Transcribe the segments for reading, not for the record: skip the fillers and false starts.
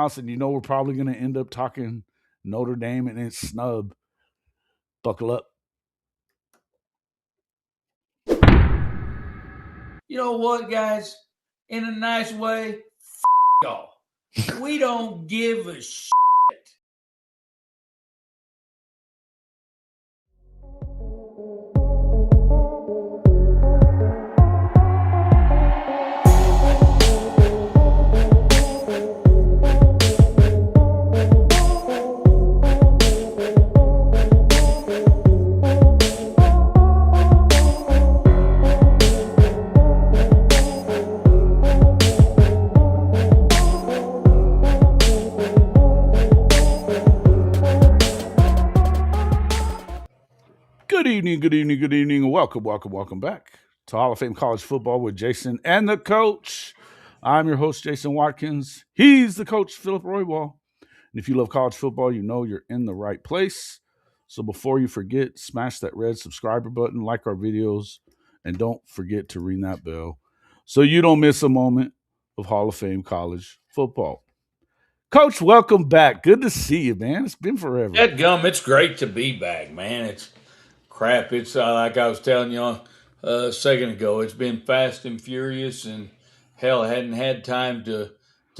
house, and we're probably going to end up talking Notre Dame and it's Snub. Buckle up. You know what, guys? In a nice way, y'all. We don't give a shit. Good evening. Welcome back to Hall of Fame College Football with Jason and the coach. I'm your host, Jason Watkins. He's the coach, Philip Roybal. And if you love college football, you know you're in the right place. So before you forget, smash that red subscriber button, like our videos, and don't forget to ring that bell so you don't miss a moment of Hall of Fame College Football. Coach, welcome back. Good to see you, man. It's been forever. That gum, it's great to be back, man. It's crap. It's like I was telling you a second ago. It's been fast and furious, and hell, I hadn't had time to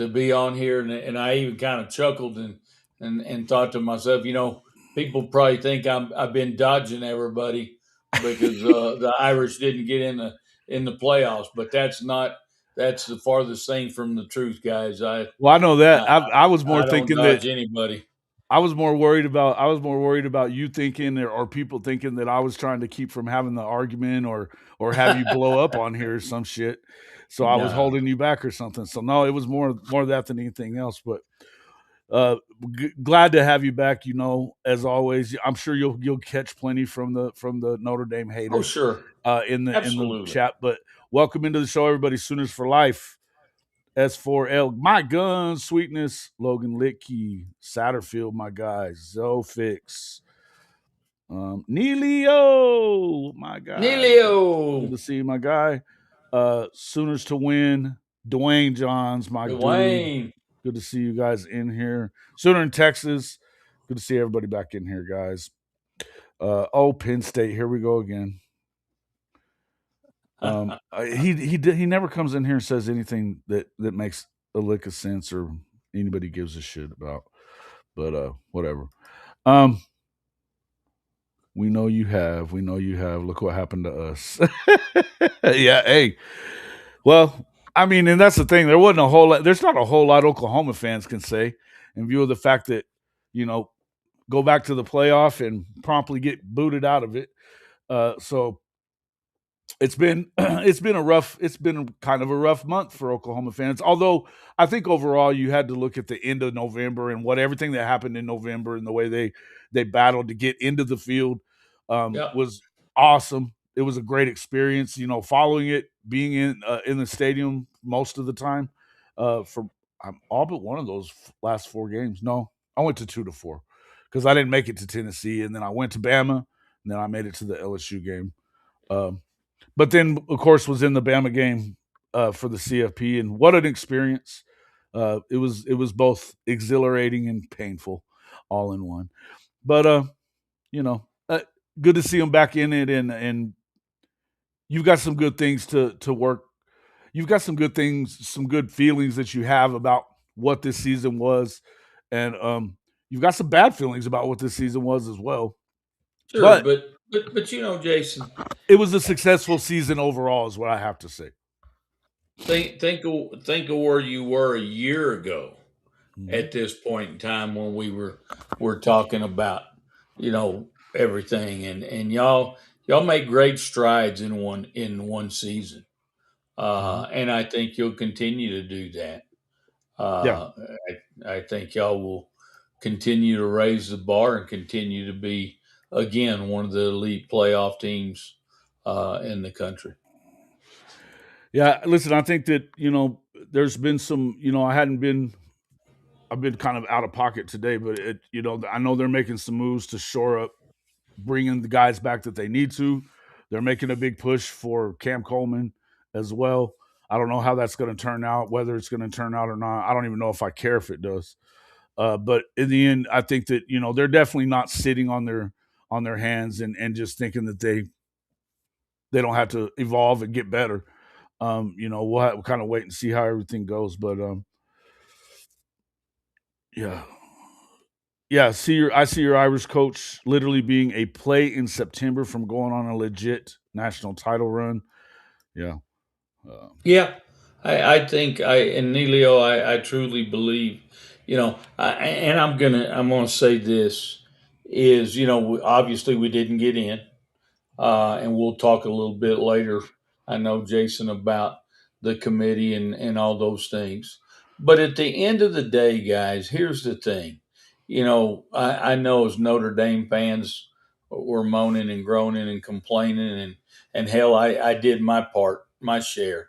be on here. And I even kind of chuckled and thought to myself, people probably think I've been dodging everybody because the Irish didn't get in the playoffs, but that's the farthest thing from the truth, guys. I know that. I was more I don't thinking dodge that anybody. I was more worried about you thinking or people thinking that I was trying to keep from having the argument or have you blow up on here or some shit. So I was holding you back or something. So no, it was more that than anything else. But glad to have you back. As always, I'm sure you'll catch plenty from the Notre Dame haters. Oh, sure. In the chat. But welcome into the show, everybody. Sooners for life. S4L, my gun, Sweetness, Logan Litke, Satterfield, my guys, Zofix, Neilio, my guy. Neilio. Good to see you, my guy. Sooners to win, Dwayne Johns, my dude. Good to see you guys in here. Sooner in Texas. Good to see everybody back in here, guys. Penn State, here we go again. He never comes in here and says anything that makes a lick of sense or anybody gives a shit about. But whatever. We know you have. Look what happened to us. Yeah, hey. Well, I mean, and that's the thing. There wasn't a whole lot. There's not a whole lot Oklahoma fans can say in view of the fact that go back to the playoff and promptly get booted out of it. So it's been kind of a rough month for Oklahoma fans. Although I think overall you had to look at the end of November and everything that happened in November and the way they battled to get into the field was awesome. It was a great experience, following it, being in the stadium most of the time for all but one of those last 4 games. No, I went to 2 to 4 because I didn't make it to Tennessee, and then I went to Bama, and then I made it to the LSU game. But then, of course, was in the Bama game for the CFP, and what an experience! It was both exhilarating and painful, all in one. But good to see them back in it, and you've got some good things to work. You've got some good things, some good feelings that you have about what this season was, and you've got some bad feelings about what this season was as well. Sure, but Jason, it was a successful season overall, is what I have to say. Think of where you were a year ago at this point in time when we're talking about everything, and y'all make great strides in one season, and I think you'll continue to do that. I think y'all will continue to raise the bar and continue to be, again, one of the elite playoff teams in the country. Yeah, listen, I think that, there's been some, I've been kind of out of pocket today, but I know they're making some moves to shore up, bringing the guys back that they need to. They're making a big push for Cam Coleman as well. I don't know how that's going to turn out, whether it's going to turn out or not. I don't even know if I care if it does. But in the end, I think that they're definitely not sitting on their hands and just thinking that they don't have to evolve and get better. We'll kind of wait and see how everything goes. But yeah, yeah. I see your Irish coach literally being a play in September from going on a legit national title run. Yeah, uh, Yeah, I think and Neilio, I truly believe, and I'm gonna say this is, obviously we didn't get in, and we'll talk a little bit later. I know Jason about the committee and all those things, but at the end of the day, guys, here's the thing. I know as Notre Dame fans were moaning and groaning and complaining and hell, I did my part, my share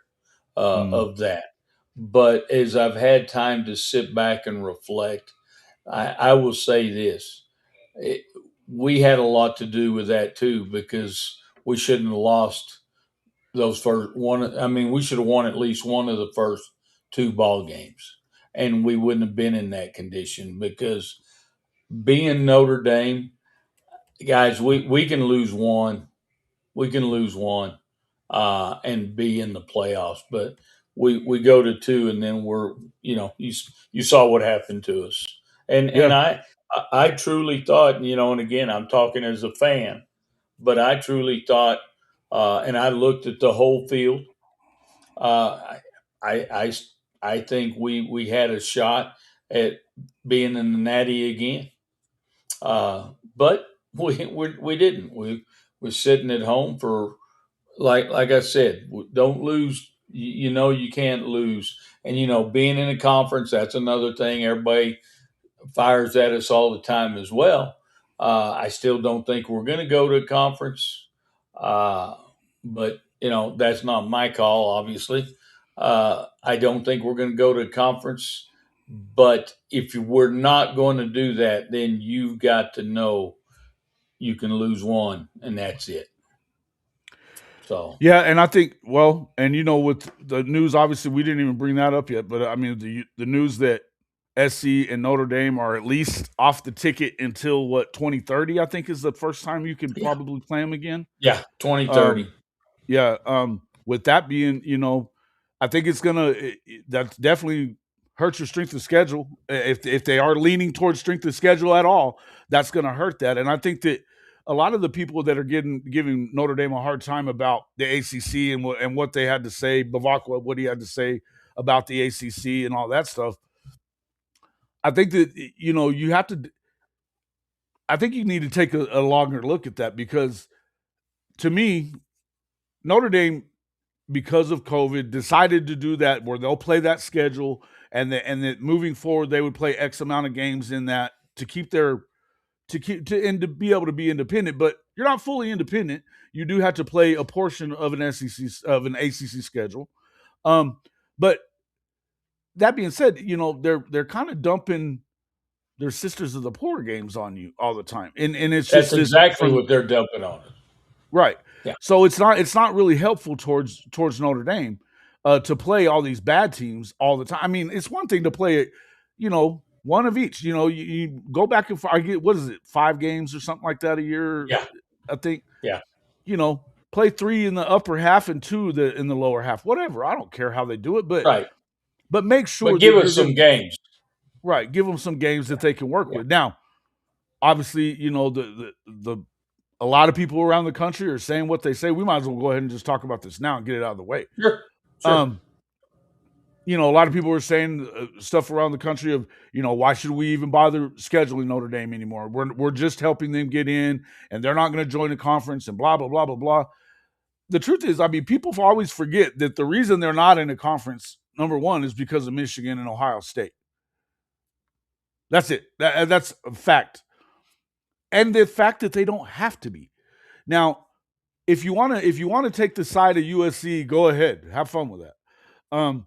mm, of that. But as I've had time to sit back and reflect, I will say this: it, we had a lot to do with that too, because we shouldn't have lost those first one. I mean, we should have won at least one of the first two ball games, and we wouldn't have been in that condition because being Notre Dame, guys, we can lose one, we can lose one, and be in the playoffs. But we go to two, and then you saw what happened to us, and yeah, I truly thought, and again I'm talking as a fan, but I truly thought, and I looked at the whole field. I I I think we had a shot at being in the Natty again, but we didn't. We were sitting at home for like I said, don't lose. You can't lose, and being in a conference, that's another thing. Everybody fires at us all the time as well. I still don't think we're going to go to a conference, uh, but that's not my call. Obviously, I don't think we're going to go to a conference. But if we're not going to do that, then you've got to know you can lose one, and that's it. So yeah. And I think, well, and with the news, obviously we didn't even bring that up yet. But I mean, the news that SC and Notre Dame are at least off the ticket until what 2030. I think is the first time you can yeah, probably play them again. yeah, 2030. Um, Yeah, with that being, I think it's gonna that definitely hurt your strength of schedule. If they are leaning towards strength of schedule at all, that's gonna hurt that. And I think that a lot of the people that are giving Notre Dame a hard time about the ACC and what they had to say, Bavakwa, what he had to say about the ACC and all that stuff. I think that you have to. I think you need to take a longer look at that because to me, Notre Dame because of COVID, decided to do that where they'll play that schedule and that moving forward they would play X amount of games in that to keep their to keep to and to be able to be independent. But you're not fully independent. You do have to play a portion of an SEC of an ACC schedule. But that being said, they're kind of dumping their sisters of the poor games on you all the time, and it's That's just that exactly from what they're dumping on us. right. Yeah, So it's not really helpful towards Notre Dame to play all these bad teams all the time. I mean, it's one thing to play, one of each. You go back and I get what is it, 5 games or something like that a year. yeah, I think yeah. play 3 in the upper half and 2 in the lower half. Whatever. I don't care how they do it, Right. but make But sure give that us you're some gonna games. right. Give them some games that they can work Yeah. with. Now, obviously, the a lot of people around the country are saying what they say. We might as well go ahead and just talk about this now and get it out of the way. Sure. Sure. Um, a lot of people are saying stuff around the country of, why should we even bother scheduling Notre Dame anymore? We're just helping them get in, and they're not going to join the conference, and blah blah blah blah blah. The truth is, I mean, people always forget that the reason they're not in a conference, number one, is because of Michigan and Ohio State. That's it. That's a fact, and the fact that they don't have to be. Now, if you want to take the side of USC, go ahead, have fun with that. Um,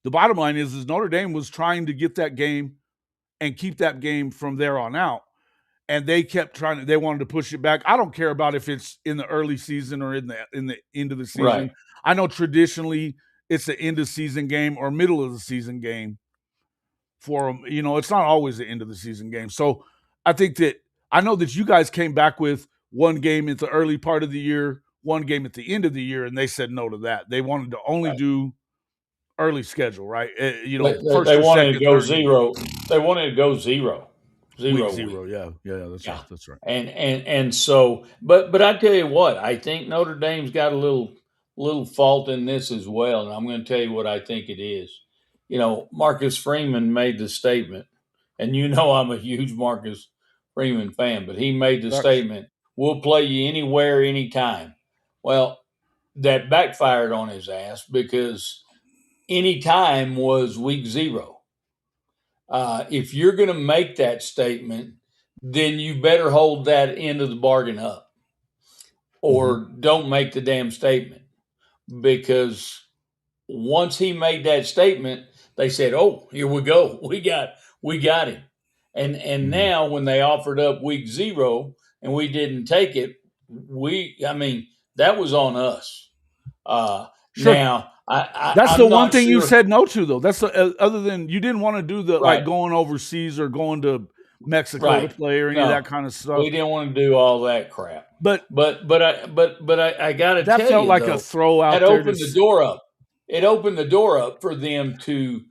the bottom line is Notre Dame was trying to get that game and keep that game from there on out, and they kept trying. They wanted to push it back. I don't care about if it's in the early season or in the end of the Right. season. I know traditionally it's an end of season game or middle of the season game for them. It's not always the end of the season game. So I think that I know that you guys came back with one game at the early part of the year, one game at the end of the year, and they said no to that. They wanted to only do early schedule, right? They First or wanted to second, go third game. zero. They wanted to go zero, Week zero week. 0, yeah, yeah, that's right, Yeah, that's right. and so, but I tell you what, I think Notre Dame's got a little fault in this as well, and I'm going to tell you what I think it is. Marcus Freeman made the statement, and I'm a huge Marcus Freeman fan, but he made the Facts. statement, "We'll play you anywhere, anytime." Well, that backfired on his ass because anytime was week zero. If you're going to make that statement, then you better hold that end of the bargain up Mm-hmm. or don't make the damn statement. Because once he made that statement, they said, "Oh, here we go. We got him." And Mm-hmm. now when they offered up week zero and we didn't take it, I mean, that was on us. Sure. Now That's the I'm one not thing you sure. said no to, though. That's other than you didn't want to do the like Right, going overseas or going to Mexico to right. play or any of that No, kind of we stuff. didn't want to do all that crap. But But I got to that tell felt you like a though, throw that out there to. opened the door up. It opened the door up for them to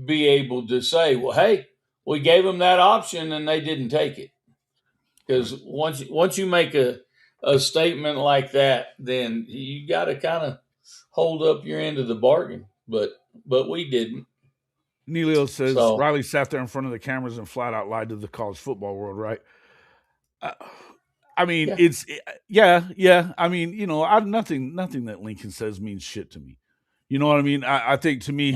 be able to say, "Well, hey, we gave them that option and they didn't take it." Right. Because once you make a statement like that, then you got to kind of hold up your end of the bargain. But we didn't. Neilio says So Riley sat there in front of the cameras and flat out lied to the college football world, right? Uh, I mean, yeah, yeah, yeah. I mean, I nothing that Lincoln says means shit to me. You know what I mean? I think to me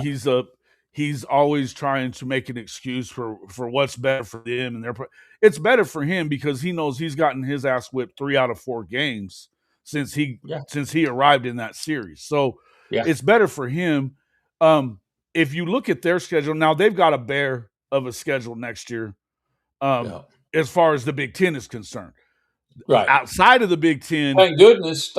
he's always trying to make an excuse for what's better for them and it's better for him because he knows he's gotten his ass whipped 3 out of 4 games since he yeah, since he arrived in that series. So yeah, it's better for him. Um, if you look at their schedule now, they've got a bear of a schedule next year. Um, yeah. as far as the Big Ten is concerned, Right. outside of the Big Ten, Thank goodness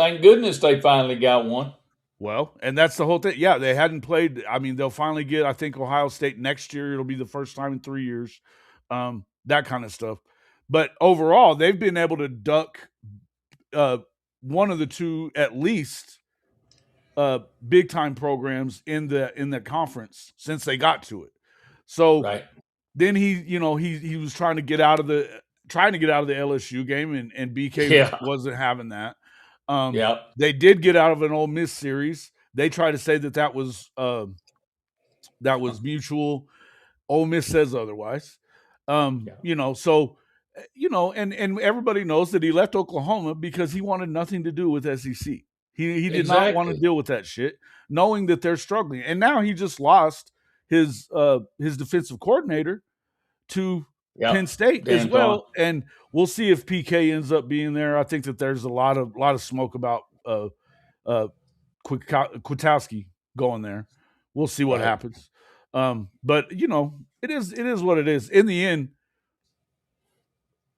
they finally got one. well, and that's the whole thing. Yeah, they hadn't played. I mean, they'll finally get, I think, Ohio State next year. It'll be the first time in 3 years, that kind of stuff. But overall, they've been able to duck uh, one of the two, at least, big time programs in the conference since they got to it. So Right. then he was trying to get out of the LSU game, and BK Yeah. wasn't having that. Yeah. They did get out of an Ole Miss series. They try to say that was mutual. Ole Miss says otherwise. Yeah. So and everybody knows that he left Oklahoma because he wanted nothing to do with SEC. He did not want to Exactly. deal with that shit, knowing that they're struggling. And now he just lost his defensive coordinator to Penn Yep. State as Danton. well, and we'll see if PK ends up being there. I think that there's a lot of smoke about uh, Kwiatkowski going there. We'll see what Right. happens. But it is what it is. In the end,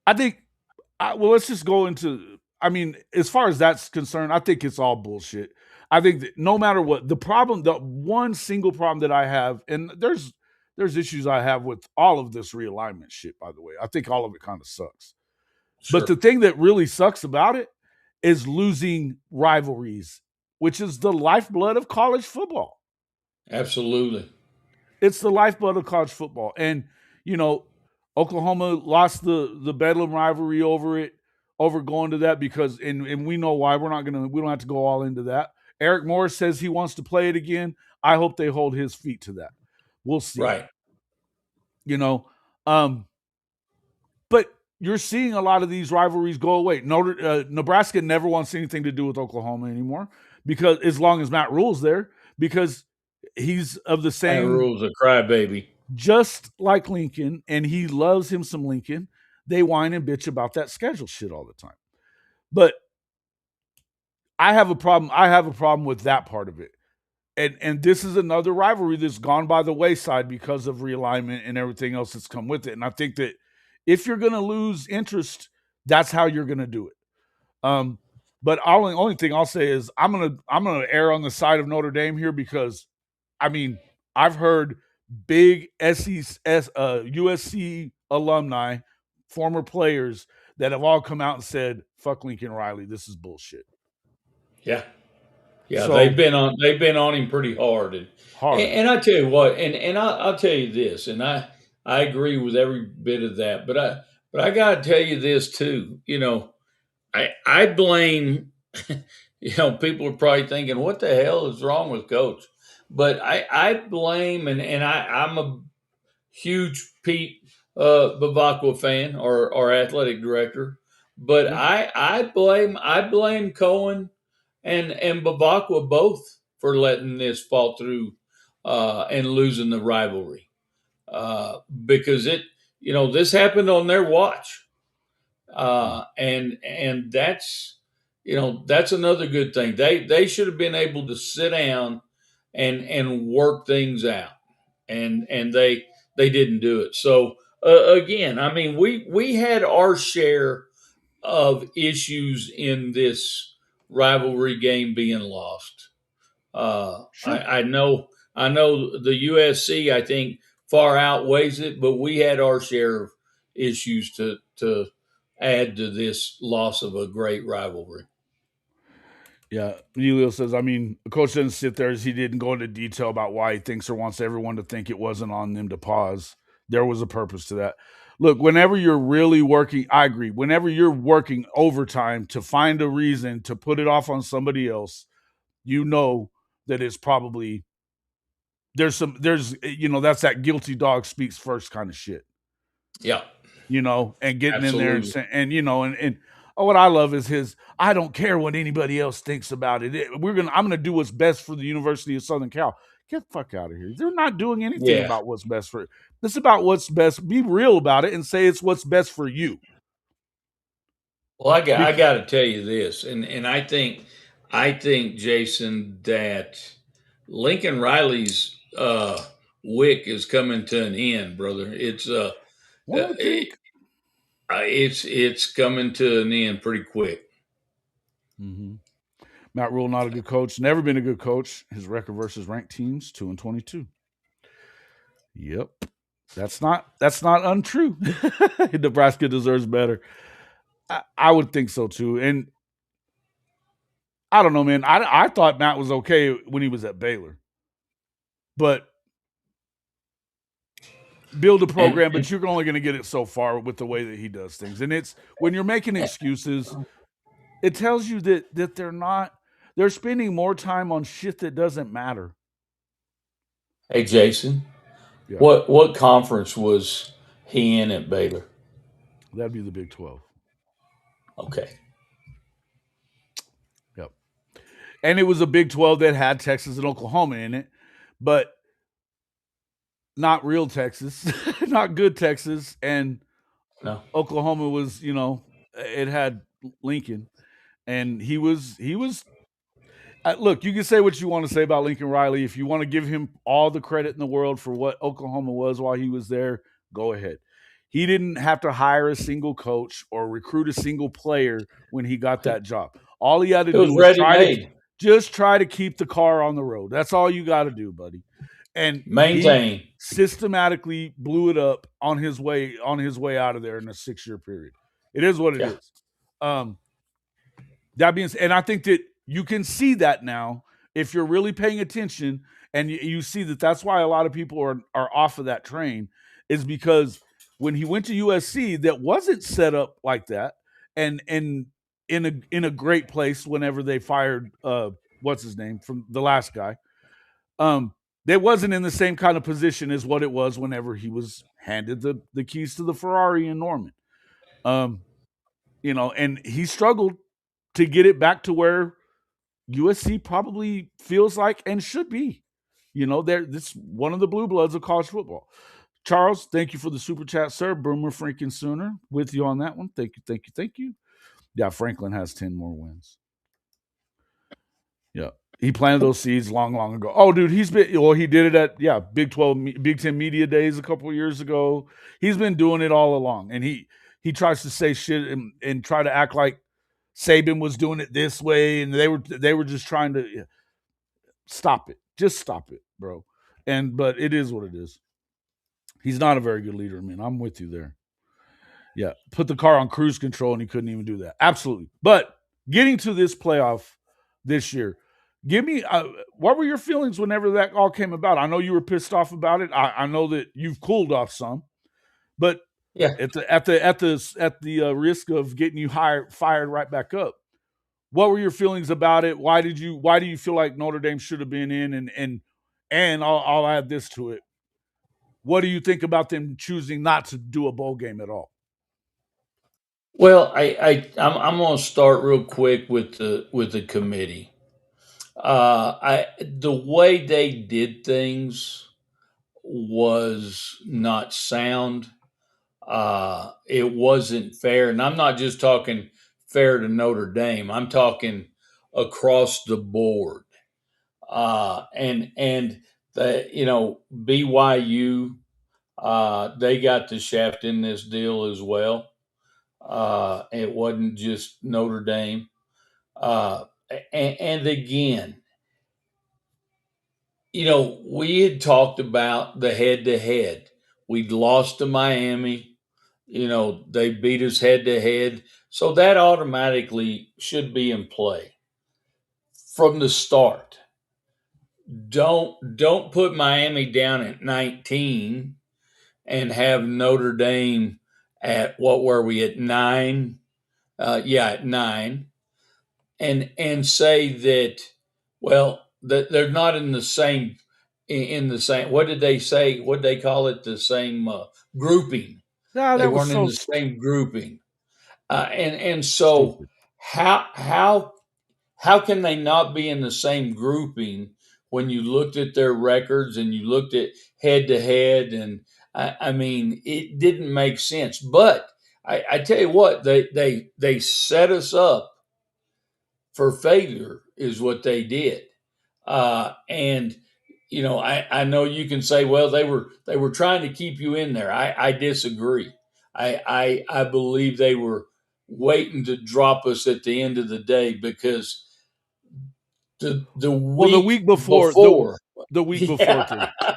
I think. Well, let's just go into. I mean, as far as that's concerned, I think it's all bullshit. I think that no matter what the one single problem that I have, and there's issues I have with all of this realignment shit. By the way, I think all of it kind of sucks. But the Sure. thing that really sucks about it is losing rivalries, which is the lifeblood of college football. Absolutely. It's the lifeblood of college football. And, you know, Oklahoma lost the Bedlam rivalry over going to that because and we know why. We don't have to go all into that. Eric Morris says he wants to play it again. I hope they hold his feet to that. We'll see. Right. You know, um, but you're seeing a lot of these rivalries go away. Nebraska never wants anything to do with Oklahoma anymore because as long as Matt Rule's there, because he's of the That same, rules a crybaby. just like Lincoln, and he loves him some Lincoln. They whine and bitch about that schedule shit all the time. But I have a problem. I have a problem with that part of it. And this is another rivalry that's gone by the wayside because of realignment and everything else that's come with it. And I think that if you're going to lose interest, that's how you're going to do it. Um, but only thing I'll say is I'm gonna err on the side of Notre Dame here because I mean, I've heard big USC alumni, former players that have all come out and said, "Fuck Lincoln Riley, this is bullshit." Yeah. Yeah, So they've been on him pretty hard, hard, and I tell you what, I'll tell you this, and I agree with every bit of that, but I got to tell you this too. You know, I blame. You know, people are probably thinking, "What the hell is wrong with Coach?" But I blame, I'm a huge Pete Bavacqua fan, our athletic director, but yeah, I blame Cohen and Bavacqua both for letting this fall through and losing the rivalry because this happened on their watch, yeah. and that's another good thing. They should have been able to sit down and work things out, and they didn't do it. So again, I mean, we had our share of issues in this rivalry game being lost. Sure. I know the USC I think far outweighs it, but we had our share of issues to add to this loss of a great rivalry. Yeah, Elio says, I mean, the coach didn't sit there as he didn't go into detail about why he thinks or wants everyone to think it wasn't on them to pause. There was a purpose to that. Look, whenever you're really working, I agree. Whenever you're working overtime to find a reason to put it off on somebody else, you know that it's probably that's that guilty dog speaks first kind of shit, Yeah, and getting in there and absolutely. saying, and what I love is his, I don't care what anybody else thinks about it. I'm gonna do what's best for the University of Southern Cal. Get the fuck out of here. They're not doing anything Yeah. about what's best for it. It's about what's best. Be real about it and say it's what's best for you. Well, I Bec- got to tell you this, and I think Jason that Lincoln Riley's wick is coming to an end, brother. One would It, think. it's coming to an end pretty quick. Mm-hmm. Matt Rule, not a good coach. Never been a good coach. His record versus ranked teams, 2-22. Yep. That's not untrue. Nebraska deserves better. I would think so too. And I don't know, man. I thought Matt was okay when he was at Baylor, but build a program, And but you're only going to get it so far with the way that he does things. And it's when you're making excuses, it tells you that they're spending more time on shit that doesn't matter. hey, Jason, Yeah, what conference was he in at Baylor? that'd be the Big 12. Okay, Yep. And it was a Big 12 that had Texas and Oklahoma in it, but not real Texas, not good Texas. And no, Oklahoma was, it had Lincoln, and he was. Look, you can say what you want to say about Lincoln Riley. If you want to give him all the credit in the world for what Oklahoma was while he was there, go ahead. He didn't have to hire a single coach or recruit a single player when he got that job. All he had to it do was was ready made. try to keep the car on the road. That's all you got to do, buddy. And he Maintain. systematically blew it up on his way out of there in a 6-year period. It is what it Yeah. is. Um, that being said, and I think that you can see that now if you're really paying attention, and you see that that's why a lot of people are off of that train, is because when he went to USC, that wasn't set up like that, and in a great place. Whenever they fired what's his name from the last guy, um, they wasn't in the same kind of position as what it was whenever he was handed the keys to the Ferrari in Norman. Um, and he struggled to get it back to where USC probably feels like and should be. This one of the blue bloods of college football. Charles, thank you for the super chat, sir. Boomer Franken Sooner with you on that one. Thank you, thank you, thank you. Yeah, Franklin has 10 more wins. Yeah. He planted those seeds long, long ago. Oh, dude, he did it at, Big 12, Big 10 media days a couple of years ago. He's been doing it all along. And he tries to say shit and try to act like Saban was doing it this way. And they were just trying to stop it. Just stop it. bro. But it is what it is. He's not a very good leader, man. I'm with you there. Yeah, put the car on cruise control and he couldn't even do that. Absolutely. But getting to this playoff this year, give me what were your feelings whenever that all came about? I know you were pissed off about it. I know that you've cooled off some, but Yeah. at the risk of getting you fired right back up, what were your feelings about it? Why do you feel like Notre Dame should have been in? And I'll add this to it. What do you think about them choosing not to do a bowl game at all? Well, I'm going to start real quick with the committee. I the way they did things was not sound. It wasn't fair, and I'm not just talking fair to Notre Dame. I'm talking across the board. And the BYU, they got the shaft in this deal as well. It wasn't just Notre Dame. And again, we had talked about the head to head. We'd lost to Miami. They beat us head to head. So that automatically should be in play from the start. Don't put Miami down at 19 and have Notre Dame at what were we at 9? Yeah, at 9, and say that, well, that they're not in the same, in the same, what did they say, what did they call it, the same grouping. Ah, They that was weren't in so the same grouping. And so stupid. how can they not be in the same grouping when you looked at their records and you looked at head to head? And I mean, it didn't make sense. But I tell you what, they set us up for failure, is what they did. And I know you can say, well, they were trying to keep you in there. I disagree. I believe they were waiting to drop us at the end of the day, because the Well, the week week before before, the week before yeah, too.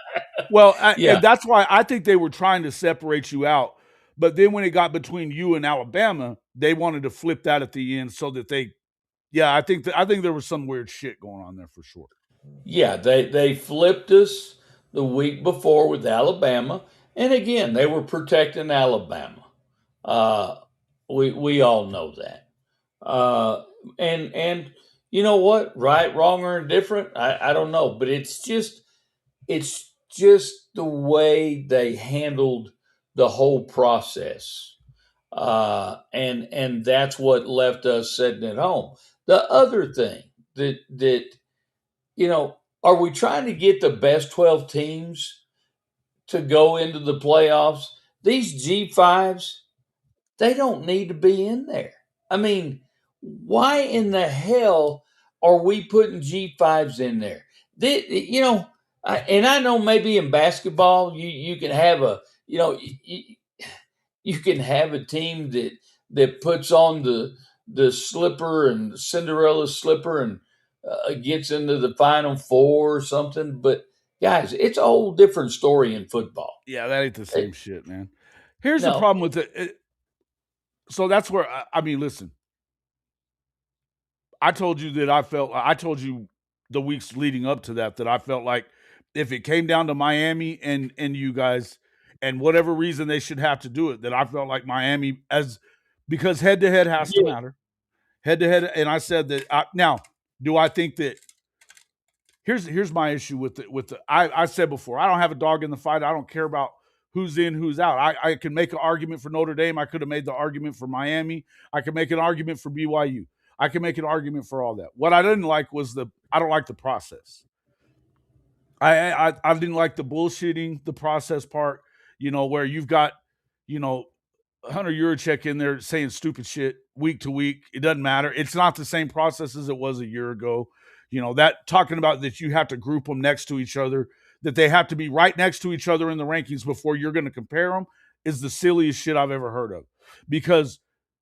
Well, yeah, and that's why I think they were trying to separate you out. But then when it got between you and Alabama, they wanted to flip that at the end so that they. Yeah, I think there was some weird shit going on there for sure. yeah, they flipped us the week before with Alabama, and again they were protecting Alabama. Uh, we all know that. Uh, and you know what? Right, wrong, or indifferent? I don't know, but it's just the way they handled the whole process, and that's what left us sitting at home. The other thing that are we trying to get the best 12 teams to go into the playoffs? These G5s, they don't need to be in there. I mean, why in the hell are we putting G5s in there? And I know maybe in basketball you can have you can have a team that puts on the slipper and Cinderella slipper and gets into the Final Four or something. But guys, it's a whole different story in football. Yeah, that ain't the It, same shit, man. Here's the no, problem with it. So that's where I mean, listen. I told you that I told you the weeks leading up to that I felt like if it came down to Miami and you guys and whatever reason they should have to do it, that I felt like Miami as because head to head has to yeah, matter. Head to head, and I said that now, do I think that here's my issue with the I said before, I don't have a dog in the fight. I don't care about who's in, who's out. I can make an argument for Notre Dame. I could have made the argument for Miami. I can make an argument for BYU. I can make an argument for all that. What I didn't like was I don't like the process. I didn't like the bullshitting, the process part, where you've got, you know, Hunter Yurachek in there saying stupid shit week to week. It doesn't matter. It's not the same process as it was a year ago. That talking about that you have to group them next to each other, that they have to be right next to each other in the rankings before you're going to compare them is the silliest shit I've ever heard of. Because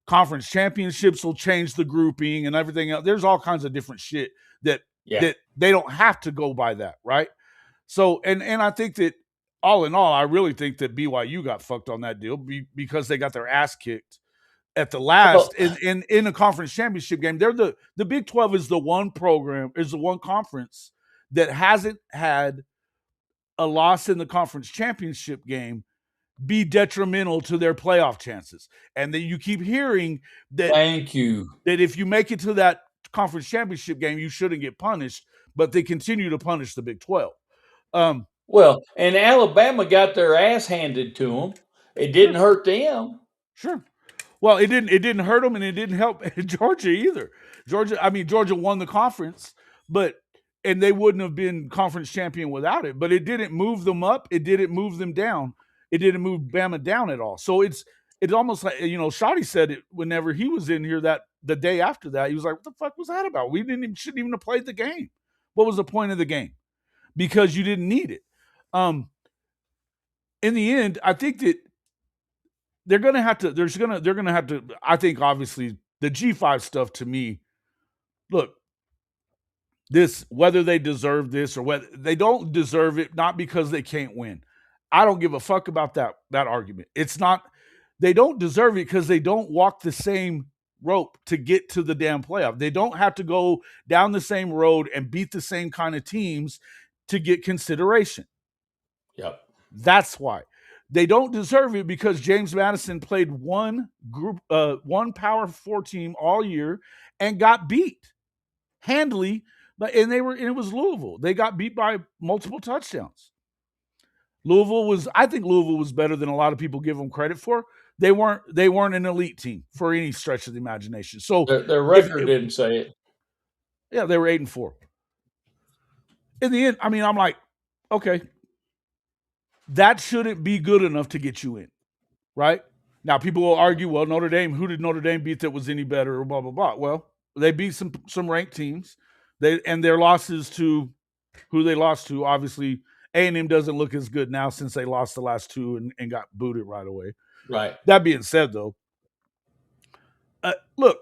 conference championships will change the grouping and everything else. There's all kinds of different shit that yeah. that they don't have to go by that, right? So, and I think that all in all, I really think that BYU got fucked on that deal because they got their ass kicked at the last Well, in a conference championship game. They're the Big 12 is the one program, is the one conference that hasn't had a loss in the conference championship game be detrimental to their playoff chances. And then you keep hearing that thank you. if you make it to that conference championship game, you shouldn't get punished, but they continue to punish the Big 12. Um, Well, and Alabama got their ass handed to them. It didn't sure, hurt them. sure. Well, it didn't hurt them, and it didn't help Georgia either. Georgia won the conference, but and they wouldn't have been conference champion without it. But it didn't move them up. It didn't move them down. It didn't move Bama down at all. So it's almost like Shotty said it whenever he was in here that the day after that he was like, "What the fuck was that about? We shouldn't even have played the game. What was the point of the game? Because you didn't need it." In the end, I think that they're gonna have to. They're gonna have to. I think obviously the G5 stuff to me. Look, this whether they deserve this or whether they don't deserve it, not because they can't win. I don't give a fuck about that argument. It's not. They don't deserve it because they don't walk the same rope to get to the damn playoff. They don't have to go down the same road and beat the same kind of teams to get consideration. Yep. That's why. They don't deserve it because James Madison played one Power Four team all year and got beat handily. And it was Louisville. They got beat by multiple touchdowns. I think Louisville was better than a lot of people give them credit for. They weren't an elite team for any stretch of the imagination. So Their record didn't say it. Yeah, they were 8-4. In the end, I'm like, okay, that shouldn't be good enough to get you in, right? Now people will argue, well, Notre Dame, who did Notre Dame beat that was any better, or blah blah blah. Well, they beat some ranked teams. Their losses to who they lost to, obviously A&M doesn't look as good now since they lost the last two and got booted right away. Right. That being said, though, look,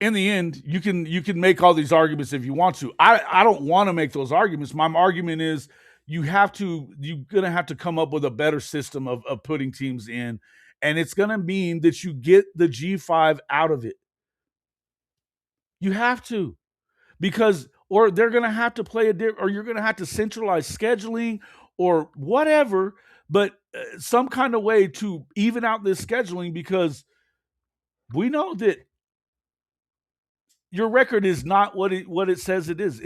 in the end, you can make all these arguments if you want to. I don't want to make those arguments. My argument is you're gonna have to come up with a better system of putting teams in, and it's gonna mean that you get the G5 out of it. You have to, because or they're gonna have to or you're gonna have to centralize scheduling or whatever, but some kind of way to even out this scheduling, because we know that your record is not what it says it is.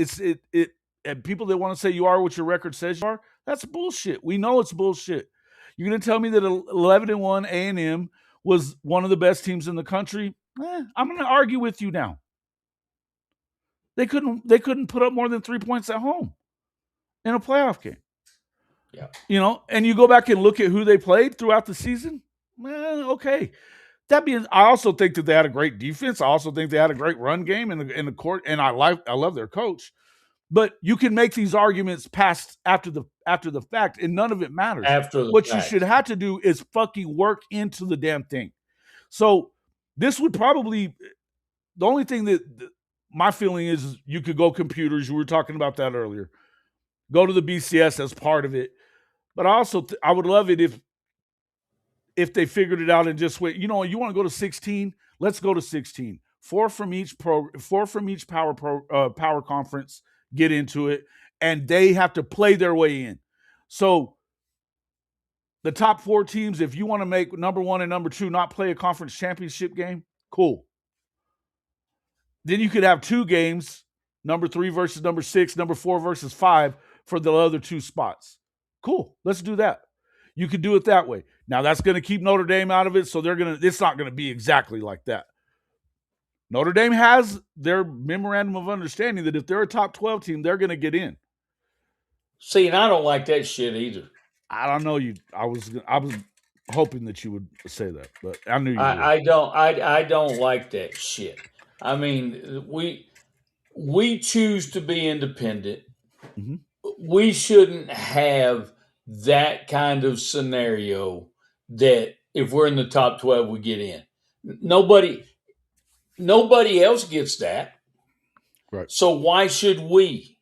It and people that want to say you are what your record says you are, that's bullshit. We know it's bullshit. You're gonna tell me that 11-1 A&M was one of the best teams in the country? I'm gonna argue with you now. They couldn't put up more than 3 points at home in a playoff game. Yeah. And you go back and look at who they played throughout the season. Okay. I also think that they had a great defense. I also think they had a great run game in the court, and I love their coach. But you can make these arguments past after the fact, and none of it matters. After the what fact. You should have to do is fucking work into the damn thing. So this would probably the only thing that my feeling is you could go computers. You were talking about that earlier. Go to the BCS as part of it. But also I would love it if they figured it out and just wait. You want to go to 16? Let's go to 16. Four from each power conference get into it, and they have to play their way in. So the top four teams, if you want to make number one and number two not play a conference championship game, cool. Then you could have two games, number 3 versus number 6, number 4 versus 5 for the other two spots. Cool. Let's do that. You could do it that way. Now that's going to keep Notre Dame out of it, so it's not going to be exactly like that. Notre Dame has their memorandum of understanding that if they're a top 12 team, they're going to get in. See, and I don't like that shit either. I don't know you. I was hoping that you would say that, but I knew you would. I don't like that shit. I mean, we choose to be independent. Mm-hmm. We shouldn't have that kind of scenario that if we're in the top 12, we get in. Nobody else gets that. Right. So why should we?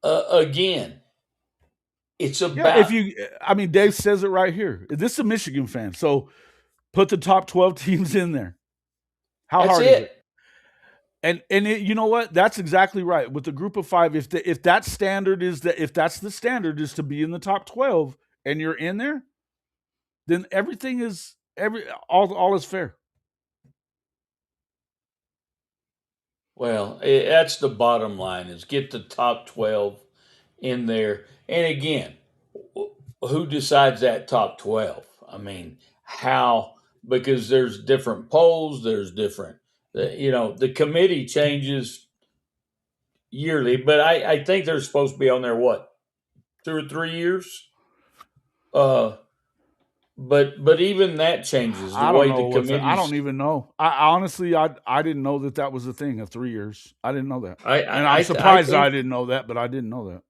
Again, it's Yeah, about I mean, Dave says it right here. This is a Michigan fan, so put the top 12 teams in there. How that's hard is it? it. And you know what? That's exactly right. With the group of five, if that standard is that if that's the standard is to be in the top 12 and you're in there, then everything is all is fair. Well, that's the bottom line: is get the top 12 in there. And again, who decides that top 12? I mean, how? Because there's different polls, there's different, the committee changes yearly, but I think they're supposed to be on there, what, 2 or 3 years? Uh, but even that changes the I don't way know the what's I committees. don't even know. I honestly I didn't know that was a thing of 3 years. I didn't know that, and I'm I surprised think I didn't know that, but I didn't know that.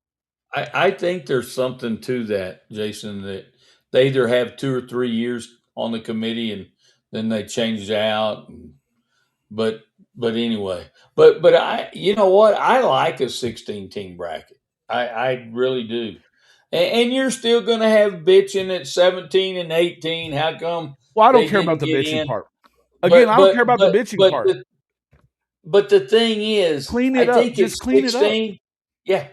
I think there's something to that, Jason, that they either have 2 or 3 years on the committee and then they change it out. But but anyway, but I you know what, I like a 16 team bracket. I really do, and you're still going to have bitching at 17 and 18. How come Well, I don't they care about didn't the get bitching in? part. Again, I don't care about the But bitching part. but the thing is, Clean I it up. think at Just clean it up. 16, yeah,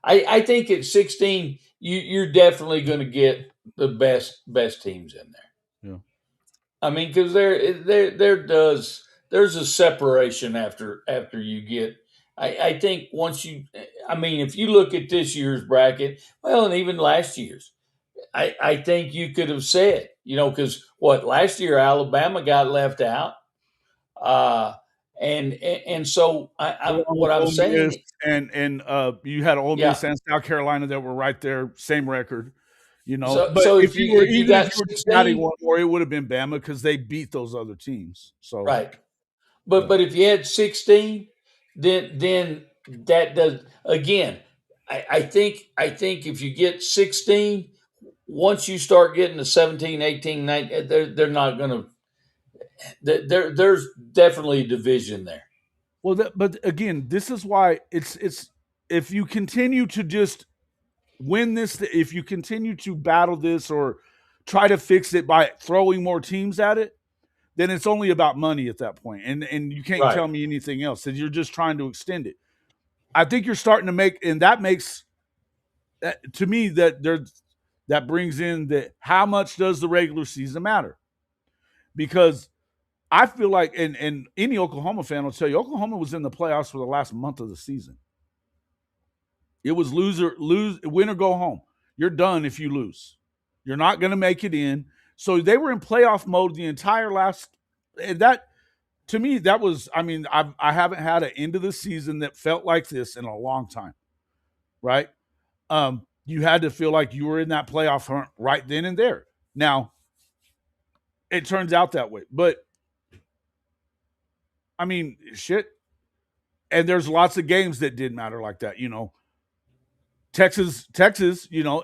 I think at 16, you're definitely going to get the best teams in there. Yeah. I mean, because there's a separation after you get. I think once you, I mean, if you look at this year's bracket, well, and even last year's, I think you could have said, because what, last year Alabama got left out, uh, and so Along with what I'm Ole Miss saying, and you had Ole yeah. Miss and South Carolina that were right there, same record. So But so if you were if you even if got you were just adding 16, one more, it would have been Bama because they beat those other teams. So right? But yeah. but if you had 16, then that does, again. I think if you get 16, once you start getting to 17, 18, 19, they're not going to. There's definitely a division there. Well, but again, this is why it's if you continue to just win this, if you continue to battle this or try to fix it by throwing more teams at it, then it's only about money at that point, and you can't Right. tell me anything else. And you're just trying to extend it. I think you're starting to make, and that makes to me that brings in the how much does the regular season matter? Because I feel like, and any Oklahoma fan will tell you, Oklahoma was in the playoffs for the last month of the season. It was lose, win or go home. You're done if you lose. You're not going to make it in. So they were in playoff mode the entire last. And that to me, that was. I mean, I haven't had an end of the season that felt like this in a long time. Right? You had to feel like you were in that playoff hunt right then and there. Now, it turns out that way, but I mean, shit. And there's lots of games that did matter like that. Texas,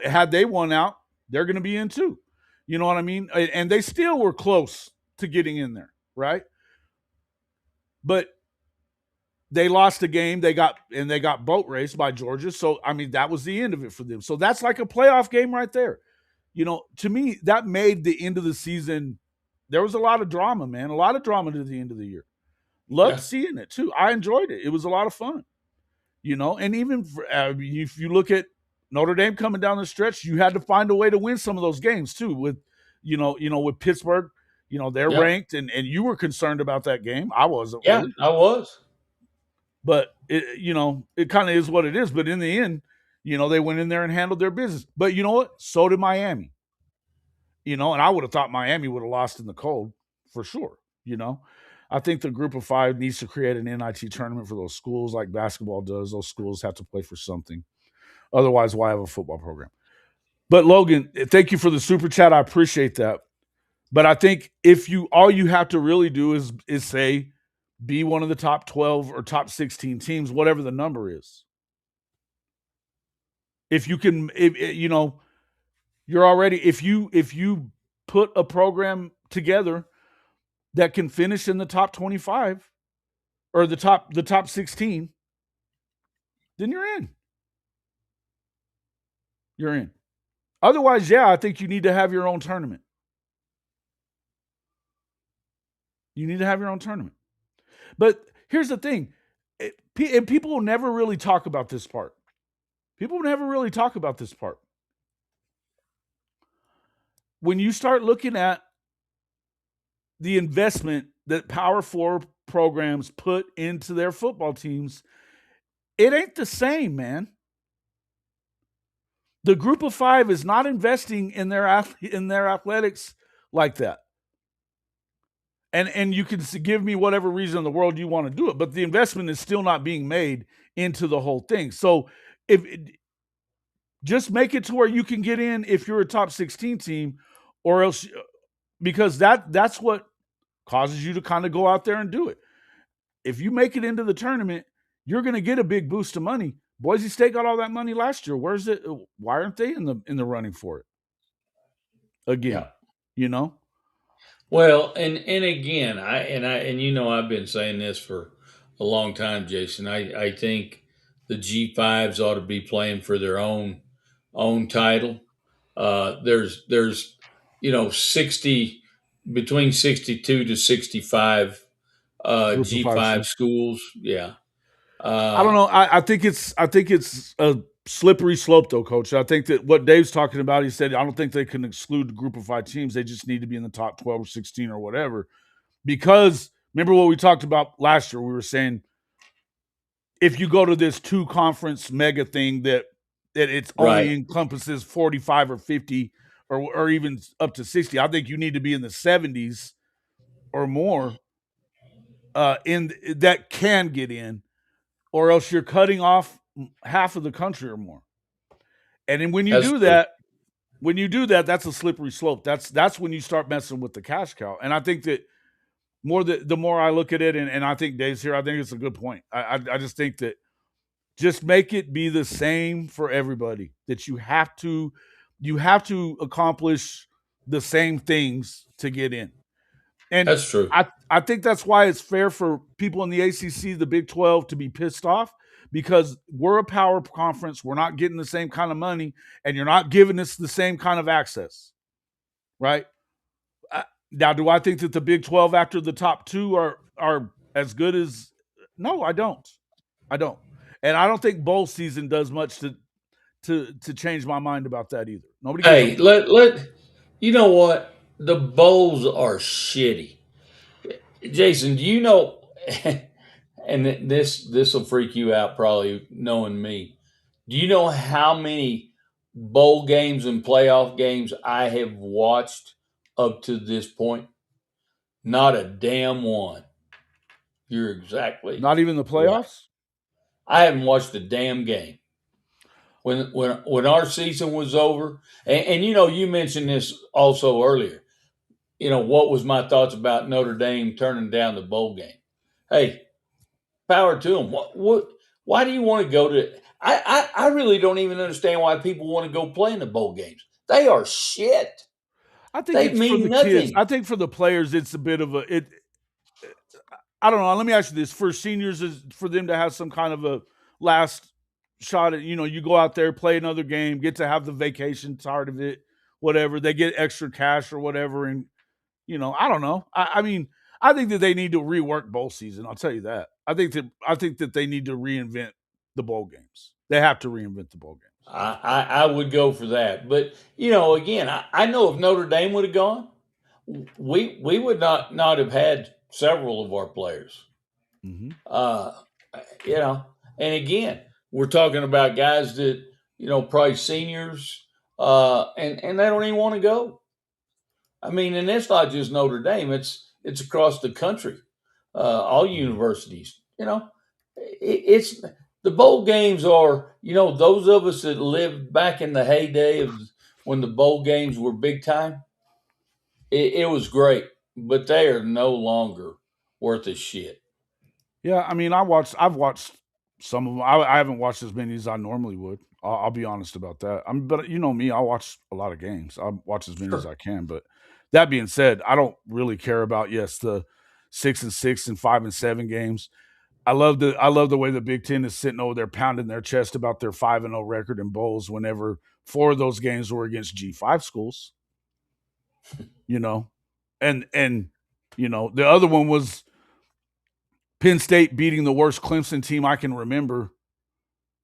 had they won out, they're going to be in too. You know what I mean? And they still were close to getting in there, right? But they lost a game. They got boat raced by Georgia. So I mean, that was the end of it for them. So that's like a playoff game right there. To me, that made the end of the season. There was a lot of drama, man. A lot of drama to the end of the year. Loved Yeah. seeing it too. I enjoyed it. It was a lot of fun. And even if you look at Notre Dame coming down the stretch, you had to find a way to win some of those games too. With Pittsburgh, they're Yeah. ranked, and you were concerned about that game. I wasn't Yeah. really, I was. but it kind of is what it is. But in the end, they went in there and handled their business. But you know what? So did Miami. And I would have thought Miami would have lost in the cold for sure. I think the group of five needs to create an NIT tournament for those schools like basketball does. Those schools have to play for something. Otherwise, why have a football program? But Logan, thank you for the super chat. I appreciate that. But I think if all you have to really do is say be one of the top 12 or top 16 teams, whatever the number is. If you can, you're already if you put a program together that can finish in the top 25 or the top 16, then you're in. You're in. Otherwise, yeah, I think you need to have your own tournament. You need to have your own tournament. But here's the thing, and people will never really talk about this part. People never really talk about this part. When you start looking at the investment that Power Four programs put into their football teams, it ain't the same, man. The group of five is not investing in their athletics like that. And you can give me whatever reason in the world you want to do it, but the investment is still not being made into the whole thing. So if just make it to where you can get in if you're a top 16 team, or else, because that's what causes you to kind of go out there and do it. If you make it into the tournament, you're going to get a big boost of money. Boise State got all that money last year. Where's it? Why aren't they in the running for it again? Yeah. You know, Well, and again, I've been saying this for a long time, Jason. I think the G5s ought to be playing for their own title. There's 60 between 62 to 65 group of five G5 teams. schools. Yeah. I don't Uh, know. I think it's a slippery slope, though, Coach. I think that what Dave's talking about, he said, I don't think they can exclude the group of five teams. They just need to be in the top 12 or 16 or whatever. Because remember what we talked about last year? We were saying if you go to this two conference mega thing that it's only right. encompasses 45 or 50 or even up to 60, I think you need to be in the 70s or more in that can get in, or else you're cutting off half of the country or more. And then That's true. when you do that, that's a slippery slope. That's when you start messing with the cash cow. And I think that the more I look at it, and I think Dave's here, I think it's a good point. I just think that just make it be the same for everybody. That you have to accomplish the same things to get in. And That's true. I think that's why it's fair for people in the ACC, the Big 12, to be pissed off, because we're a power conference. We're not getting the same kind of money, and you're not giving us the same kind of access, right? Now, do I think that the Big 12 after the top two are as good as? No, I don't. I don't. And I don't think bowl season does much to change my mind about that either. Nobody gives a Hey, fuck. let you know what? The bowls are shitty. Jason, do you know? And this will freak you out, probably knowing me. Do you know how many bowl games and playoff games I have watched up to this point? Not a damn one. You're exactly Not even the right. playoffs. I haven't watched a damn game. When our season was over, and you mentioned this also earlier. What was my thoughts about Notre Dame turning down the bowl game? Hey, power to them. What? Why do you want to go to? I really don't even understand why people want to go play in the bowl games. They are shit. I think They it's for mean the kids. nothing. I think for the players, it's a bit of a it. I don't know. Let me ask you this: for seniors, is for them to have some kind of a last shot at, you go out there, play another game, get to have the vacation part of it, whatever. They get extra cash or whatever, and I don't know. I mean, I think that they need to rework bowl season. I'll tell you that. I think that they need to reinvent the bowl games. They have to reinvent the bowl games. I would go for that. But again, I know if Notre Dame would have gone, we would not have had several of our players. Mm-hmm. Uh, you know, and again, we're talking about guys that probably seniors, and they don't even want to go. I mean, and it's not just Notre Dame; it's across the country, all universities. It's the bowl games are those of us that lived back in the heyday of when the bowl games were big time. It was great, but they are no longer worth a shit. Yeah, I mean, I've watched some of them. I haven't watched as many as I normally would. I'll be honest about that. But you know me, I watch a lot of games. I watch as many as Sure. I can. But that being said, I don't really care about the 6-6 and 5-7 games. I love the way the Big Ten is sitting over there pounding their chest about their 5-0 record in bowls whenever 4 of those games were against G5 schools, you know. And the other one was Penn State beating the worst Clemson team I can remember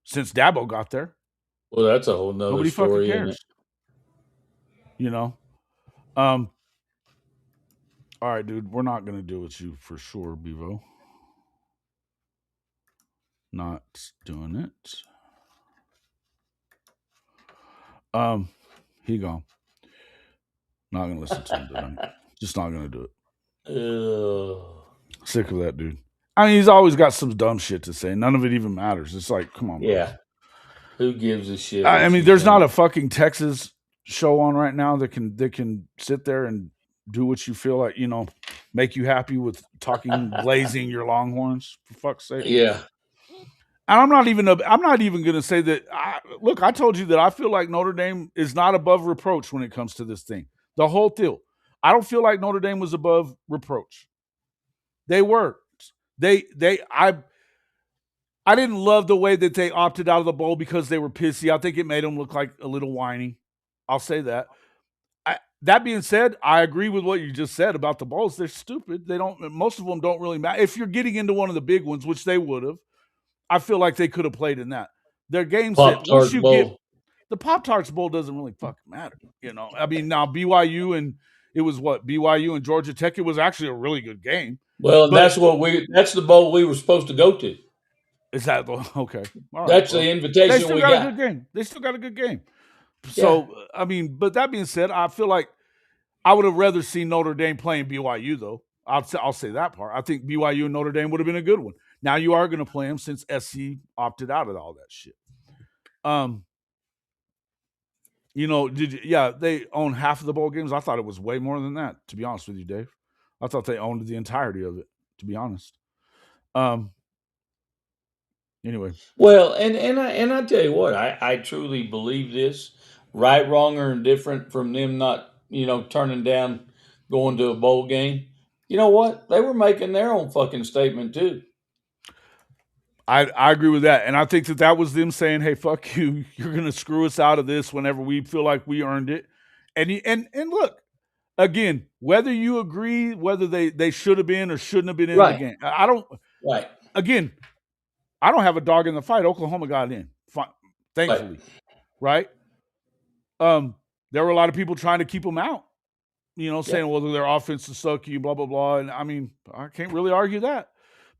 since Dabo got there. Well, that's a whole nother Nobody fucking story, isn't it? cares, you know. Um, all right, dude, we're not gonna do it with you for sure, Bevo. Not doing it. He gone. Not gonna listen to him tonight. Just not gonna do it. Ugh. Sick of that dude. I mean, he's always got some dumb shit to say. None of it even matters. It's like, come on, bro. Yeah. Who gives a shit I what mean, you there's not think? a fucking Texas show on right now that can sit there and do what you feel like, make you happy with talking, glazing your Longhorns, for fuck's sake. Yeah. And I'm not even going to say that. Look, I told you that I feel like Notre Dame is not above reproach when it comes to this thing. The whole deal. I don't feel like Notre Dame was above reproach. They were. I didn't love the way that they opted out of the bowl because they were pissy. I think it made them look like a little whiny. I'll say that. That being said, I agree with what you just said about the bowls. They're stupid. They don't. Most of them don't really matter. If you're getting into one of the big ones, which they would have, I feel like they could have played in that. They're games that Pop once Tart you get Bowl. the Pop Tarts Bowl doesn't really fucking matter. I mean, now BYU and it was what BYU and Georgia Tech. It was actually a really good game, Well, and but that's the bowl we were supposed to go to. is that okay? All right. That's Well, the they invitation still we got a got. good game. They still got a good game. Yeah. So I mean, but that being said, I feel like I would have rather seen Notre Dame playing BYU though. I'll say that part. I think BYU and Notre Dame would have been a good one. Now you are going to play them since SC opted out of all that shit. Yeah, they own half of the bowl games. I thought it was way more than that, to be honest with you, Dave. I thought they owned the entirety of it, to be honest. Um, anyway, Well, and I tell you what, I truly believe this, right, wrong, or indifferent from them not turning down going to a bowl game. You know what? They were making their own fucking statement too. I agree with that, and I think that was them saying, "Hey, fuck you, you're gonna screw us out of this whenever we feel like we earned it." And look, again, whether you agree whether they should have been or shouldn't have been in the Right. game, I don't. Right. Again, I don't have a dog in the fight. Oklahoma got in, Right. thankfully, right? There were a lot of people trying to keep them out, Yeah. saying, well, their offense is sucky, blah, blah, blah. And I mean, I can't really argue that.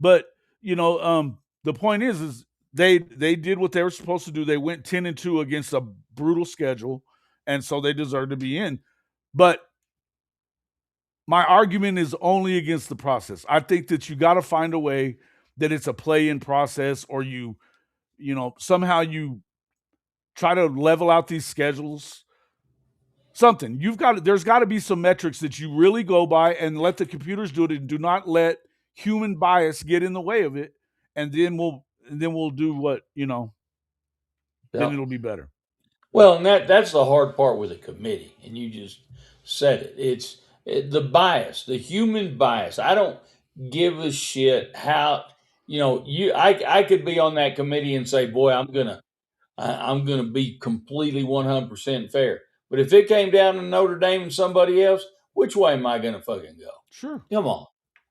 But, the point is they did what they were supposed to do. They went 10-2 against a brutal schedule, and so they deserve to be in. But my argument is only against the process. I think that you got to find a way that it's a play-in process, or somehow you try to level out these schedules. Something there's got to be some metrics that you really go by and let the computers do it, and do not let human bias get in the way of it. And then we'll do what then Yeah. it'll be better. Well, and that's the hard part with a committee, and you just said it. The bias, the human bias. I don't give a shit how I could be on that committee and say, boy, I'm gonna be completely 100% fair. But if it came down to Notre Dame and somebody else, which way am I gonna fucking go? Sure. Come on.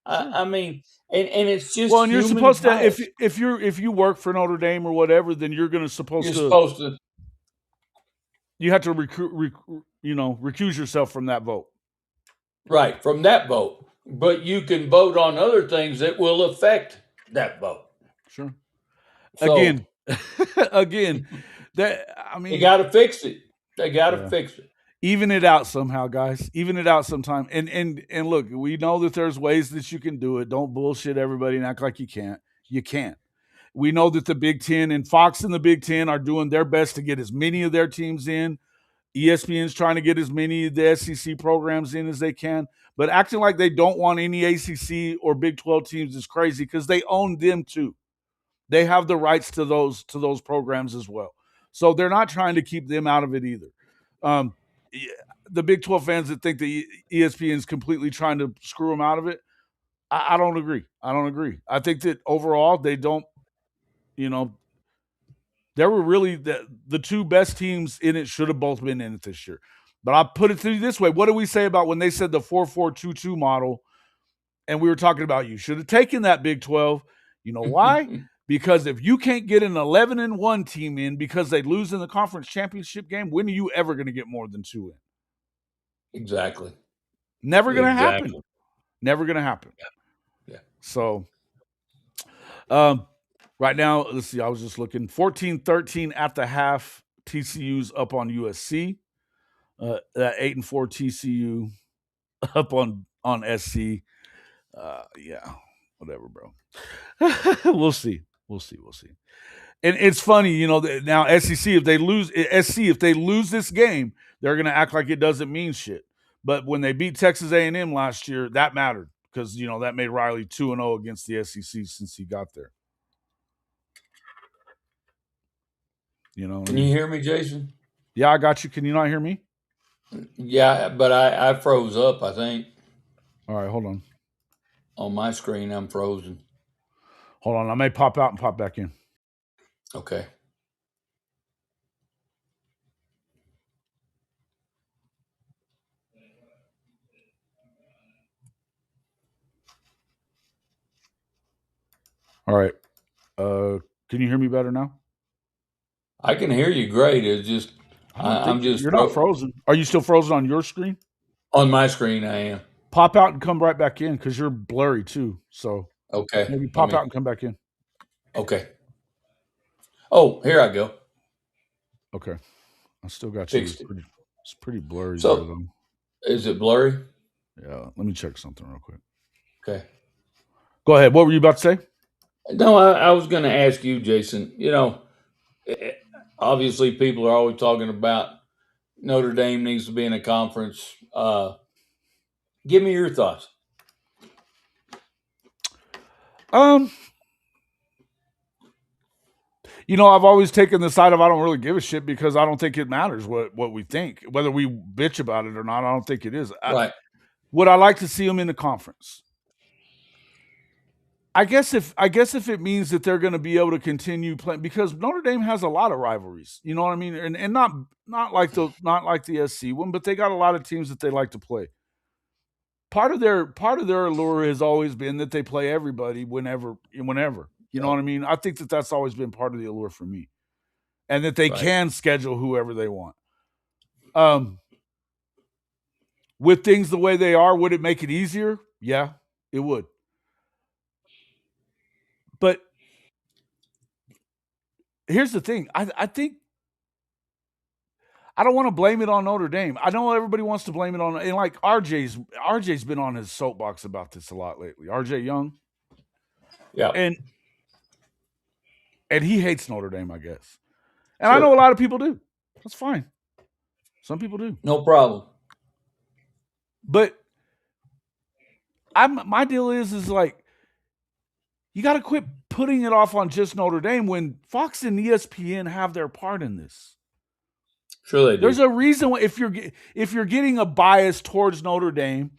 Sure. I mean, and it's just Well, and you're human supposed to, bias. if you work for Notre Dame or whatever, then you're going to supposed You're to supposed to you have to recuse yourself from that vote. right from that vote, but you can vote on other things that will affect that vote. Sure. So Again, again, that I they mean, got to fix it. They got to yeah. fix it. Even it out somehow, guys. Even it out sometime. And look, we know that there's ways that you can do it. Don't bullshit everybody and act like you can't. You can't. We know that the Big Ten and Fox and the Big Ten are doing their best to get as many of their teams in. ESPN's trying to get as many of the SEC programs in as they can. But acting like they don't want any ACC or Big 12 teams is crazy, because they own them too. They have the rights to those programs as well. So they're not trying to keep them out of it either. Um, the Big 12 fans that think the ESPN is completely trying to screw them out of it, I don't agree. I don't agree. I think that overall they don't, you know, There were really the two best teams in it should have both been in it this year. But I'll put it to you this way. What do we say about when they said the 4-4-2-2 model and we were talking about you should have taken that Big 12? You know why? Because if you can't get an 11-1 team in because they lose in the conference championship game, when are you ever going to get more than 2 in? Exactly. Never going to happen. Exactly. Never going to happen. Yeah. So, right now, let's see. I was just looking 14-13 at the half. TCU's up on USC. That 8-4 TCU up on SC. Yeah, whatever, bro. We'll see. We'll see. We'll see. And it's funny, you know. Now SEC, if they lose this game, they're gonna act like it doesn't mean shit. But when they beat Texas A&M last year, that mattered because you know that made Riley 2-0 against the SEC since he got there. You know. Can you hear me, Jason? Yeah, I got you. Can you not hear me? Yeah, but I froze up, I think. All right, hold on. On my screen, I'm frozen. Hold on. I may pop out and pop back in. Okay. All right. Can you hear me better now? I can hear you great. It's just I don't I'm think just you're not frozen. Are you still frozen on your screen? on my screen. I am. Pop out and come right back in because you're blurry too. So Okay. maybe Let pop me. out and come back in. Okay. Oh, here I go. Okay. I still got you. Fixed it. It's pretty blurry there So, though. is it blurry? Yeah. Let me check something real quick. Okay. Go ahead. What were you about to say? No, I was going to ask you, Jason. Eh, obviously, people are always talking about Notre Dame needs to be in a conference. Give me your thoughts. Um, you know, I've always taken the side of I don't really give a shit because I don't think it matters what we think, whether we bitch about it or not. I don't think it is. Right. Would I like to see them in the conference? I guess if it means that they're going to be able to continue playing because Notre Dame has a lot of rivalries, you know what I mean, and not like the SC one, but they got a lot of teams that they like to play. Part of their allure has always been that they play everybody whenever. You know Yep. what I mean? I think that that's always been part of the allure for me, and that they Right. can schedule whoever they want. With things the way they are, would it make it easier? Yeah, it would. But here's the thing. I think I don't want to blame it on Notre Dame. I know everybody wants to blame it on, and like RJ's been on his soapbox about this a lot lately. RJ Young, Yeah. and he hates Notre Dame, I guess. And I know a Sure. lot of people do. That's fine. Some people do. No problem. But my deal is like you got to quit putting it off on just Notre Dame when Fox and ESPN have their part in this. Sure they do. There's a reason why if you're getting a bias towards Notre Dame,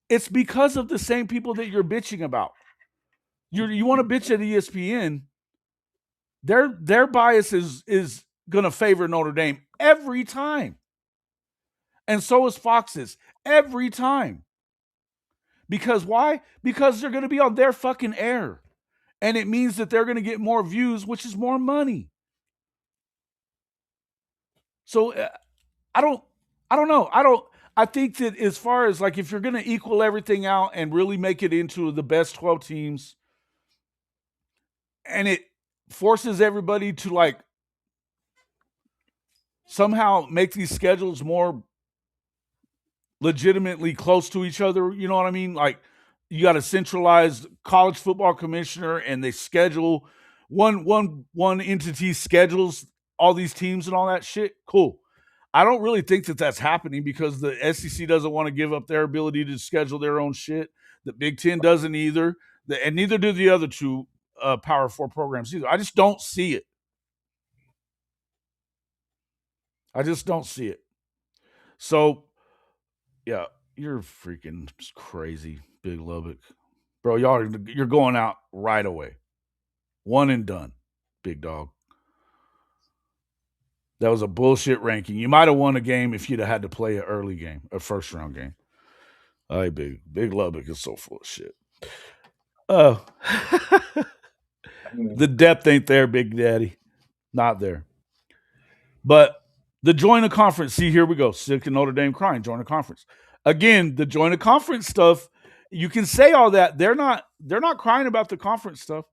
it's because of the same people that you're bitching about. You want to bitch at ESPN, their bias is going to favor Notre Dame every time. And so is Fox's every time. Because why? Because they're going to be on their fucking air. And it means that they're going to get more views, which is more money. So I don't know. I think that as far as like if you're going to equal everything out and really make it into the best 12 teams and it forces everybody to like somehow make these schedules more legitimately close to each other, you know what I mean? Like you got a centralized college football commissioner and they schedule one entity schedules all these teams and all that shit. Cool. I don't really think that that's happening because the SEC doesn't want to give up their ability to schedule their own shit. The Big Ten doesn't either, and neither do the other two Power Four programs either. I just don't see it. I just don't see it. So, yeah, you're freaking crazy, Big Lubbock, bro. You're going out right away, one and done, big dog. That was a bullshit ranking. You might have won a game if you'd have had to play an early game, a first round game. All right, big Lubbock is so full of shit. Uh, the depth ain't there, Big Daddy. Not there. But the join a conference. See, here we go. Sick and Notre Dame crying. Join a conference. Again, the join a conference stuff. You can say all that. They're not. They're not crying about the conference stuff.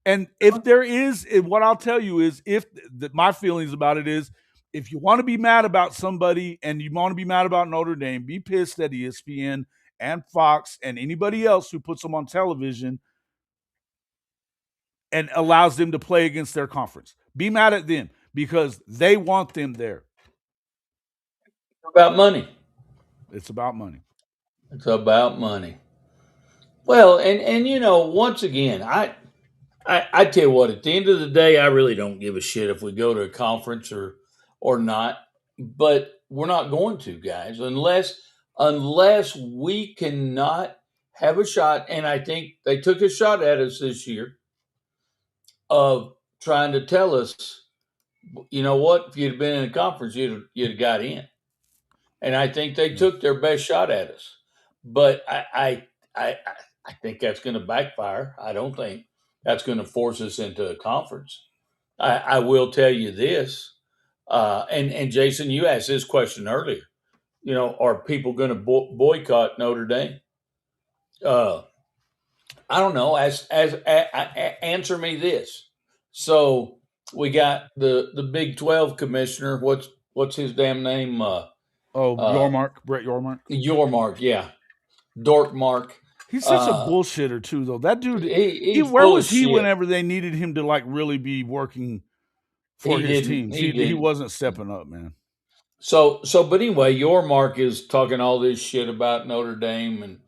And if there is, what I'll tell you is, if my feelings about it is, if you want to be mad about somebody and you want to be mad about Notre Dame, be pissed at ESPN and Fox and anybody else who puts them on television and allows them to play against their conference. Be mad at them because they want them there. About money. It's about money. It's about money. Well, and once again, I tell you what, at the end of the day, I really don't give a shit if we go to a conference or not. But we're not going to, guys, unless we cannot have a shot. And I think they took a shot at us this year of trying to tell us, you know what, if you'd have been in a conference, you'd have got in. And I think they Yeah. took their best shot at us. But I, I think that's going to backfire. I don't think that's going to force us into a conference. I will tell you this, and Jason, you asked this question earlier. Are people going to boycott Notre Dame? Uh, I don't know. Answer me this. So we got the Big 12 commissioner. What's his damn name? Oh, Uh, Yormark, Brett Yormark. Yormark, yeah, Dorkmark. He's such a Uh, bullshitter too, though. That dude, he's where full of was he shit. whenever they needed him to like really be working for He his didn't. teams? He He didn't. wasn't stepping up, man. But anyway, your Mark is talking all this shit about Notre Dame, and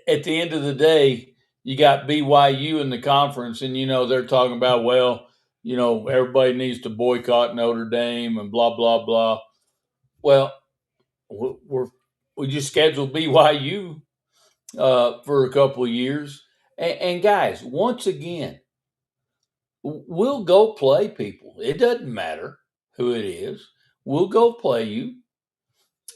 at the end of the day, you got BYU in the conference, and they're talking about, well, everybody needs to boycott Notre Dame and blah blah blah. Well, we just scheduled BYU for a couple of years, and guys, once again, we'll go play people. It doesn't matter who it is. We'll go play you.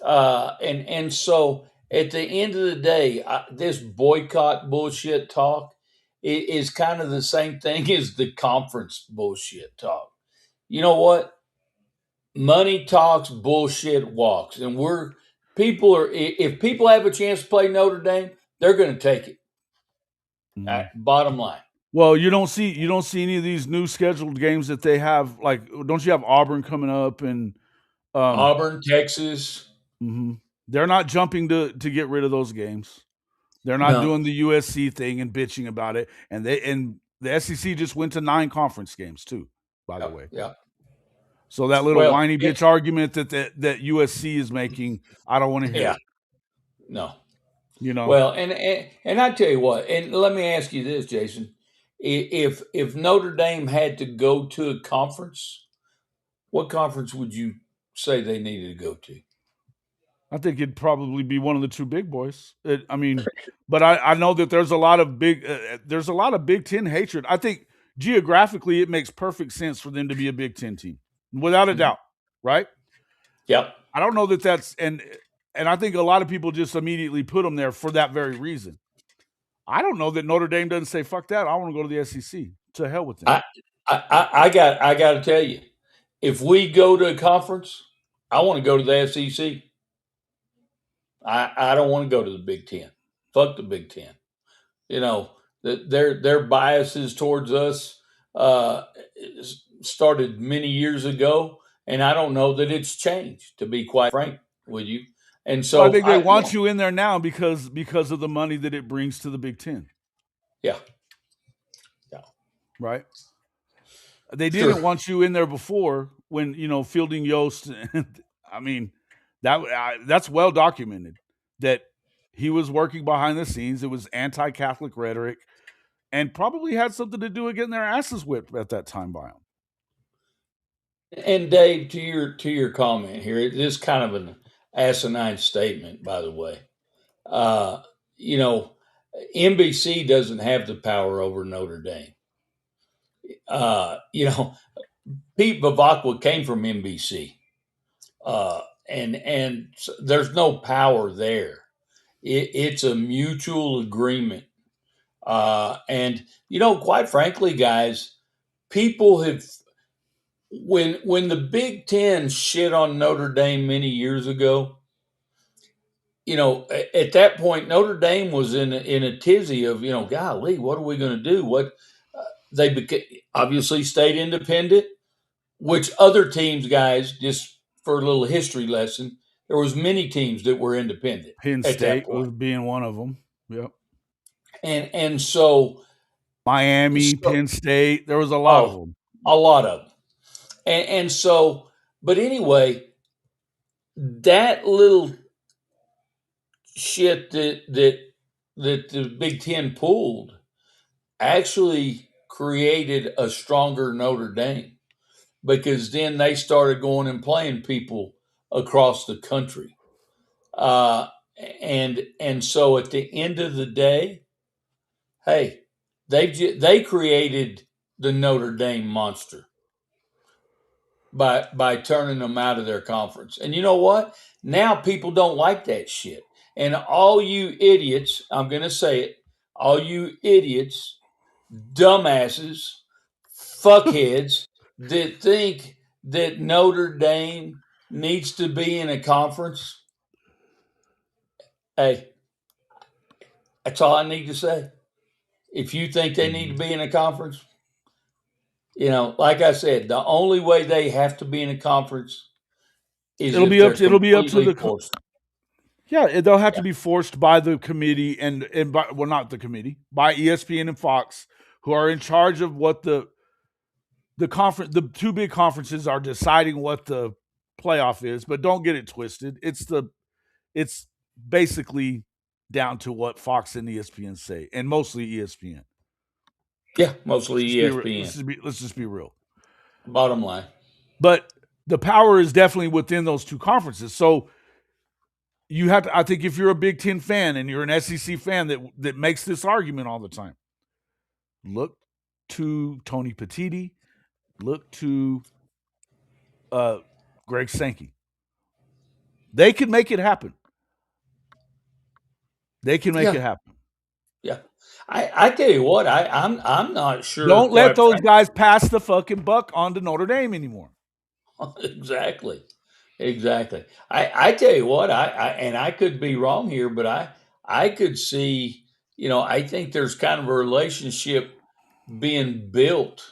And so at the end of the day, this boycott bullshit talk is kind of the same thing as the conference bullshit talk. You know what? Money talks, bullshit walks, and if people have a chance to play Notre Dame, they're going to take it. Mhm. Bottom line. Well, you don't see any of these new scheduled games that they have. Like, don't you have Auburn coming up and um, Auburn, Texas, mhm. They're not jumping to get rid of those games. They're not no, doing the USC thing and bitching about it. And the SEC just went to 9 conference games too, by the yeah, way. yeah. So that little Well, whiny bitch argument that USC is making, I don't want to hear yeah, it. no. You know, Well, and I tell you what, and let me ask you this, Jason: if Notre Dame had to go to a conference, what conference would you say they needed to go to? I think it'd probably be one of the 2 big boys. I mean, but I know that there's a lot of Big Ten hatred. I think geographically it makes perfect sense for them to be a Big Ten team, without a Mhm. doubt, right? Yep. I don't know that that's and I think a lot of people just immediately put them there for that very reason. I don't know that Notre Dame doesn't say fuck that. I want to go to the SEC. To hell with them. I I got to tell you, if we go to a conference, I want to go to the SEC. I don't want to go to the Big Ten. Fuck the Big Ten. You know their biases towards us started many years ago, and I don't know that it's changed. To be quite frank with you, and Well, I so think they I yeah want you in there now because of the money that it brings to the Big Ten, yeah yeah right? They sure. didn't want you in there before when Fielding Yost. I mean, that's well documented that he was working behind the scenes. It was anti-Catholic rhetoric, and probably had something to do with getting their asses whipped at that time by him. And Dave, to your comment here, it is kind of an asinine statement, by the way. Uh, you know, NBC doesn't have the power over Notre Dame. You know, Pete Bavacqua came from NBC, and there's no power there. It's a mutual agreement, and quite frankly, guys, people have when the Big Ten shit on Notre Dame many years ago. At that point, Notre Dame was in a tizzy of, golly, what are we going to do? They obviously stayed independent, which other teams, guys, just for a little history lesson, there was many teams that were independent Penn at that State point, was being one of them. Yep. and Miami, so Penn State. There was a lot of oh, them. a lot of them, and so, but anyway, that little shit that the Big Ten pulled actually created a stronger Notre Dame because then they started going and playing people across the country. Uh, and so at the end of the day, hey, they created the Notre Dame monster by turning them out of their conference. And you know what? Now people don't like that shit. And all you idiots, I'm going to say it, all you idiots, dumbasses, fuckheads that think that Notre Dame needs to be in a conference. Hey, that's all I need to say. If you think they need to Mhm. be in a conference, like I said, the only way they have to be in a conference is if they're It'll be up to completely the forced. yeah. They'll have Yeah, to be forced by the committee and by, well, not the committee, by ESPN and Fox, who are in charge of what the conference. The two big conferences are deciding what the playoff is, but don't get it twisted. It's basically down to what Fox and ESPN say, and mostly ESPN. yeah, mostly Let's ESPN. just be real. Bottom line, But the power is definitely within those two conferences. So you have to, I think if you're a Big Ten fan and you're an SEC fan that makes this argument all the time, look to Tony Petitti, look to uh, Greg Sankey. They can make it happen. They can make yeah, it happen. yeah. I tell you what, I'm not sure. Don't let Quite those guys pass the fucking buck on to Notre Dame anymore. exactly. Exactly. I tell you what, and I could be wrong here, but I could see, I think there's kind of a relationship being built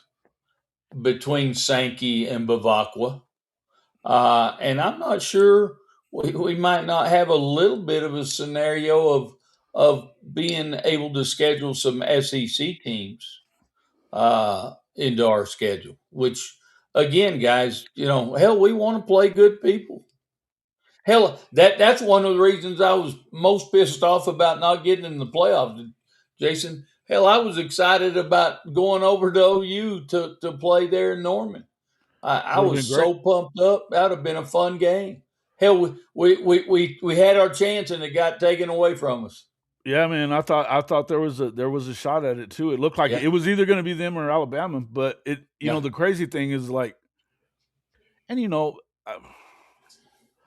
between Sankey and Bavacqua. And I'm not sure we might not have a little bit of a scenario of being able to schedule some SEC teams into our schedule, which again, guys, hell, we want to play good people. Hell, that's one of the reasons I was most pissed off about not getting in the playoffs, Jason. Hell, I was excited about going over to OU to play there in Norman. I Would have been was great. so pumped up. That would have been a fun game. Hell, we had our chance and it got taken away from us. Yeah, man. I thought there was a shot at it too. It looked like Yeah, it was either going to be them or Alabama. But yeah, the crazy thing is like, and I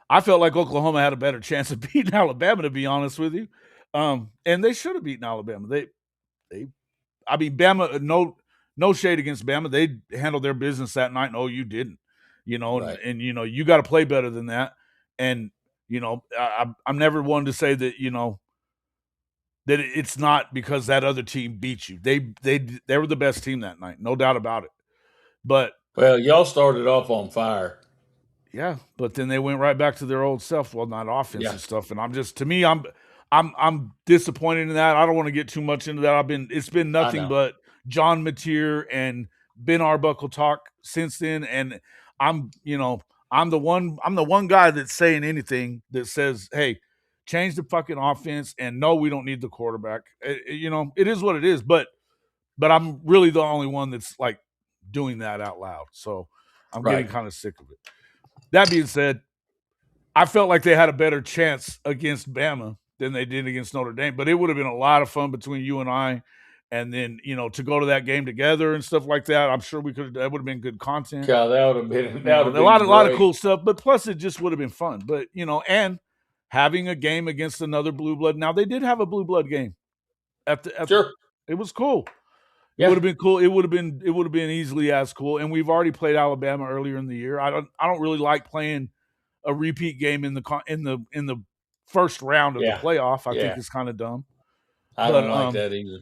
I felt like Oklahoma had a better chance of beating Alabama, to be honest with you. And they should have beaten Alabama. They, I mean, Bama. No shade against Bama. They handled their business that night. No, you didn't. right. And you got to play better than that. And I'm never one to say that that it's not because that other team beat you. They were the best team that night, no doubt about it. But Well, y'all started off on fire. yeah, but then they went right back to their old self. Well, not Yeah, offensive stuff, and I'm just to me, I'm disappointed in that. I don't want to get too much into that. It's been I nothing know. but John Mateer and Ben Arbuckle talk since then, and I'm the one guy that's saying anything that says, hey, change the fucking offense, and no, we don't need the quarterback. It is what it is, but I'm really the only one that's like doing that out loud. So I'm getting Right. kind of sick of it. That being said, I felt like they had a better chance against Bama than they did against Notre Dame, but it would have been a lot of fun between you and I, and then to go to that game together and stuff like that. I'm sure that would have been good content. God, that would have A been lot of great. cool stuff. But plus, it just would have been fun. But and having a game against another blue blood. Now they did have a blue blood game at the. Sure. It was cool. It would Yeah. have been cool. It would have been easily as cool. And we've already played Alabama earlier in the year. I don't really like playing a repeat game in the first round of the Yeah. playoff. I think Yeah. it's kind of dumb. I But don't like that either.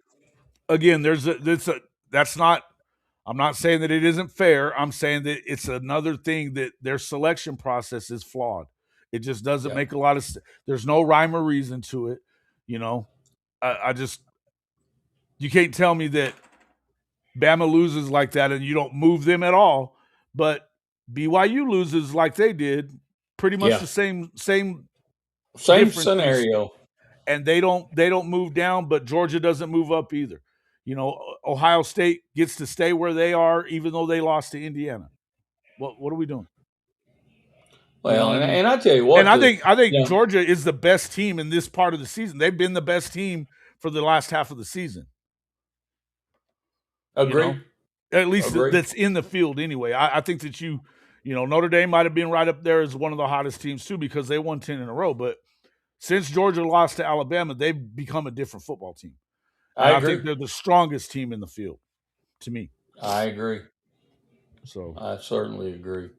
again, that's not. I'm not saying that it isn't fair. I'm saying that it's another thing that their selection process is flawed. It just doesn't Yeah. make a lot of. There's no rhyme or reason to it. You know, I just you can't tell me that Bama loses like that and you don't move them at all, but BYU loses like they did, pretty much Yeah. the same Same differences, scenario. and they don't move down, but Georgia doesn't move up either. Ohio State gets to stay where they are, even though they lost to Indiana. What are we doing? You know Well, what I mean? and I tell you And what, I think you know, Georgia is the best team in this part of the season. They've been the best team for the last half of the season. You know, agree. at least Agree. that's in the field anyway. I think that Notre Dame might have been right up there as one of the hottest teams too because they won 10 in a row. But since Georgia lost to Alabama, they've become a different football team. And I I agree. think they're the strongest team in the field to me. I agree. So, I certainly agree.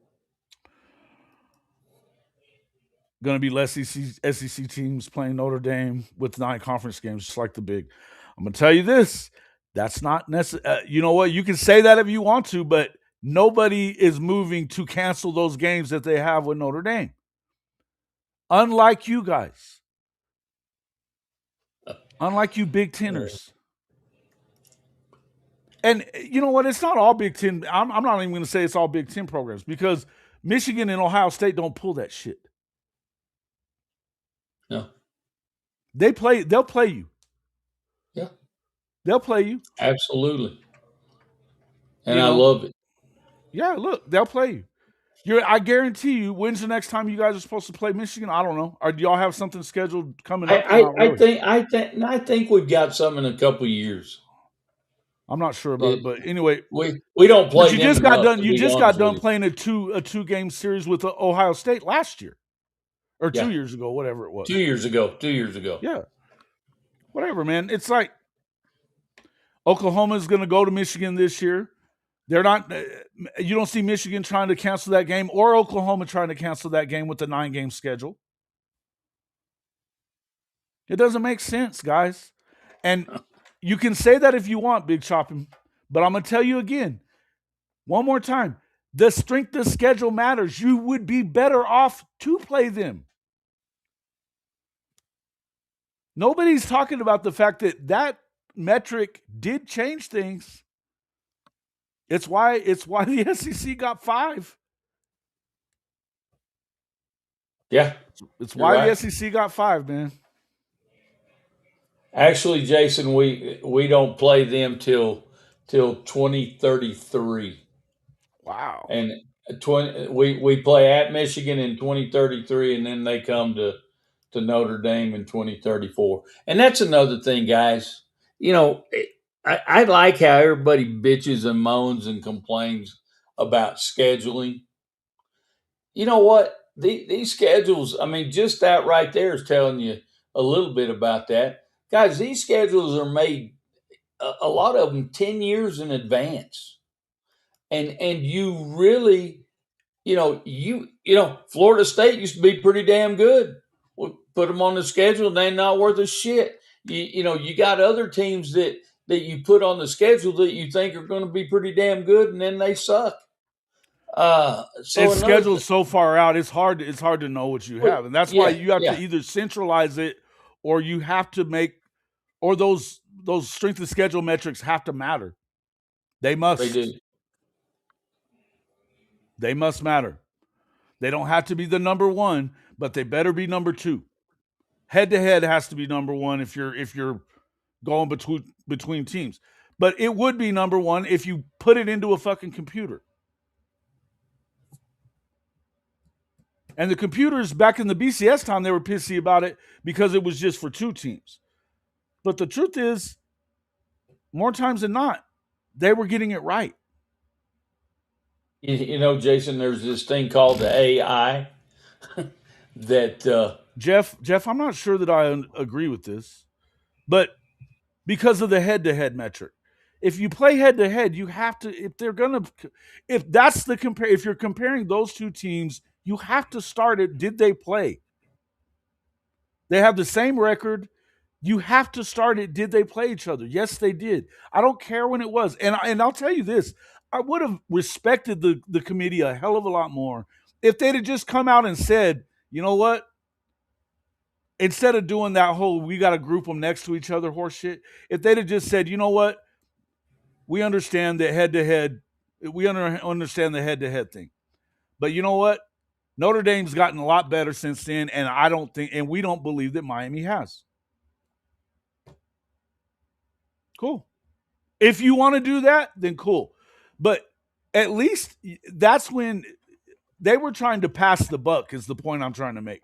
going to be less SEC teams playing Notre Dame with 9 conference games, just like the big. I'm going to tell you this. That's not necessary. You know what? You can say that if you want to, but nobody is moving to cancel those games that they have with Notre Dame. Unlike you guys. Unlike you Big Teners. And you know what? It's not all Big Ten. I'm not even going to say it's all Big Ten programs because Michigan and Ohio State don't pull that shit. No. They'll play you. Yeah. They'll play you. Absolutely. And You I know? love it. Yeah, look, they'll play you. I guarantee you, when's the next time you guys are supposed to play Michigan? I don't know. Or do y'all have something scheduled coming up or I, not I, I really? think I think I think we've got some in a couple of years. I'm not sure about it, It, but anyway, we don't but play you them just got enough, done. to You be just got honest with done you. playing a two game series with Ohio State last year or Yeah. 2 years ago, whatever it was. 2 years ago. 2 years ago. Yeah, whatever, man. It's like Oklahoma is going to go to Michigan this year. They're not. You don't see Michigan trying to cancel that game or Oklahoma trying to cancel that game with the 9-game schedule. It doesn't make sense, guys. And you can say that if you want, Big Chopping, but I'm going to tell you again, one more time. The strength of schedule matters. You would be better off to play them. Nobody's talking about the fact that metric did change things. It's why the SEC got 5. Yeah. It's You're why the right. SEC got 5, man. Actually, Jason, we don't play them till 2033. Wow. And we play at Michigan in 2033, and then they come to Notre Dame in 2034. And that's another thing, guys. I like how everybody bitches and moans and complains about scheduling. You know what? These schedules, I mean, just that right there is telling you a little bit about that. Guys, these schedules are made, a lot of them, 10 years in advance. And you really, Florida State used to be pretty damn good. We put them on the schedule, and they're not worth a shit. You got other teams that you put on the schedule that you think are going to be pretty damn good, and then they suck. So It's another scheduled so far out. It's hard to know what you have, and that's why yeah, you have to yeah, either centralize it or you have to make or those strength of schedule metrics have to matter. They they must. do. They must matter. They don't have to be the number one, but they better be number 2. Head to head has to be number 1 if you're going between teams. But it would be number 1 if you put it into a fucking computer. And the computers back in the BCS time, they were pissy about it because it was just for 2 teams. But the truth is, more times than not, they were getting it right. Jason, there's this thing called the AI that Jeff, I'm not sure that I agree with this, but because of the head-to-head metric, if you play head-to-head, you have to. If that's the compare, if you're comparing those two teams, you have to start it. Did they play? They have the same record. You have to start it. Did they play each other? Yes, they did. I don't care when it was. And I'll tell you this: I would have respected the committee a hell of a lot more if they'd have just come out and said, you know what? Instead of doing that whole we got to group them next to each other horse shit, if they'd have just said, you know what? We understand that head to head, understand the head to head thing, but you know what? Notre Dame's gotten a lot better since then, and I don't think, and we don't believe that Miami has. Cool. If you want to do that, then cool. But at least that's when they were trying to pass the buck, is the point I'm trying to make.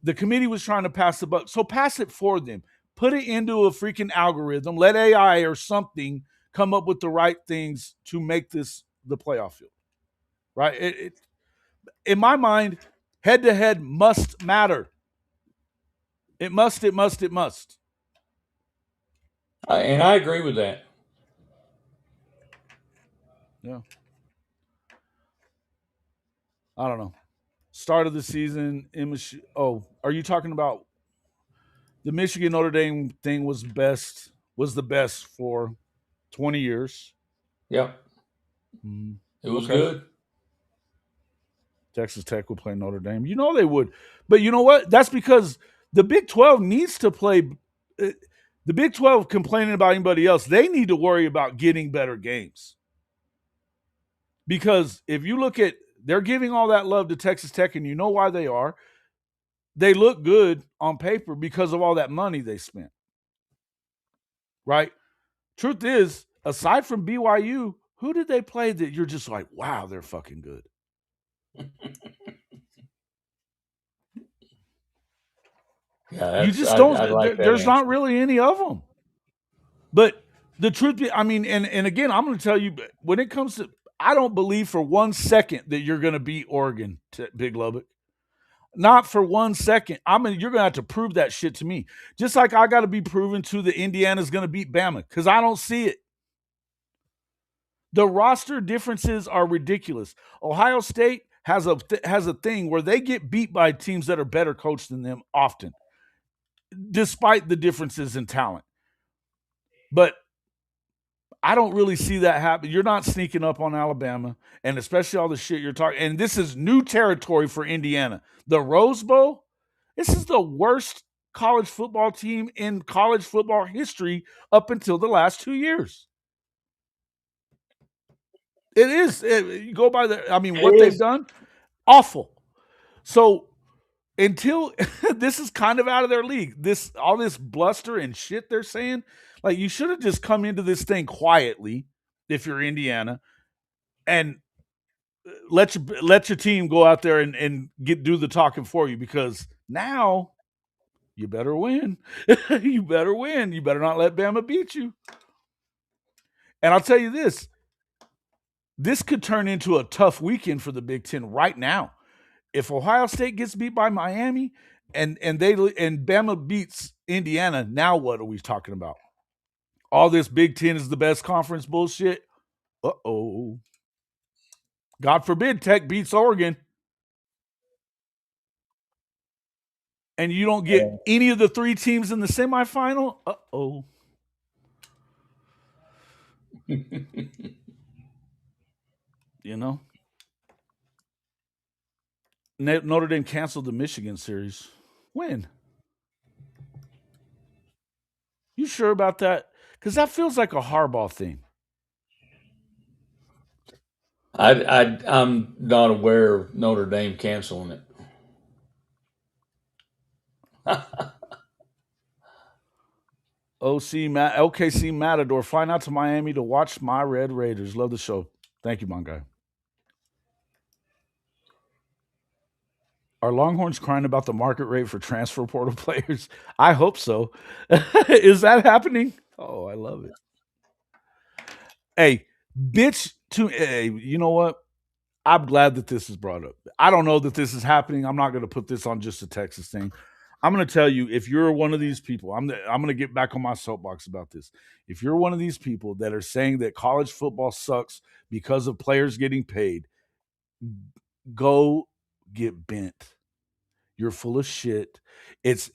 The committee was trying to pass the buck. So pass it for them. Put it into a freaking algorithm. Let AI or something come up with the right things to make this the playoff field. Right? In my mind, head to head must matter. It must, it must, it must. and I agree with that. Yeah. I don't know. Start of the season in are you talking about the Michigan Notre Dame thing was the best for 20 years. Yep, Mm, it was okay. good. Texas Tech would play Notre Dame. You know they would. But you know what? That's because the Big 12 needs to play. The Big 12 complaining about anybody else, they need to worry about getting better games. Because if you look at, they're giving all that love to Texas Tech, and you know why they are. They look good on paper because of all that money they spent. Right? Truth is, aside from BYU, who did they play that you're just like, wow, they're fucking good? Yeah, You that's just I don't. like that There's not answer. really any of them. But the truth, I mean, and again, I'm going to tell you, when it comes to, I don't believe for 1 second that you're going to beat Oregon to Big Lubbock. Not for 1 second. I mean, you're going to have to prove that shit to me. Just like I got to be proven to that Indiana's going to beat Bama, because I don't see it. The roster differences are ridiculous. Ohio State has a thing where they get beat by teams that are better coached than them often, despite the differences in talent. But I don't really see that happen. You're not sneaking up on Alabama, and especially all the shit you're talking. And this is new territory for Indiana. The Rose Bowl. This is the worst college football team in college football history up until the last 2 years. It is. You go by the. I mean, It what they've is. done, awful. So until this is kind of out of their league, all this bluster and shit they're saying, like you should have just come into this thing quietly if you're Indiana and let your team go out there and do the talking for you, because now you better win. You better win. You better not let Bama beat you. And I'll tell you this could turn into a tough weekend for the Big Ten right now. If Ohio State gets beat by Miami and Bama beats Indiana, now what are we talking about? All this Big Ten is the best conference bullshit. Uh-oh. God forbid Tech beats Oregon and you don't get any of the three teams in the semifinal. Uh-oh. You know? Notre Dame canceled the Michigan series. When? You sure about that? Because that feels like a Harbaugh thing. I'm not aware of Notre Dame canceling it. OKC Matador flying out to Miami to watch my Red Raiders. Love the show. Thank you, my guy. Are Longhorns crying about the market rate for transfer portal players? I hope so. Is that happening? Oh, I love it. Hey, bitch to hey, you know what? I'm glad that this is brought up. I don't know that this is happening. I'm not going to put this on just a Texas thing. I'm going to tell you, if you're one of these people, I'm going to get back on my soapbox about this. If you're one of these people that are saying that college football sucks because of players getting paid, go get bent. You're full of shit. It's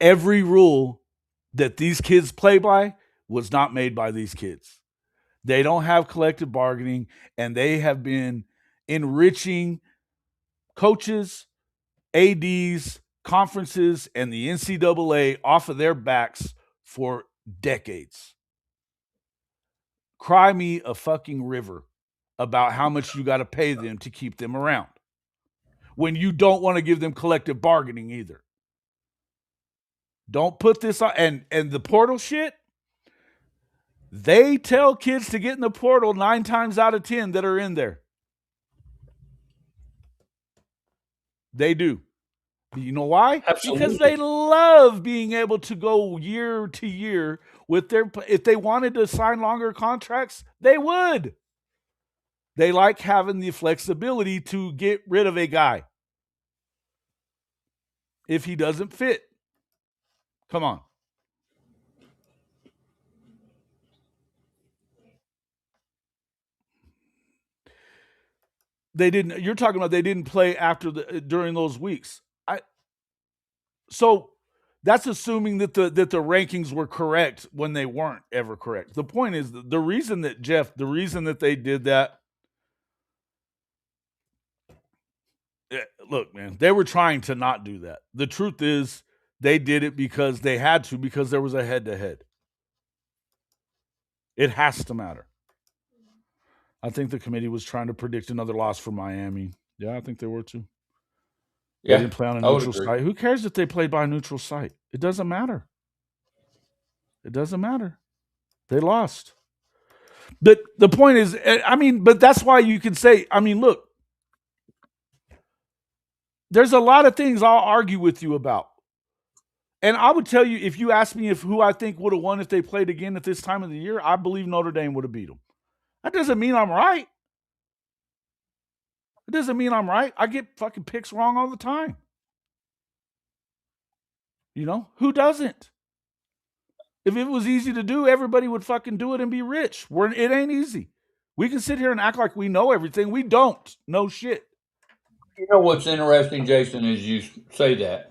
every rule that these kids play by was not made by these kids. They don't have collective bargaining, and they have been enriching coaches, ADs, conferences, and the NCAA off of their backs for decades. Cry me a fucking river about how much you got to pay them to keep them around when you don't want to give them collective bargaining either. Don't put this on. And the portal shit, they tell kids to get in the portal 9 times out of 10 that are in there. They do. You know why? Because they Absolutely. love being able to go year to year with their. If they wanted to sign longer contracts, they would. They like having the flexibility to get rid of a guy if he doesn't fit. Come on. They didn't. You're talking about they didn't play after the during those weeks. So that's assuming that the rankings were correct when they weren't ever correct. The point is the reason that the reason that they did that. Look, man, they were trying to not do that. The truth is, they did it because they had to because there was a head to head. It has to matter. I think the committee was trying to predict another loss for Miami. Yeah, I think they were too. They Yeah, didn't play on a I would neutral agree. site. Who cares if they played by a neutral site? It doesn't matter. It doesn't matter. They lost. But the point is, I mean, but that's why you can say, I mean, look, there's a lot of things I'll argue with you about. And I would tell you, if you ask me if who I think would have won if they played again at this time of the year, I believe Notre Dame would have beat them. That doesn't mean I'm right. It doesn't mean I'm right. I get fucking picks wrong all the time. You know, who doesn't? If it was easy to do, everybody would fucking do it and be rich. It ain't easy. We can sit here and act like we know everything. We don't know shit. You know what's interesting, Jason, is you say that.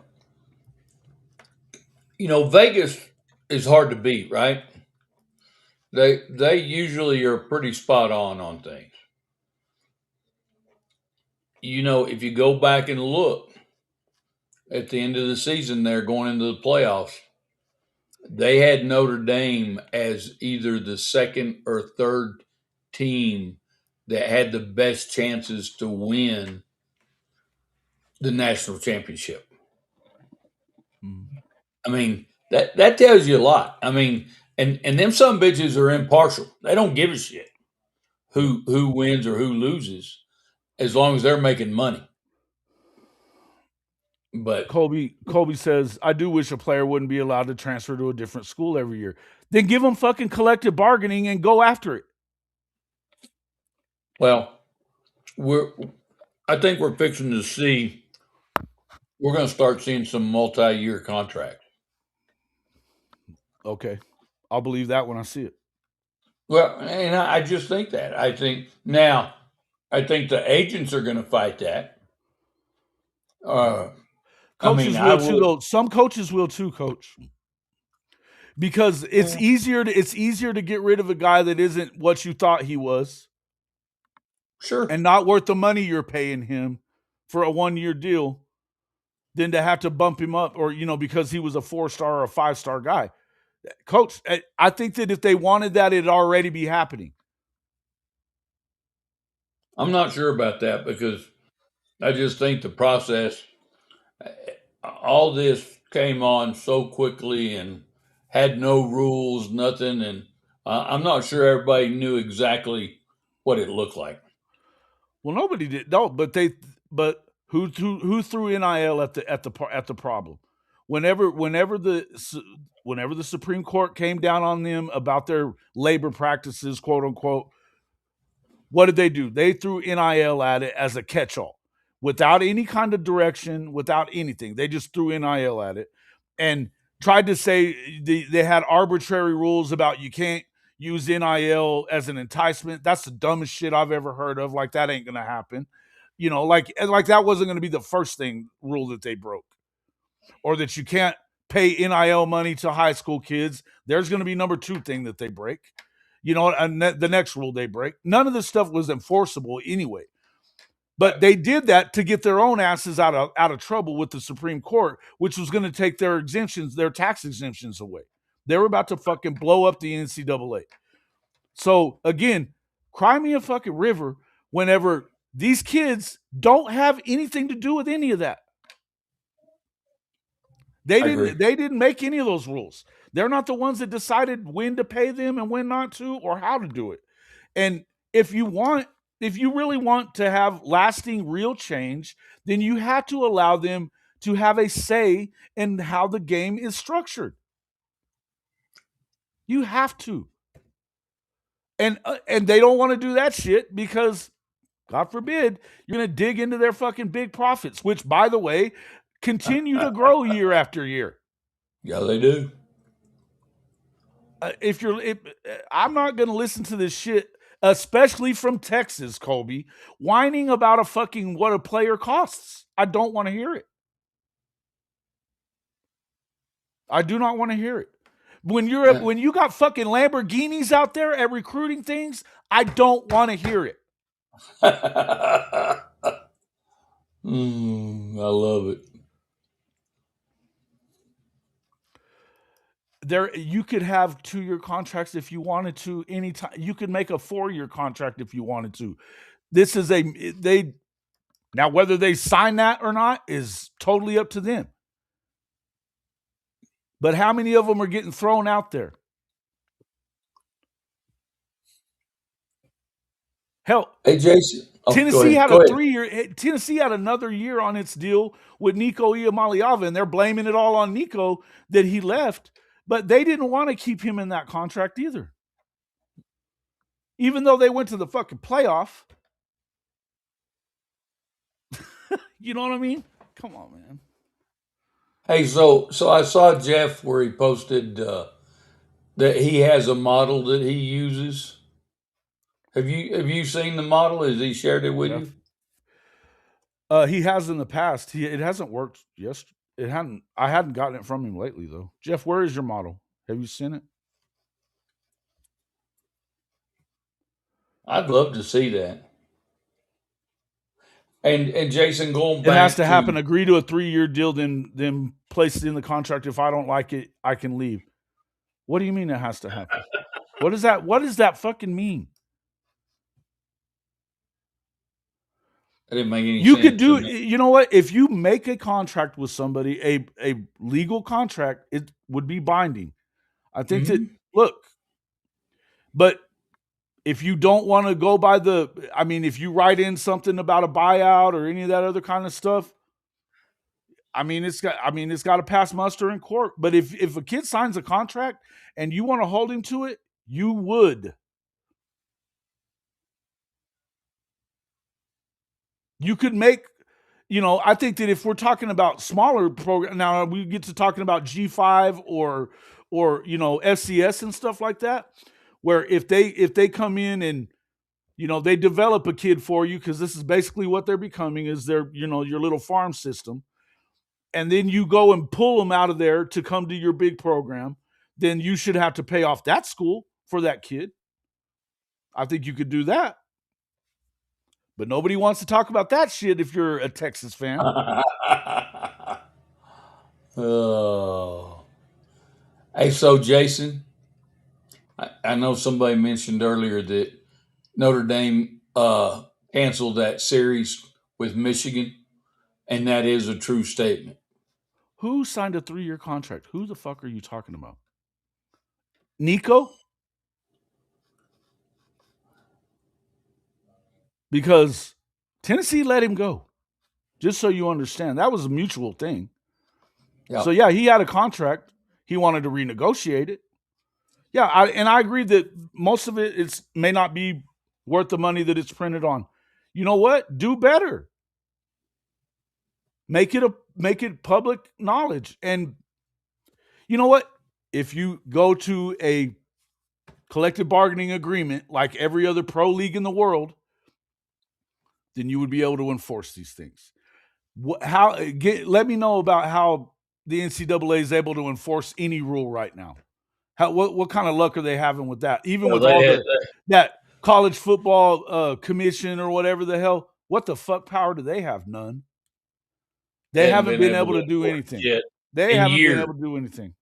Vegas is hard to beat, right? They usually are pretty spot on things. If you go back and look at the end of the season, they're going into the playoffs. They had Notre Dame as either the second or third team that had the best chances to win the national championship. Mm. I mean, that tells you a lot. I mean, and them some bitches are impartial. They don't give a shit who wins or who loses as long as they're making money. But Colby says, I do wish a player wouldn't be allowed to transfer to a different school every year. Then give them fucking collective bargaining and go after it. well, I think we're fixing to see. We're going to start seeing some multi-year contracts. Okay. I'll believe that when I see it. Well, and I just think that. I think now, I think the agents are going to fight that. Uh, I mean, Coaches I will too, would. though. Some coaches will too, coach. Because Yeah, it's easier to get rid of a guy that isn't what you thought he was sure. and not worth the money you're paying him for a 1 year deal than to have to bump him up or because he was a 4 star or a 5 star guy. Coach, I think that if they wanted that, it'd already be happening. I'm not sure about that because I just think the process, all this came on so quickly and had no rules, nothing, and I'm not sure everybody knew exactly what it looked like. Well, nobody did. No, but who threw NIL at the problem? Whenever whenever the Supreme Court came down on them about their labor practices, quote unquote, what did they do? They threw NIL at it as a catch-all without any kind of direction, without anything. They just threw NIL at it and tried to say they had arbitrary rules about you can't use NIL as an enticement. That's the dumbest shit I've ever heard of. Like, that ain't gonna happen. Like that wasn't gonna be the first rule that they broke. Or that you can't pay NIL money to high school kids. There's gonna be number 2 thing that they break. And the next rule they break. None of this stuff was enforceable anyway. But they did that to get their own asses out of trouble with the Supreme Court, which was going to take their tax exemptions away. They were about to fucking blow up the NCAA. So again, cry me a fucking river whenever these kids don't have anything to do with any of that. They didn't make any of those rules. They're not the ones that decided when to pay them and when not to, or how to do it. And if you really want to have lasting real change, then you have to allow them to have a say in how the game is structured. You have to. And they don't want to do that shit because, God forbid, you're going to dig into their fucking big profits, which, by the way, continue to grow year after year. Yeah, they do. I'm not going to listen to this shit, especially from Texas, Colby, whining about what a player costs. I don't want to hear it. I do not want to hear it. When you got fucking Lamborghinis out there at recruiting things, I don't want to hear it. I love it. You could have 2-year contracts if you wanted to. Anytime you could make a 4-year contract if you wanted to. This is now whether they sign that or not is totally up to them. But how many of them are getting thrown out there? Hell, hey Jason, Tennessee had a 3-year. Tennessee had another year on its deal with Nico Iamaleava, and they're blaming it all on Nico that he left. But they didn't want to keep him in that contract either, even though they went to the fucking playoff. You know what I mean? Come on, man. Hey, so I saw Jeff where he posted that he has a model that he uses. Have you seen the model? Has he shared it with you? He has in the past. It hasn't worked. Yes, it hadn't. I hadn't gotten it from him lately though. Jeff, where is your model? Have you seen it? I'd love to see that. And Jason, going It back has to to happen. Agree to a 3-year deal, then place it in the contract. If I don't like it, I can leave. What do you mean it has to happen? What does that fucking mean? That didn't make any You sense. could do. You know what? If you make a contract with somebody, a legal contract, it would be binding. I think that look, but if you don't want to go by if you write in something about a buyout or any of that other kind of stuff, it's got to pass muster in court. But if a kid signs a contract and you want to hold him to it, you would. You could make, I think that if we're talking about smaller program, now we get to talking about G5 or FCS and stuff like that, where if they come in and they develop a kid for you, because this is basically what they're becoming, is their your little farm system, and then you go and pull them out of there to come to your big program, then you should have to pay off that school for that kid. I think you could do that. But nobody wants to talk about that shit if you're a Texas fan. Oh. Hey, so Jason, I know somebody mentioned earlier that Notre Dame canceled that series with Michigan, and that is a true statement. Who signed a 3-year contract? Who the fuck are you talking about? Nico? Because Tennessee let him go. Just so you understand. That was a mutual thing. Yep. So yeah, he had a contract. he wanted to renegotiate it. Yeah, I agree that most of it may not be worth the money that it's printed on. You know what? Do better. Make it public knowledge. And you know what? If you go to a collective bargaining agreement like every other pro league in the world, then you would be able to enforce these things. Let me know about how the NCAA is able to enforce any rule right now. What kind of luck are they having with that? Even Well, with all that college football commission or whatever the hell, what the fuck power do they have? None. they They hadn't haven't been been able able to to do enforce anything. it They in haven't been years. able to do anything.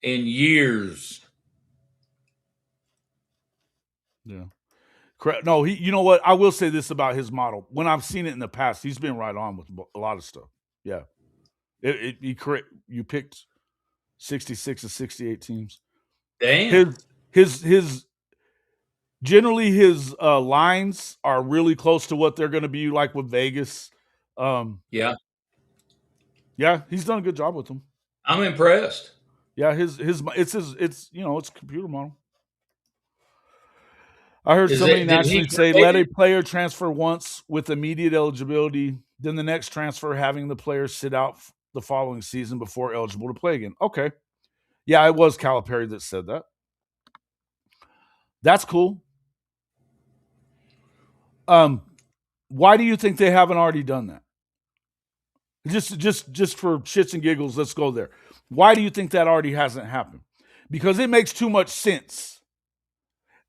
In years. Yeah. No, you know what? I will say this about his model. When I've seen it in the past, he's been right on with a lot of stuff. Yeah. You picked 66 or 68 teams. Damn. His generally his lines are really close to what they're going to be like with Vegas. Yeah. Yeah, he's done a good job with them. I'm impressed. Yeah, it's computer model. I heard somebody Did he nationally say create let a it? player transfer once with immediate eligibility, then the next transfer having the player sit out the following season before eligible to play again. Okay. Yeah, it was Calipari that said that. That's cool. Why do you think they haven't already done that? Just for shits and giggles, let's go there. Why do you think that already hasn't happened? Because it makes too much sense.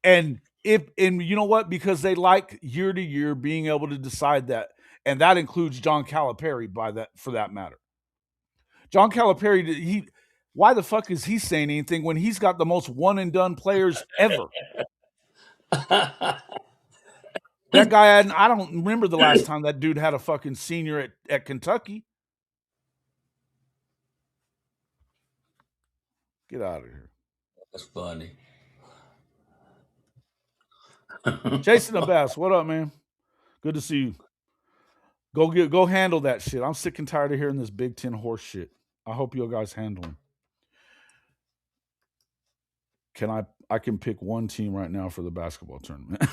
And you know what? Because they like year to year being able to decide that, and that includes John Calipari for that matter. John Calipari, why the fuck is he saying anything when he's got the most one and done players ever? That guy I don't remember the last time that dude had a fucking senior at Kentucky. Get out of here. That's funny. Jason Abbas, what up, man? Good to see you. Go handle that shit. I'm sick and tired of hearing this Big Ten horse shit. I hope you guys handle him. I can pick one team right now for the basketball tournament.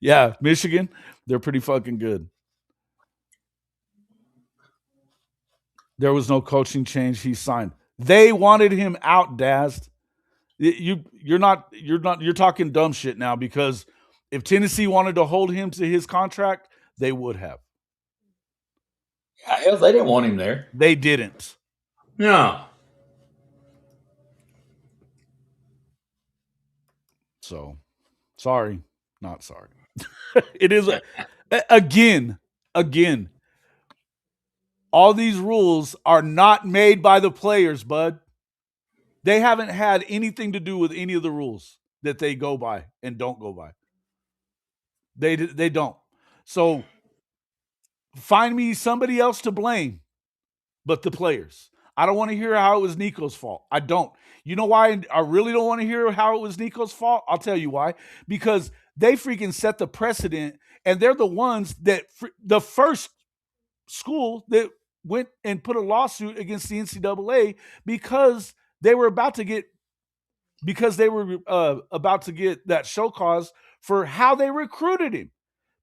Yeah, Michigan, they're pretty fucking good. There was no coaching change. He signed. They wanted him out, Daz. You're talking dumb shit now because if Tennessee wanted to hold him to his contract, they would have. Hell, they didn't want him there. They didn't. No. So, sorry, not sorry. It is again, again. All these rules are not made by the players, bud. They haven't had anything to do with any of the rules that they go by and don't go by. They don't. So find me somebody else to blame but the players. I don't want to hear how it was Nico's fault. I don't. You know why I really don't want to hear how it was Nico's fault? I'll tell you why. Because they freaking set the precedent and they're the ones that the first school that went and put a lawsuit against the NCAA because they were about to get that show cause for how they recruited him,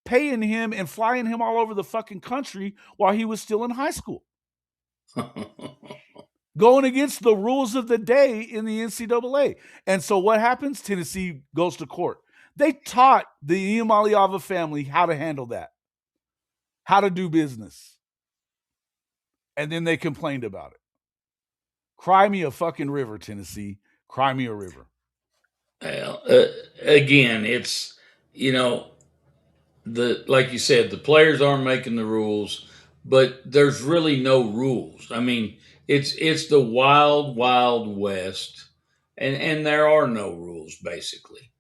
paying him and flying him all over the fucking country while he was still in high school. Going against the rules of the day in the NCAA. And so what happens? Tennessee goes to court. They taught the Iamaleava family how to handle that, how to do business. And then they complained about it. Cry me a fucking river, Tennessee. Cry me a river. Well, again, it's you know the like you said, the players aren't making the rules, but there's really no rules. I mean, it's the wild, wild west, and there are no rules basically.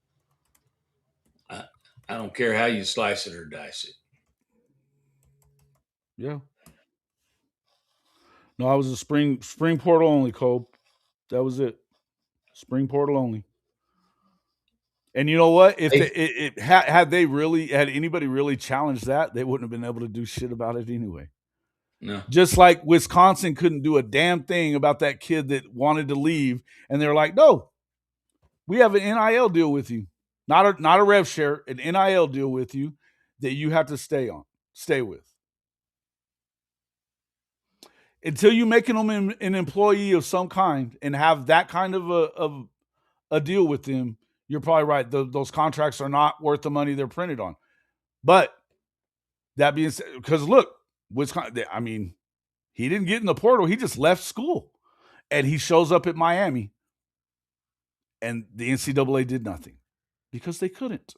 I, I don't care how you slice it or dice it. Yeah. No, I was a spring portal only, Cole. That was it. Spring portal only. And you know what? If Hey, had anybody really challenged that, they wouldn't have been able to do shit about it anyway. No. Just like Wisconsin couldn't do a damn thing about that kid that wanted to leave, and they're like, "No, we have an NIL deal with you, not a rev share, an NIL deal with you that you have to stay with until you make them an employee of some kind and have that kind of a deal with them." You're probably right; those contracts are not worth the money they're printed on. But that being said, because look, Wisconsin, I mean, he didn't get in the portal; he just left school, and he shows up at Miami, and the NCAA did nothing because they couldn't.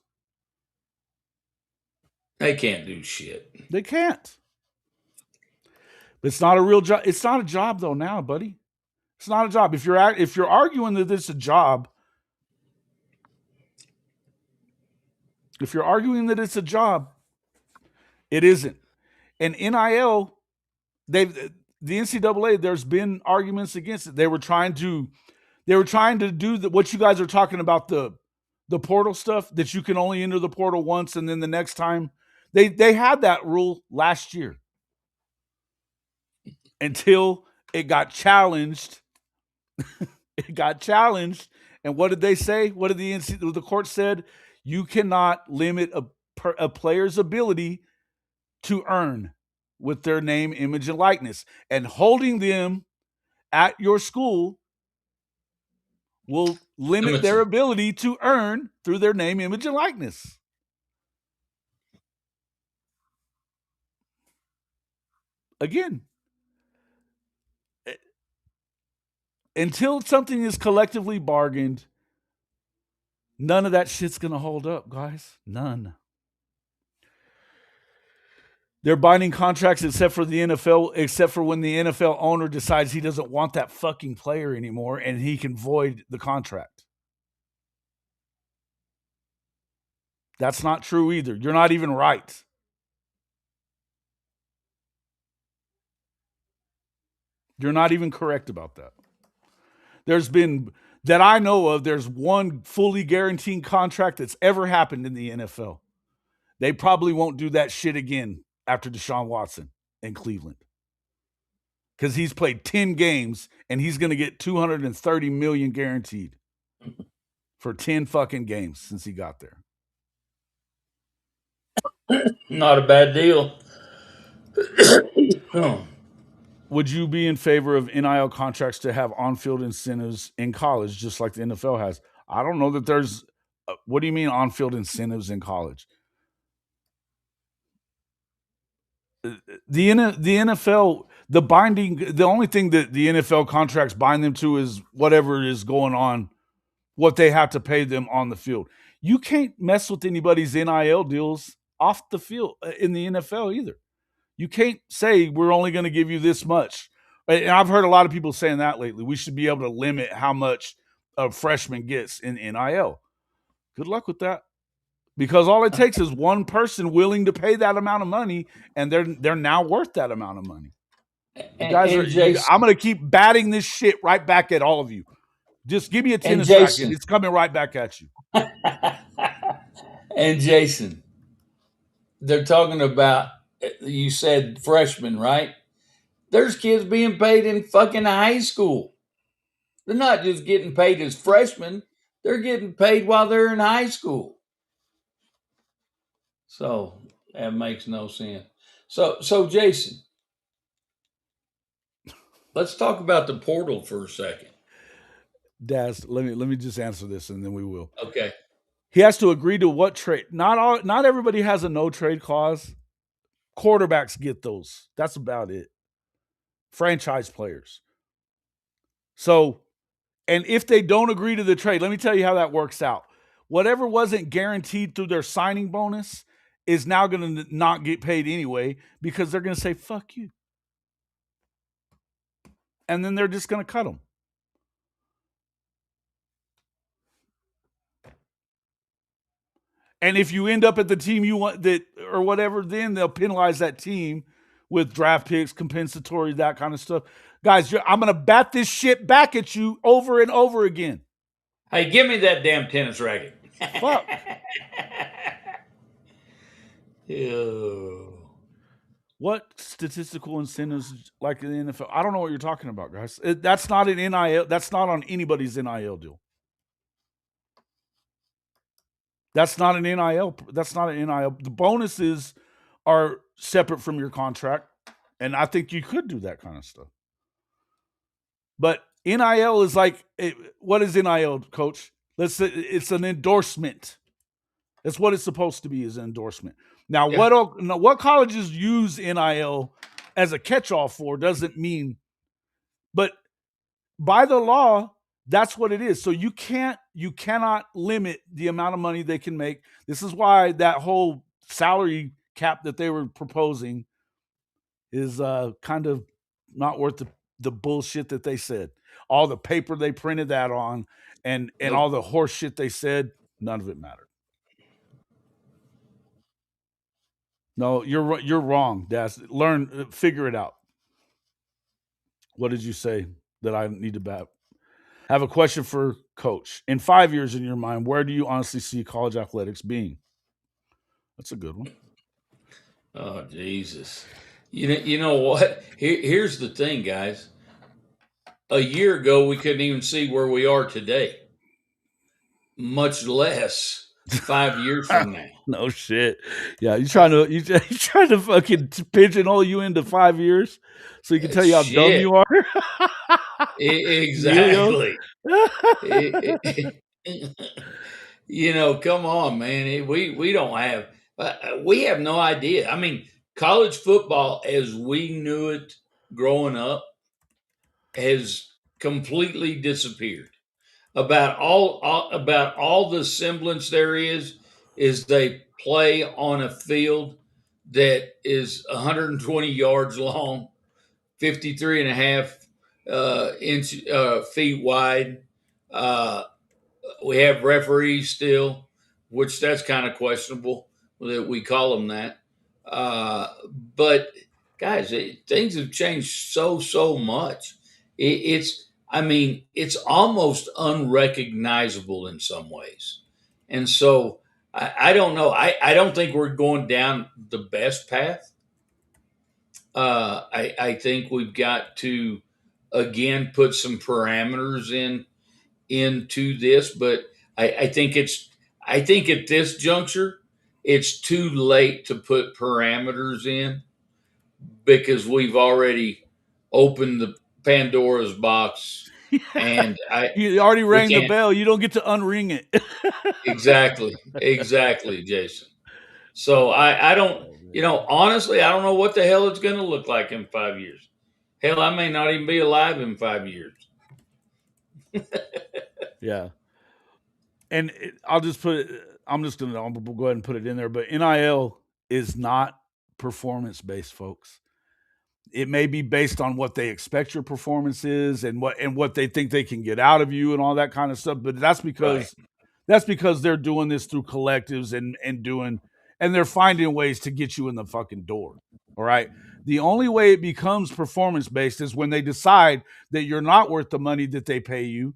They can't do shit. They can't. It's not a real job. It's not a job though now, buddy. It's not a job. If you're arguing that it's a job, if you're arguing that it's a job, it isn't. And NIL, the NCAA, there's been arguments against it. They were trying to do what you guys are talking about, the portal stuff, that you can only enter the portal once and then the next time. They had that rule last year until it got challenged. It got challenged, and what did they say? What did the court said? You cannot limit a player's ability to earn with their name, image, and likeness, and holding them at your school will limit Limits their them. ability to earn through their name, image, and likeness. Again, until something is collectively bargained, none of that shit's gonna hold up, guys. None. They're binding contracts except for the NFL, except for when the NFL owner decides he doesn't want that fucking player anymore and he can void the contract. That's not true either. You're not even right. You're not even correct about that. There's been, that I know of, there's one fully guaranteed contract that's ever happened in the NFL. They probably won't do that shit again after Deshaun Watson in Cleveland, because he's played 10 games and he's going to get 230 million guaranteed for 10 fucking games since he got there. Not a bad deal. Oh. Would you be in favor of NIL contracts to have on-field incentives in college, just like the NFL has? I don't know that there's. What do you mean on-field incentives in college? The NFL, the only thing that the NFL contracts bind them to is whatever is going on, what they have to pay them on the field. You can't mess with anybody's NIL deals off the field in the NFL either. You can't say we're only going to give you this much. And I've heard a lot of people saying that lately. We should be able to limit how much a freshman gets in NIL. Good luck with that. Because all it takes is one person willing to pay that amount of money, and they're now worth that amount of money. You guys are. Jason, I'm going to keep batting this shit right back at all of you. Just give me a and tennis racket. Jason, It's coming right back at you. and Jason, they're talking about, you said freshmen, right? There's kids being paid in fucking high school. They're not just getting paid as freshmen, they're getting paid while they're in high school. So that makes no sense. So Jason, let's talk about the portal for a second. Daz, let me just answer this, and then we will. Okay. He has to agree to what trade. Not everybody has a no trade clause. Quarterbacks get those. That's about it. Franchise players. So, and if they don't agree to the trade, let me tell you how that works out. Whatever wasn't guaranteed through their signing bonus is now going to not get paid anyway, because they're going to say, fuck you. And then they're just going to cut them. And if you end up at the team you want that or whatever, then they'll penalize that team with draft picks, compensatory, that kind of stuff. Guys, I'm going to bat this shit back at you over and over again. Hey, give me that damn tennis racket. Fuck. Ew. What statistical incentives like in the NFL? I don't know what you're talking about, guys. That's not an NIL. That's not on anybody's NIL deal. That's not an NIL. That's not an NIL. The bonuses are separate from your contract, and I think you could do that kind of stuff. But NIL is like, what is NIL, Coach? Let's say it's an endorsement. That's what it's supposed to be, is an endorsement. Now, Yeah. what colleges use NIL as a catch-all for doesn't mean, but by the law, that's what it is. So you cannot limit the amount of money they can make. This is why that whole salary cap that they were proposing is kind of not worth the bullshit that they said. All the paper they printed that on, and Nope. all the horse shit they said, none of it mattered. No, you're wrong, Daz. Figure it out. What did you say that I need to bat? I have a question for Coach. In 5 years, in your mind, where do you honestly see college athletics being? That's a good one. Oh Jesus. You know what? Here's the thing, guys. A year ago, we couldn't even see where we are today, much less 5 years from now. No shit. Yeah, you trying to fucking pigeonhole you into 5 years so you can tell you how dumb Shit. you are, Emilio. Exactly. Come on, man. We don't have we have no idea. I mean, college football as we knew it growing up has completely disappeared. About all the semblance there is they play on a field that is 120 yards long, 53 and a half feet wide. Uh, we have referees still, which that's kind of questionable that we call them that. But guys, things have changed so much. I mean, it's almost unrecognizable in some ways, and so I don't know. I don't think we're going down the best path. I think we've got to again put some parameters into this, but I think I think at this juncture it's too late to put parameters in because we've already opened the Pandora's box, and I You already we rang the can't. bell. You don't get to unring it. Exactly, Jason. So I don't, Oh man. honestly, I don't know what the hell it's going to look like in 5 years. Hell, I may not even be alive in 5 years. Yeah. And I'll just put it. I'm gonna go ahead and put it in there. But NIL is not performance based, folks. It may be based on what they expect your performance is, and what they think they can get out of you and all that kind of stuff. But Right. that's because they're doing this through collectives, and they're finding ways to get you in the fucking door. All right. The only way it becomes performance based is when they decide that you're not worth the money that they pay you,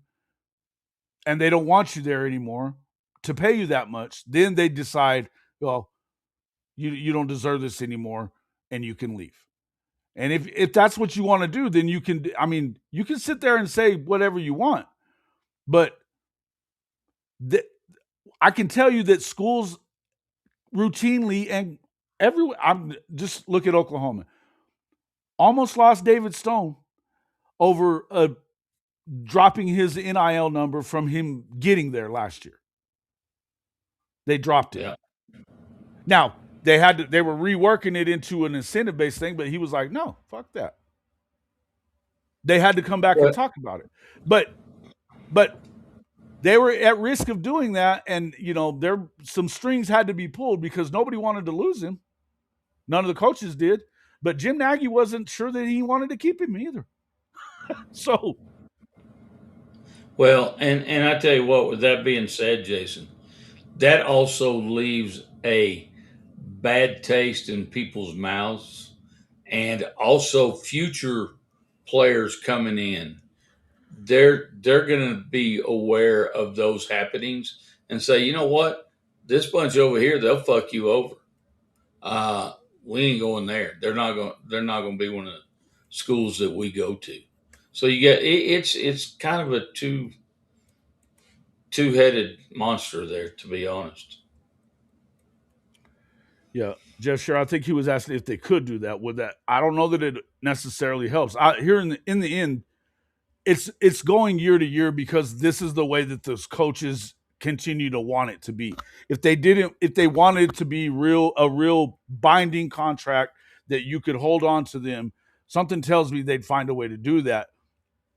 and they don't want you there anymore to pay you that much. Then they decide, well, you don't deserve this anymore, and you can leave. And if that's what you want to do, then you can. I mean, you can sit there and say whatever you want, but th- I can tell you that schools routinely and everywhere. I'm just look at Oklahoma. Almost lost David Stone over dropping his NIL number from him getting there last year. They dropped it. Yeah. Now they were reworking it into an incentive based thing, but he was like, no, fuck that. They had to come back and But talk about it. But they were at risk of doing that, and there some strings had to be pulled because nobody wanted to lose him. None of the coaches did, but Jim Nagy wasn't sure that he wanted to keep him either. So well, and I tell you what. With that being said, Jason, that also leaves a bad taste in people's mouths, and also future players coming in. They're going to be aware of those happenings and say, you know what, this bunch over here, they'll fuck you over. Uh, we ain't going there. They're not going to be one of the schools that we go to. So you get it's kind of a two-headed monster there, to be honest. Yeah, Jeff. Sure, I think he was asking if they could do that. Would that? I don't know that it necessarily helps. Here in the end, it's going year to year because this is the way that those coaches continue to want it to be. If they wanted it to be a real binding contract that you could hold on to them, something tells me they'd find a way to do that,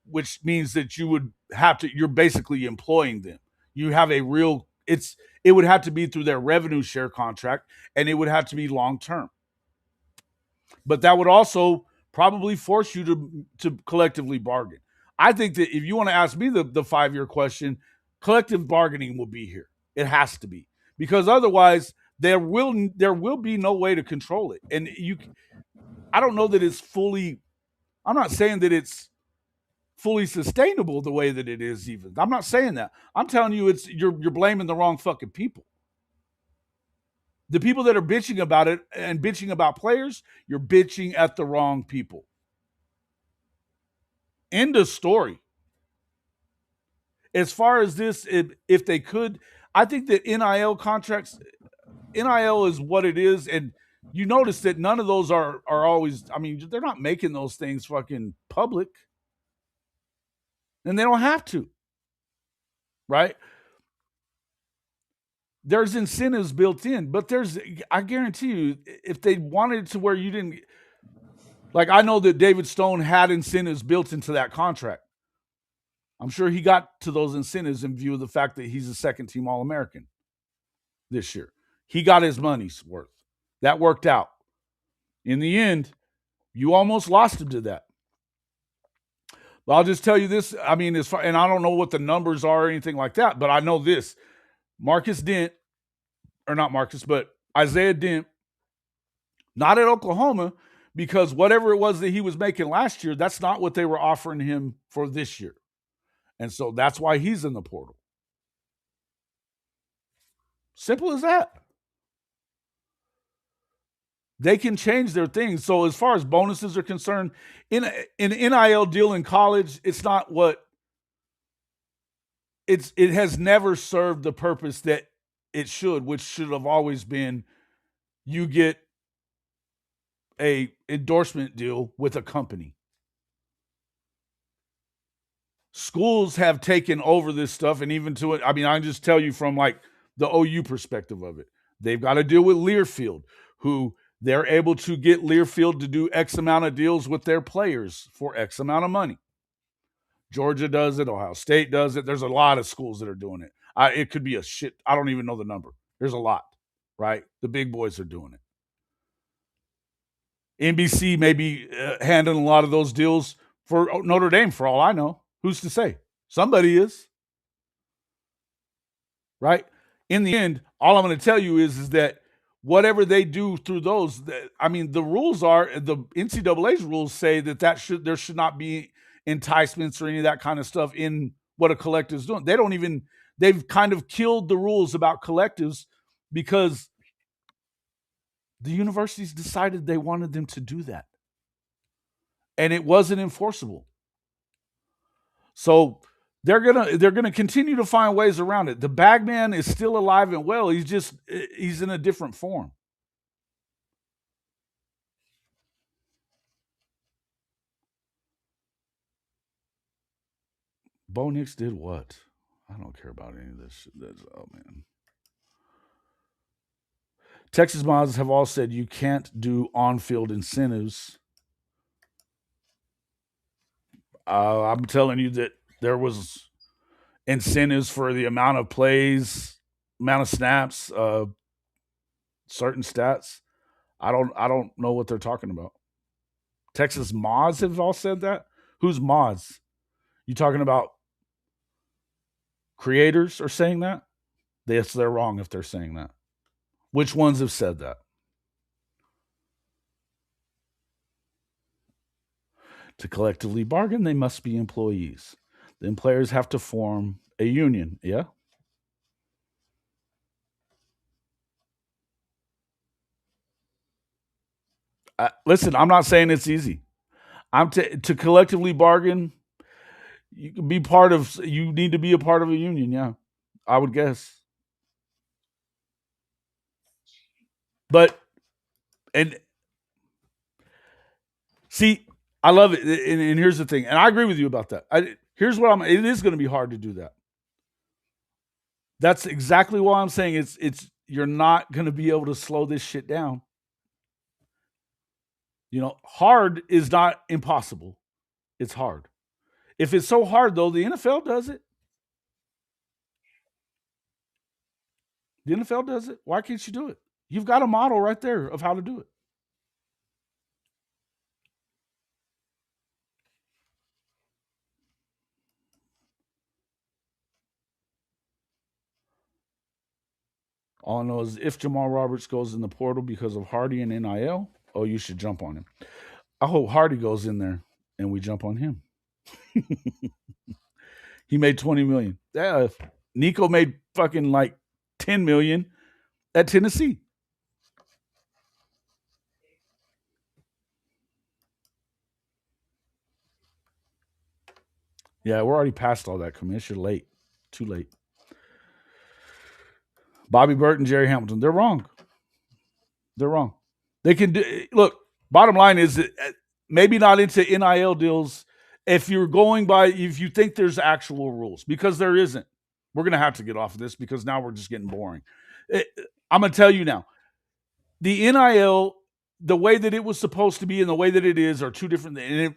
which means that you would have to, you're basically employing them. You have a real, it would have to be through their revenue share contract, and it would have to be long term. But that would also probably force you to collectively bargain. I think that if you want to ask me the 5 year question, collective bargaining will be here. It has to be, because otherwise there will be no way to control it. And I don't know that it's fully. I'm not saying that it's fully sustainable the way that it is. Even I'm not saying that. I'm telling you, you're blaming the wrong fucking people. The people that are bitching about it and bitching about players, you're bitching at the wrong people. End of story. As far as this, if they could, I think that NIL is what it is, and you notice that none of those are always. I mean, they're not making those things fucking public, and they don't have to, right? There's incentives built in, but I guarantee you, if they wanted it to where you didn't, like, I know that David Stone had incentives built into that contract. I'm sure he got to those incentives in view of the fact that he's a second team All American this year. He got his money's worth. That worked out. In the end, you almost lost him to that. But I'll just tell you this. I mean, and I don't know what the numbers are or anything like that, but I know this. Marcus Dent, or not Marcus, but Isaiah Dent, not at Oklahoma, because whatever it was that he was making last year, that's not what they were offering him for this year. And so that's why he's in the portal. Simple as that. They can change their things. So as far as bonuses are concerned, in an NIL deal in college, it's not what it has never served the purpose that it should, which should have always been you get a endorsement deal with a company. Schools have taken over this stuff, and even to it, I mean, I can just tell you from like the OU perspective of it, they've got to deal with Learfield, who they're able to get Learfield to do X amount of deals with their players for X amount of money. Georgia does it. Ohio State does it. There's a lot of schools that are doing it. It could be a shit. I don't even know the number. There's a lot, right? The big boys are doing it. NBC may be handling a lot of those deals for Notre Dame, for all I know. Who's to say? Somebody is, right? In the end, all I'm going to tell you is that whatever they do through those, I mean, the rules are the NCAA's rules say that there should not be enticements or any of that kind of stuff in what a collective is doing. They've kind of killed the rules about collectives because the universities decided they wanted them to do that, and it wasn't enforceable. So they're gonna continue to find ways around it. The bagman is still alive and well. He's in a different form. Bo Nix did what? I don't care about any of this shit. Oh man. Texas mods have all said you can't do on-field incentives. I'm telling you that there was incentives for the amount of plays, amount of snaps, certain stats. I don't know what they're talking about. Texas mods have all said that. Who's mods? You talking about creators are saying that? Yes, they're wrong if they're saying that. Which ones have said that? To collectively bargain, they must be employees. The employers have to form a union. Yeah. Listen, I'm not saying it's easy. To collectively bargain. You can be part of. You need to be a part of a union. Yeah, I would guess. But and see, I love it. And here's the thing, and I agree with you about that. Here's what I'm. It is going to be hard to do that. That's exactly why I'm saying it's. You're not going to be able to slow this shit down. Hard is not impossible. It's hard. If it's so hard though, the NFL does it. The NFL does it. Why can't you do it? You've got a model right there of how to do it. All I know is if Jamal Roberts goes in the portal because of Hardy and NIL, oh, you should jump on him. I hope Hardy goes in there and we jump on him. He made 20 million. Yeah, Nico made fucking like 10 million at Tennessee. Yeah, we're already past all that, Commissioner. Late. Too late. Bobby Burton, Jerry Hamilton. They're wrong. They're wrong. They can do. Look, bottom line is that maybe not into NIL deals if you think there's actual rules, because there isn't. We're going to have to get off of this because now we're just getting boring. I'm going to tell you now, the NIL, the way that it was supposed to be and the way that it is are two different things.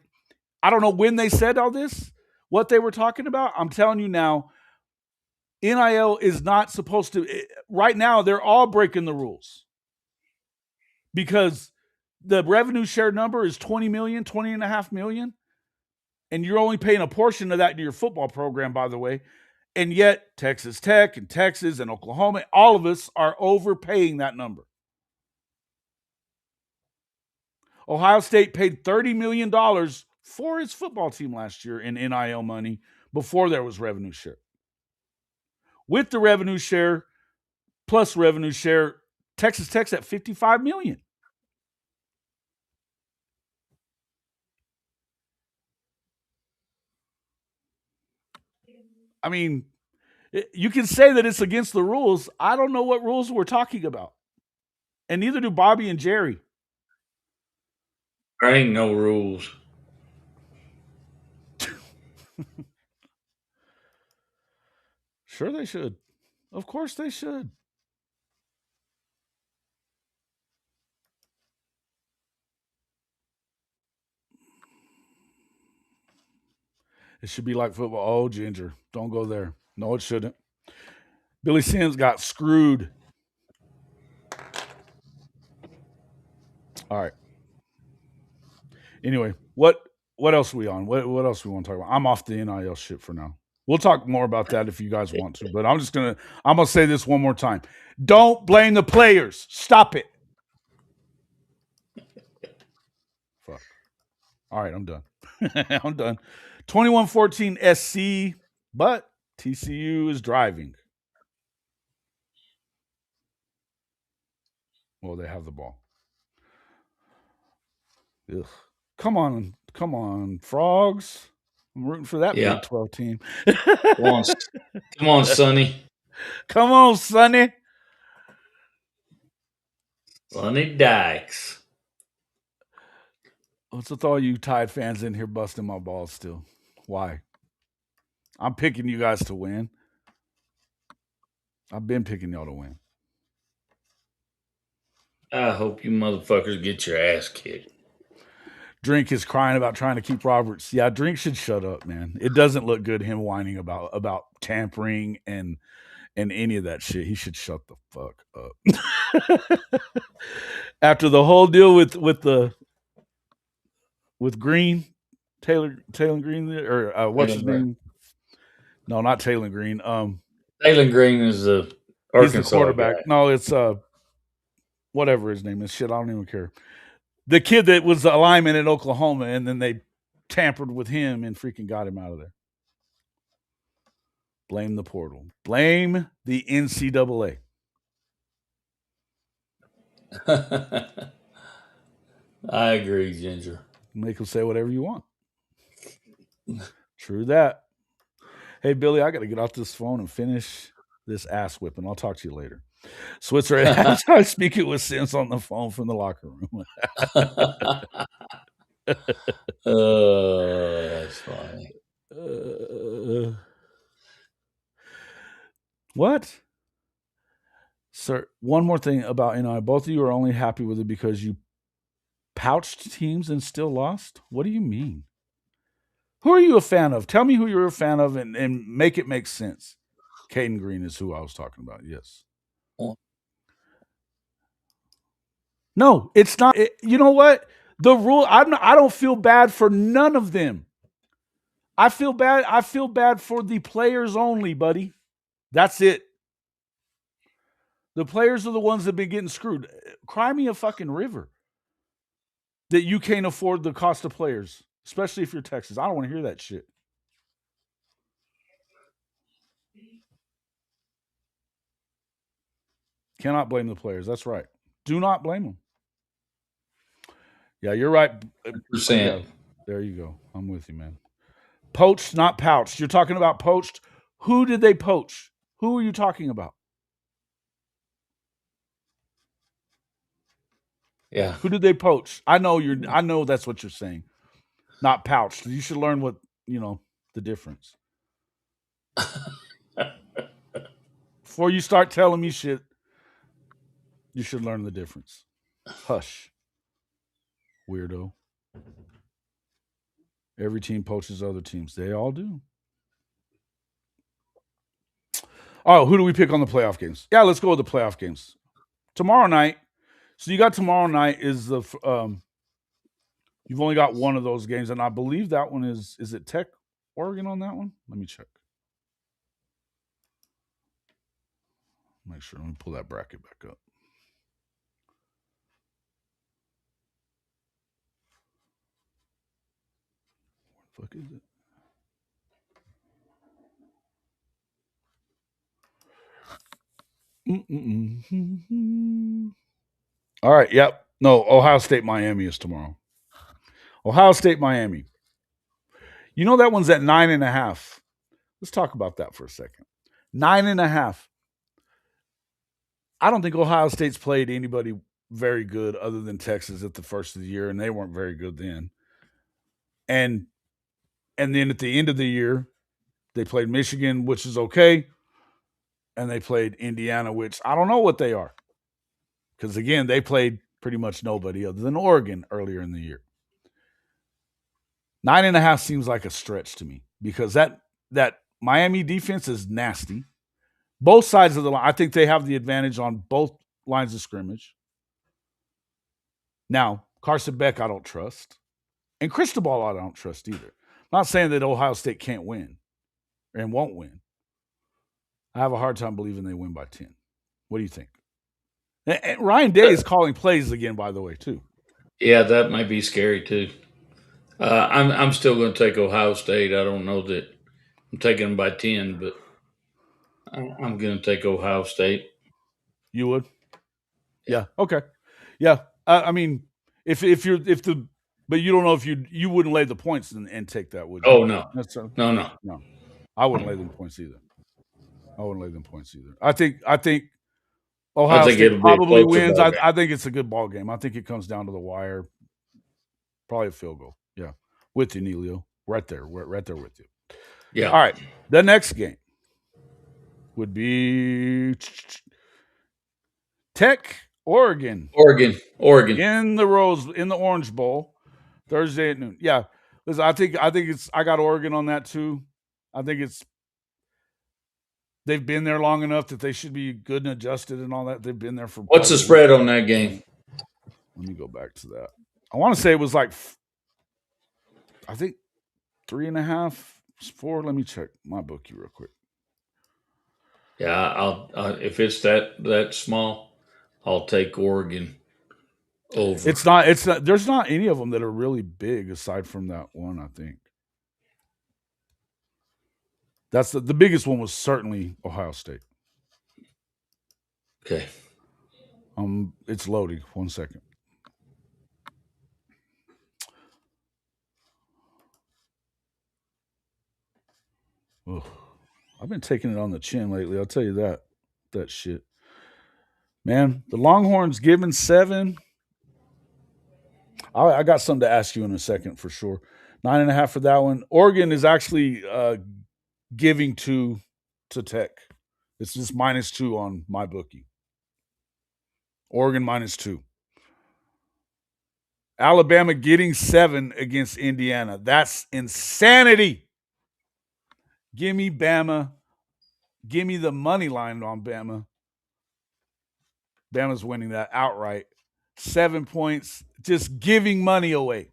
I don't know when they said all this, what they were talking about. I'm telling you now, NIL is not supposed to. Right now, they're all breaking the rules because the revenue share number is 20 million, 20.5 million. And you're only paying a portion of that to your football program, by the way. And yet, Texas Tech and Texas and Oklahoma, all of us are overpaying that number. Ohio State paid $30 million for its football team last year in NIL money before there was revenue share. With the revenue share plus revenue share, Texas Tech's at $55 million. I mean, you can say that it's against the rules. I don't know what rules we're talking about. And neither do Bobby and Jerry. There ain't no rules. Sure, they should. Of course, they should. It should be like football. Oh, Ginger, don't go there. No, it shouldn't. Billy Sims got screwed. All right. Anyway, what else are we on? What else we want to talk about? I'm off the NIL shit for now. We'll talk more about that if you guys want to, but I'm gonna say this one more time. Don't blame the players. Stop it. Fuck. All right, I'm done. I'm done. 21-14 SC, but TCU is driving. Well, they have the ball. Ugh. Come on, frogs. I'm rooting for that Yeah. Big 12 team. Come on, Sonny. Come on, Sonny. Sonny Dykes. What's with all you Tide fans in here busting my balls still? Why? I'm picking you guys to win. I've been picking y'all to win. I hope you motherfuckers get your ass kicked. Drink is crying about trying to keep Roberts. Yeah, Drink should shut up, man. It doesn't look good him whining about tampering and any of that shit. He should shut the fuck up. After the whole deal with Green, Taylor Green, or what's his name? No, not Taylor Green. Taylor Green is the He's the Arkansas quarterback. guy. No, it's whatever his name is. Shit, I don't even care. The kid that was the lineman in Oklahoma, and then they tampered with him and freaking got him out of there. Blame the portal. Blame the NCAA. I agree, Ginger. Make them say whatever you want. True that. Hey, Billy, I got to get off this phone and finish this ass whipping. I'll talk to you later. Switzer at halftime speaking with Sims on the phone from the locker room. That's funny. What? Sir, one more thing about both of you are only happy with it because you pouched teams and still lost? What do you mean? Who are you a fan of? Tell me who you're a fan of and make it make sense. Caden Green is who I was talking about. Yes. No, it's not. You know what? The rule. I don't feel bad for none of them. I feel bad. I feel bad for the players only, buddy. That's it. The players are the ones that have been getting screwed. Cry me a fucking river that you can't afford the cost of players, especially if you're Texas. I don't want to hear that shit. Cannot blame the players. That's right. Do not blame them. Yeah, you're right. Yeah, Percent. there you go. I'm with you, man. Poached, not pouched. You're talking about poached. Who did they poach? Who are you talking about? Yeah. Who did they poach? I know that's what you're saying. Not pouched. You should learn what, the difference. Before you start telling me shit, you should learn the difference. Hush. Weirdo. Every team poaches other teams. They all do. Oh, who do we pick on the playoff games? Yeah, let's go with the playoff games. Tomorrow night. So you got tomorrow night is the you've only got one of those games, and I believe that one is it Tech Oregon on that one? Let me check. Make sure. Let me pull that bracket back up. What the fuck is it? All right. Yep. No, Ohio State Miami is tomorrow. Ohio State Miami. You know that one's at 9.5. Let's talk about that for a second. 9.5. I don't think Ohio State's played anybody very good other than Texas at the first of the year, and they weren't very good then. And then at the end of the year, they played Michigan, which is okay, and they played Indiana, which I don't know what they are. Because again, they played pretty much nobody other than Oregon earlier in the year. 9.5 seems like a stretch to me because that Miami defense is nasty. Both sides of the line, I think they have the advantage on both lines of scrimmage. Now, Carson Beck, I don't trust. And Cristobal, I don't trust either. I'm not saying that Ohio State can't win and won't win. I have a hard time believing they win by 10. What do you think? And Ryan Day is calling plays again, by the way, too. Yeah, that might be scary too. I'm still going to take Ohio State. I don't know that I'm taking them by 10, but I'm going to take Ohio State. You would? Yeah. Yeah. Okay. Yeah. I mean, but you don't know if you wouldn't lay the points and take that, would you? Oh no, Necessarily? no. No, I wouldn't lay them points either. I think I Ohio think State it'll be a probably closer wins. ball I, game. I think it's a good ball game. I think it comes down to the wire. Probably a field goal. Yeah, with you, Neilio. Right there. We're right there with you. Yeah. All right. The next game would be Tech Oregon Oregon. in the Orange Bowl Thursday at noon. Yeah, listen, I got Oregon on that too. I think they've been there long enough that they should be good and adjusted and all that. They've been there for What's probably the at least. spread on that game? Let me go back to that. I want to say it was like I think 3.5, 4. Let me check my bookie real quick. Yeah, I'll if it's that small, I'll take Oregon over. It's not. There's not any of them that are really big aside from that one. I think that's the biggest one was certainly Ohio State. Okay. It's loading. 1 second. Ugh. I've been taking it on the chin lately. I'll tell you that. That shit. Man, the Longhorns given 7. I got something to ask you in a second for sure. 9.5 for that one. Oregon is actually giving 2 to Tech. It's just -2 on my bookie. Oregon -2. Alabama getting 7 against Indiana. That's insanity. Give me Bama. Give me the money line on Bama. Bama's winning that outright. 7 points, just giving money away.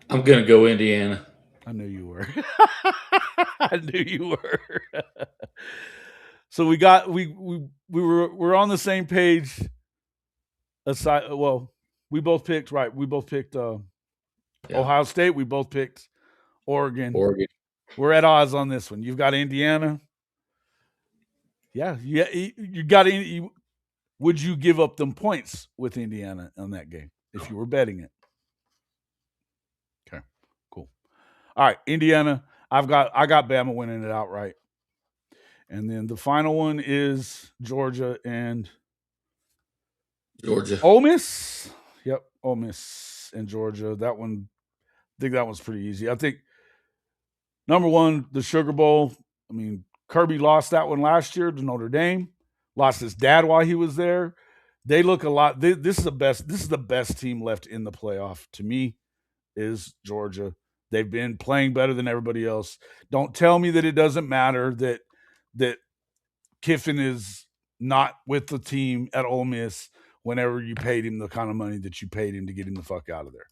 I'm going to go Indiana. I knew you were. I knew you were. So we're on the same page. Aside, well, we both picked right. We both picked Yeah. Ohio State. We both picked Oregon. Oregon. We're at odds on this one. You've got Indiana. Yeah, you got. Would you give up them points with Indiana on that game if you were betting it? Okay, cool. All right, Indiana. I got Bama winning it outright. And then the final one is Georgia and Georgia. Ole Miss. Yep, Ole Miss and Georgia. That one, I think that one's pretty easy. I think number one, the Sugar Bowl. I mean, Kirby lost that one last year to Notre Dame. Lost his dad while he was there. They look a lot. This is the best. This is the best team left in the playoff to me. Is Georgia. They've been playing better than everybody else. Don't tell me that it doesn't matter that Kiffin is not with the team at Ole Miss whenever you paid him the kind of money that you paid him to get him the fuck out of there.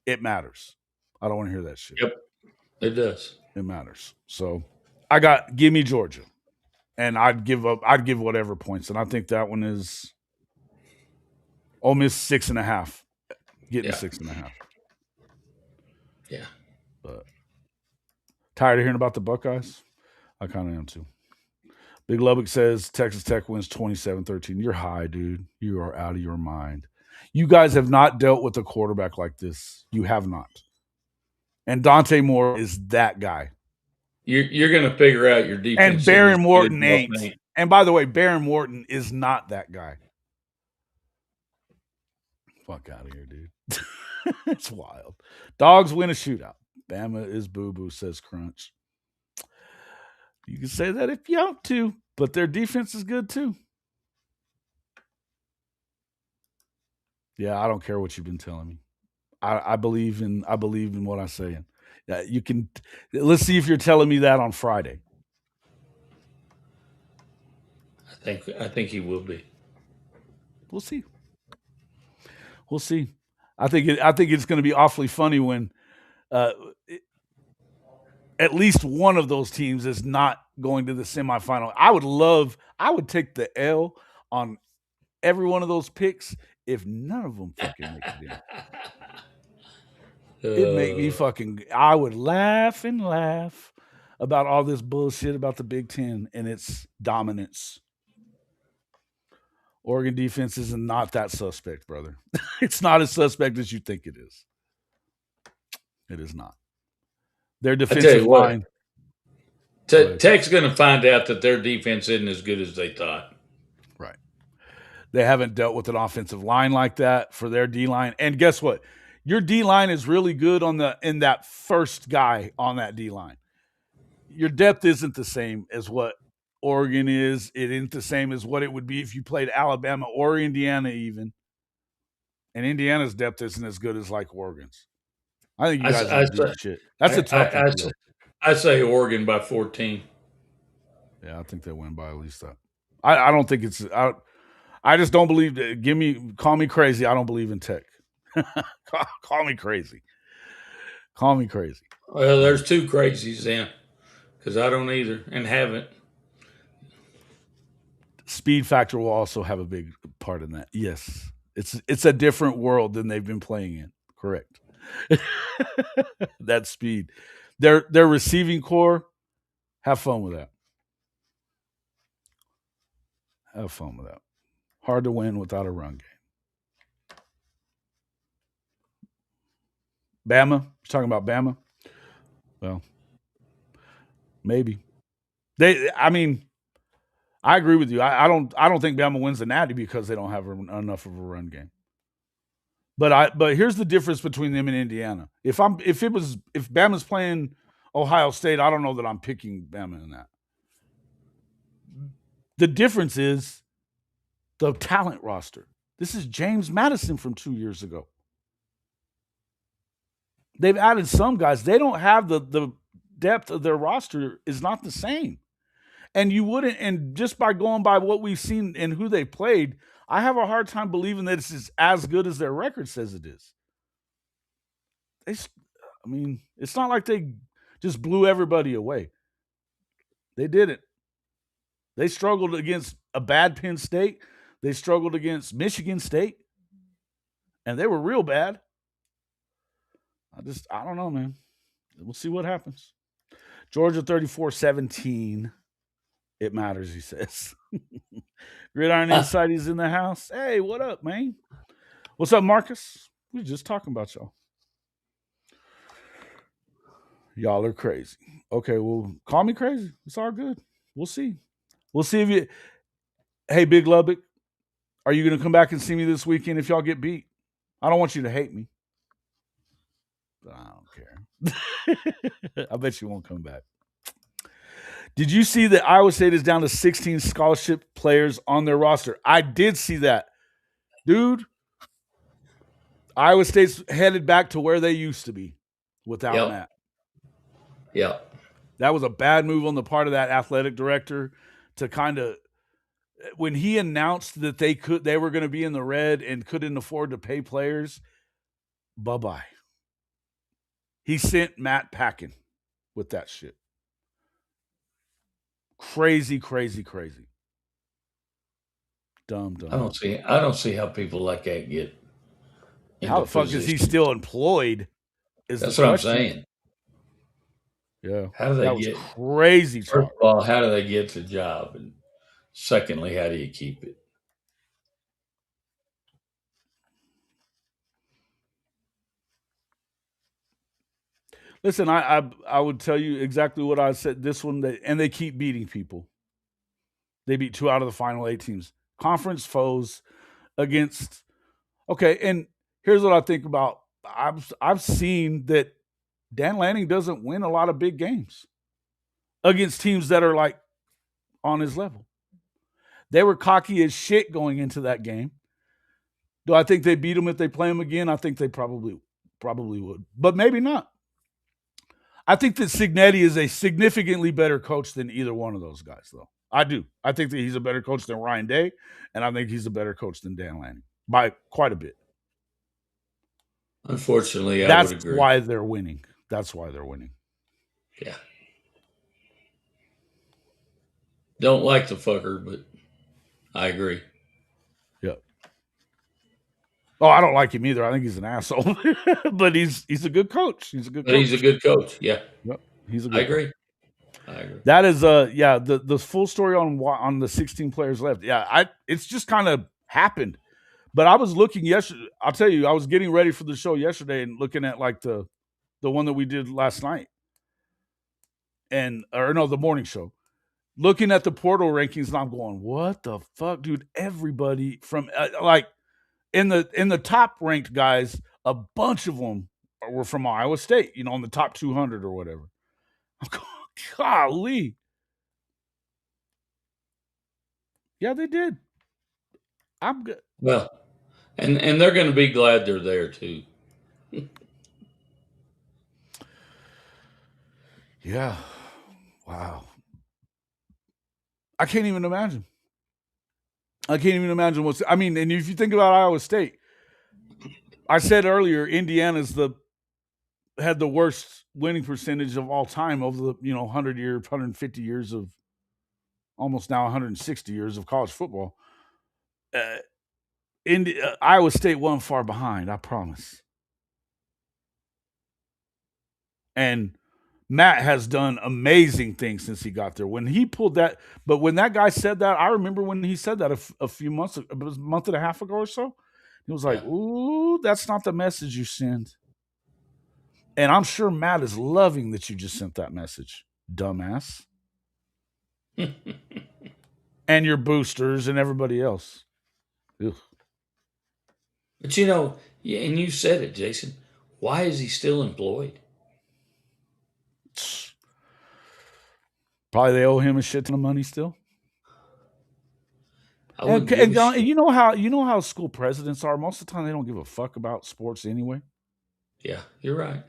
It matters. I don't want to hear that shit. Yep, it does. It matters. So give me Georgia. And I'd give whatever points. And I think that one is Ole Miss 6.5. Getting 6.5. Yeah. But tired of hearing about the Buckeyes? I kind of am too. Big Lubbock says Texas Tech wins 27-13. You're high, dude. You are out of your mind. You guys have not dealt with a quarterback like this. You have not. And Dante Moore is that guy. You're going to figure out your defense. And Baron Morton ain't. And by the way, Baron Morton is not that guy. Fuck out of here, dude. It's wild. Dogs win a shootout. Bama is boo-boo, says Crunch. You can say that if you want to, but their defense is good too. Yeah, I don't care what you've been telling me. I believe in what I'm saying. You can. Let's see if you're telling me that on Friday. I think he will be. We'll see. We'll see. I think it's going to be awfully funny when at least one of those teams is not going to the semifinal. I would take the L on every one of those picks if none of them fucking make it in. It'd make me I would laugh and laugh about all this bullshit about the Big Ten and its dominance. Oregon defense is not that suspect, brother. It's not as suspect as you think it is. It is not. Their defensive line. Tech's going to find out that their defense isn't as good as they thought. Right. They haven't dealt with an offensive line like that for their D line. And guess what? Your D line is really good in that first guy on that D line. Your depth isn't the same as what Oregon is. It isn't the same as what it would be if you played Alabama or Indiana even. And Indiana's depth isn't as good as like Oregon's. I think you guys are doing shit. That's a tough one. I say Oregon by 14. Yeah, I think they win by at least that. I don't think it's out. I just don't believe that. Call me crazy. I don't believe in Tech. Call me crazy. Call me crazy. Well, there's two crazies then, because I don't either and haven't. Speed factor will also have a big part in that. Yes, it's a different world than they've been playing in. Correct. That speed, their receiving core. Have fun with that. Have fun with that. Hard to win without a run game. Bama. You're talking about Bama? Well, Maybe. I mean, I agree with you. I don't think Bama wins the Natty because they don't have enough of a run game. But here's the difference between them and Indiana. If Bama's playing Ohio State, I don't know that I'm picking Bama in that. The difference is the talent roster. This is James Madison from 2 years ago. They've added some guys. They don't have the depth of their roster is not the same. And you wouldn't, and just by going by what we've seen and who they played, I have a hard time believing that it's as good as their record says it is. It's not like they just blew everybody away. They did it. They struggled against a bad Penn State. They struggled against Michigan State. And they were real bad. I don't know, man. We'll see what happens. Georgia 34-17. It matters, he says. Gridiron Insight is in the house. Hey, what up, man? What's up, Marcus? We were just talking about y'all. Y'all are crazy. Okay, well, call me crazy. It's all good. We'll see. We'll see if you. Hey, Big Lubbock, are you going to come back and see me this weekend if y'all get beat? I don't want you to hate me. But I don't care. I bet you won't come back. Did you see that Iowa State is down to 16 scholarship players on their roster? I did see that. Dude, Iowa State's headed back to where they used to be without Matt. Yeah. That was a bad move on the part of that athletic director to kind of, when he announced that they were going to be in the red and couldn't afford to pay players, bye-bye. He sent Matt packing with that shit. Crazy, crazy, crazy. Dumb. I don't see how people like that get. How the fuck is he still employed? That's what I'm saying. Yeah. How do they get crazy? First of all, how do they get the job? And secondly, how do you keep it? Listen, I would tell you exactly what I said. This one, and they keep beating people. They beat 2 out of the final 8 teams. Conference foes against. Okay, and here's what I think about. I've seen that Dan Lanning doesn't win a lot of big games against teams that are like on his level. They were cocky as shit going into that game. Do I think they beat him if they play him again? I think they probably would, but maybe not. I think that Cignetti is a significantly better coach than either one of those guys, though. I do. I think that he's a better coach than Ryan Day, and I think he's a better coach than Dan Lanning by quite a bit. Unfortunately, I would agree. That's why they're winning. That's why they're winning. Yeah. Don't like the fucker, but I agree. Yep. Oh, I don't like him either. I think he's an asshole. But he's a good coach. He's a good coach. Yeah. Yep. He's a good coach. I agree. That is the full story on the 16 players left. Yeah, it's just kind of happened. But I was looking yesterday. I'll tell you, I was getting ready for the show yesterday and looking at like the one that we did last night. The morning show. Looking at the portal rankings, and I'm going, what the fuck, dude? Everybody from in the top ranked guys, a bunch of them were from Iowa State, in the top 200 or whatever. I'm going, golly. Yeah, they did. I'm good. Well, and they're going to be glad they're there too. Yeah. Wow. I can't even imagine. And if you think about Iowa State, I said earlier, Indiana's had the worst winning percentage of all time over the 150 years of, almost now 160 years of college football. Iowa State wasn't far behind, I promise. And Matt has done amazing things since he got there. When he pulled that, but when that guy said that, I remember when he said that a few months, it was a month and a half ago or so. He was like, "Ooh, that's not the message you send." And I'm sure Matt is loving that you just sent that message. dumbass, and your boosters and everybody else. Ugh. But yeah, and you said it, Jason. Why is he still employed? Probably they owe him a shit ton of money still. I And, wouldn't give a shit. you know how school presidents are. Most of the time, they don't give a fuck about sports anyway. Yeah, you're right.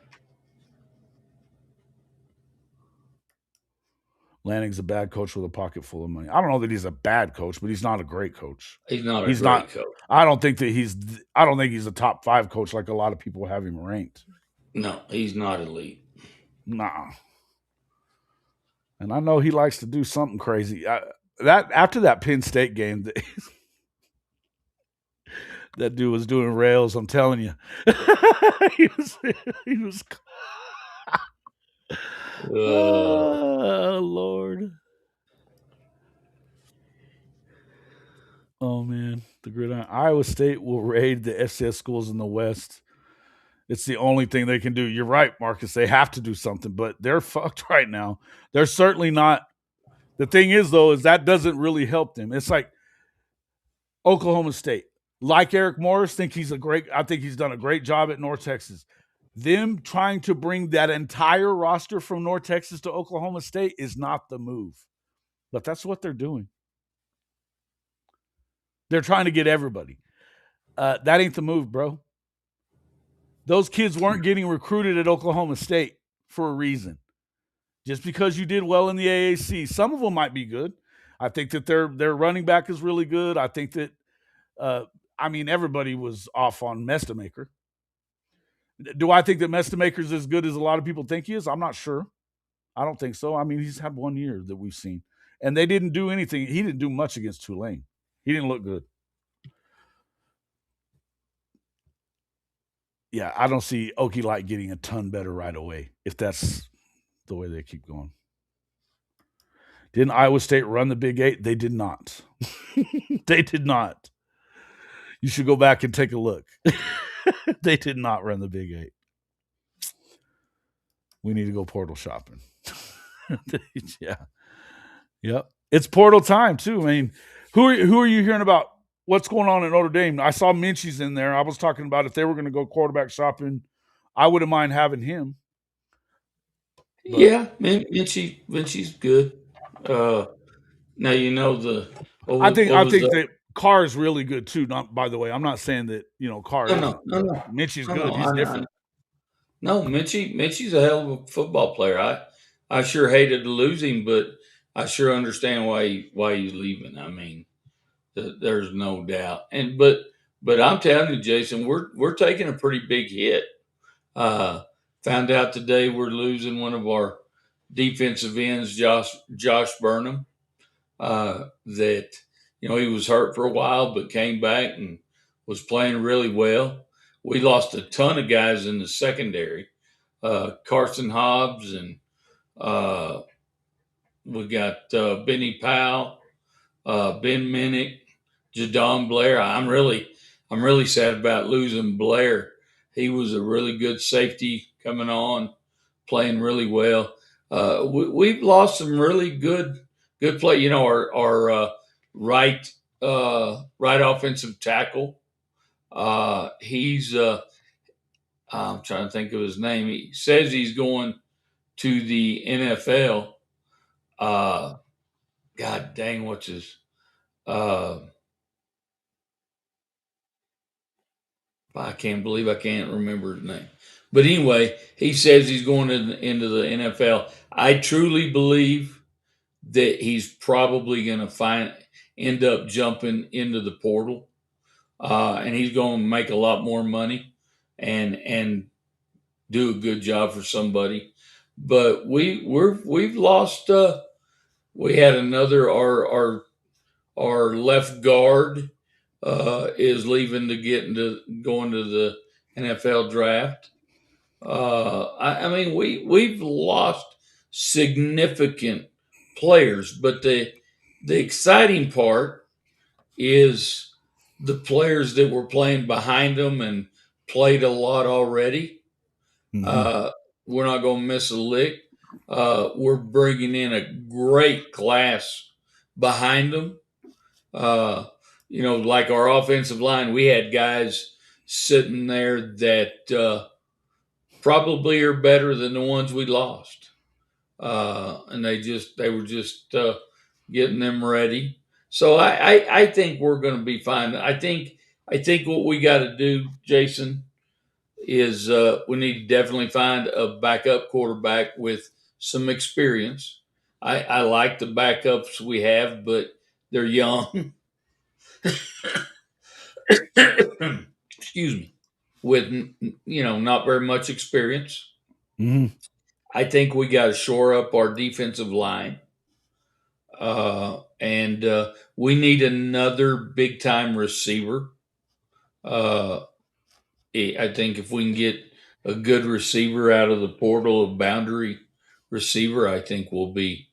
Lanning's a bad coach with a pocket full of money. I don't know that he's a bad coach, but he's not a great coach. He's not a He's great not. coach. I don't think that he's. I don't think he's a top five coach like a lot of people have him ranked. No, he's not elite. Nah. And I know he likes to do something crazy. That after that Penn State game, that dude was doing rails. I'm telling you, he was. He was. Uh, Oh Lord. Oh man, the gridiron. Iowa State will raid the FCS schools in the West. It's the only thing they can do. You're right, Marcus. They have to do something, but they're fucked right now. They're certainly not. The thing is, though, is that doesn't really help them. It's like Oklahoma State. Like Eric Morris, I think he's done a great job at North Texas. Them trying to bring that entire roster from North Texas to Oklahoma State is not the move. But that's what they're doing. They're trying to get everybody. That ain't the move, bro. Those kids weren't getting recruited at Oklahoma State for a reason. Just because you did well in the AAC, some of them might be good. I think that their running back is really good. I think that uh, everybody was off on Mestamaker. Do I think that Mestamaker is as good as a lot of people think he is? I'm not sure. I don't think so. I mean, he's had 1 year that we've seen, and they didn't do anything. He didn't do much against Tulane. He didn't look good. Yeah, I don't see Okie Light getting a ton better right away if that's the way they keep going. Didn't Iowa State run the Big Eight? They did not. They did not. You should go back and take a look. They did not run the Big Eight. We need to go portal shopping. Yeah. Yep. It's portal time too. I mean, who are you hearing about? What's going on at Notre Dame? I saw Minchie's in there. I was talking about if they were going to go quarterback shopping, I wouldn't mind having him. But yeah, Vinci's good. Uh, Now I think what I was think the that Carr is really good too. Not by the way, I'm not saying that Carr no no isn't, no but no Minchie's no no good. He's I different. no Minchie's a hell of a football player. I sure hated to lose him, but I sure understand why he's leaving. I mean, there's no doubt. But I'm telling you, Jason, we're taking a pretty big hit. Uh, Found out today we're losing one of our defensive ends, Josh Burnham. That he was hurt for a while, but came back and was playing really well. We lost a ton of guys in the secondary. Carson Hobbs and uh, we got Benny Powell, Ben Minnick, Jadon Blair. I'm really sad about losing Blair. He was a really good safety coming on, playing really well. We've lost some really good play. Our right right offensive tackle. He's I'm trying to think of his name. He says he's going to the NFL. Uh, God dang, what's his? Uh, I can't believe I can't remember his name. But anyway, he says he's going into the NFL. I truly believe that he's probably going to end up jumping into the portal, and he's going to make a lot more money and do a good job for somebody. But we've lost. We had another our left guard is leaving to get into going to the NFL draft. I mean, we've lost significant players, but the exciting part is the players that were playing behind them and played a lot already. Mm-hmm. Uh, we're not going to miss a lick. We're bringing in a great class behind them. Uh, like our offensive line, we had guys sitting there that probably are better than the ones we lost, and they were just getting them ready. So I think we're going to be fine. I think what we got to do, Jason, is we need to definitely find a backup quarterback with some experience. I like the backups we have, but they're young. Excuse me, with not very much experience. Hmm. I think we got to shore up our defensive line, and we need another big time receiver. Uh, I think if we can get a good receiver out of the portal, a boundary receiver, I think we'll be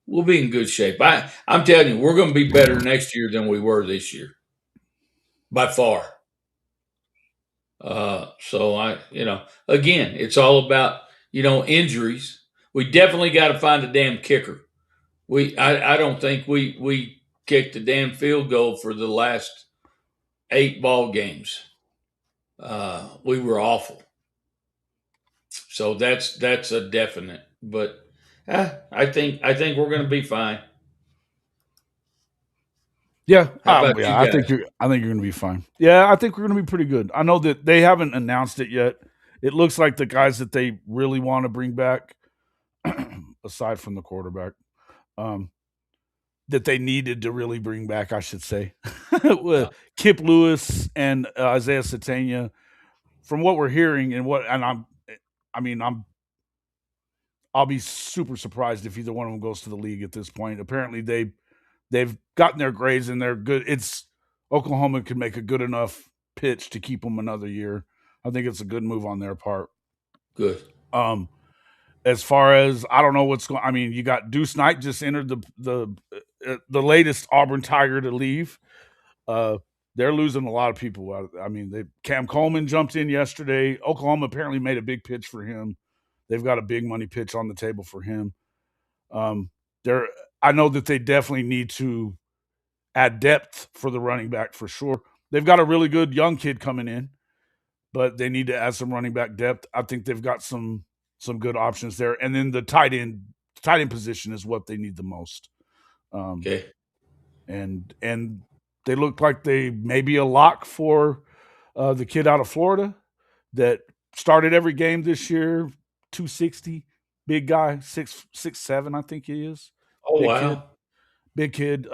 in good shape. I'm telling you, we're going to be better next year than we were this year by far. So again, it's all about injuries. We definitely got to find a damn kicker. I don't think we kicked a damn field goal for the last 8 ball games. We were awful. So that's a definite. But I think we're going to be fine. Yeah, How about you I think guys? you're gonna be fine. Yeah, I think we're gonna be pretty good. I know that they haven't announced it yet. It looks like the guys that they really want to bring back, aside from the quarterback, um, that they needed to really bring back, I should say, Yeah. with Kip Lewis and Isaiah Satania. From what we're hearing and I mean, I'll be super surprised if either one of them goes to the league at this point. Apparently, they've gotten their grades and they're good. It's Oklahoma can make a good enough pitch to keep them another year. I think it's a good move on their part. Good. Um, as far as I don't know what's going. I mean, you got Deuce Knight just entered the latest Auburn Tiger to leave. Uh, they're losing a lot of people. I mean, Cam Coleman jumped in yesterday. Oklahoma apparently made a big pitch for him. They've got a big money pitch on the table for him. Um, they're I know that they definitely need to add depth for the running back for sure. They've got a really good young kid coming in, but they need to add some running back depth. I think they've got some good options there, and then the tight end position is what they need the most. Um, Okay. and they look like they may be a lock for the kid out of Florida that started every game this year. 260, big guy, 6'7", I think he is. Oh Big kid, wow. big kid.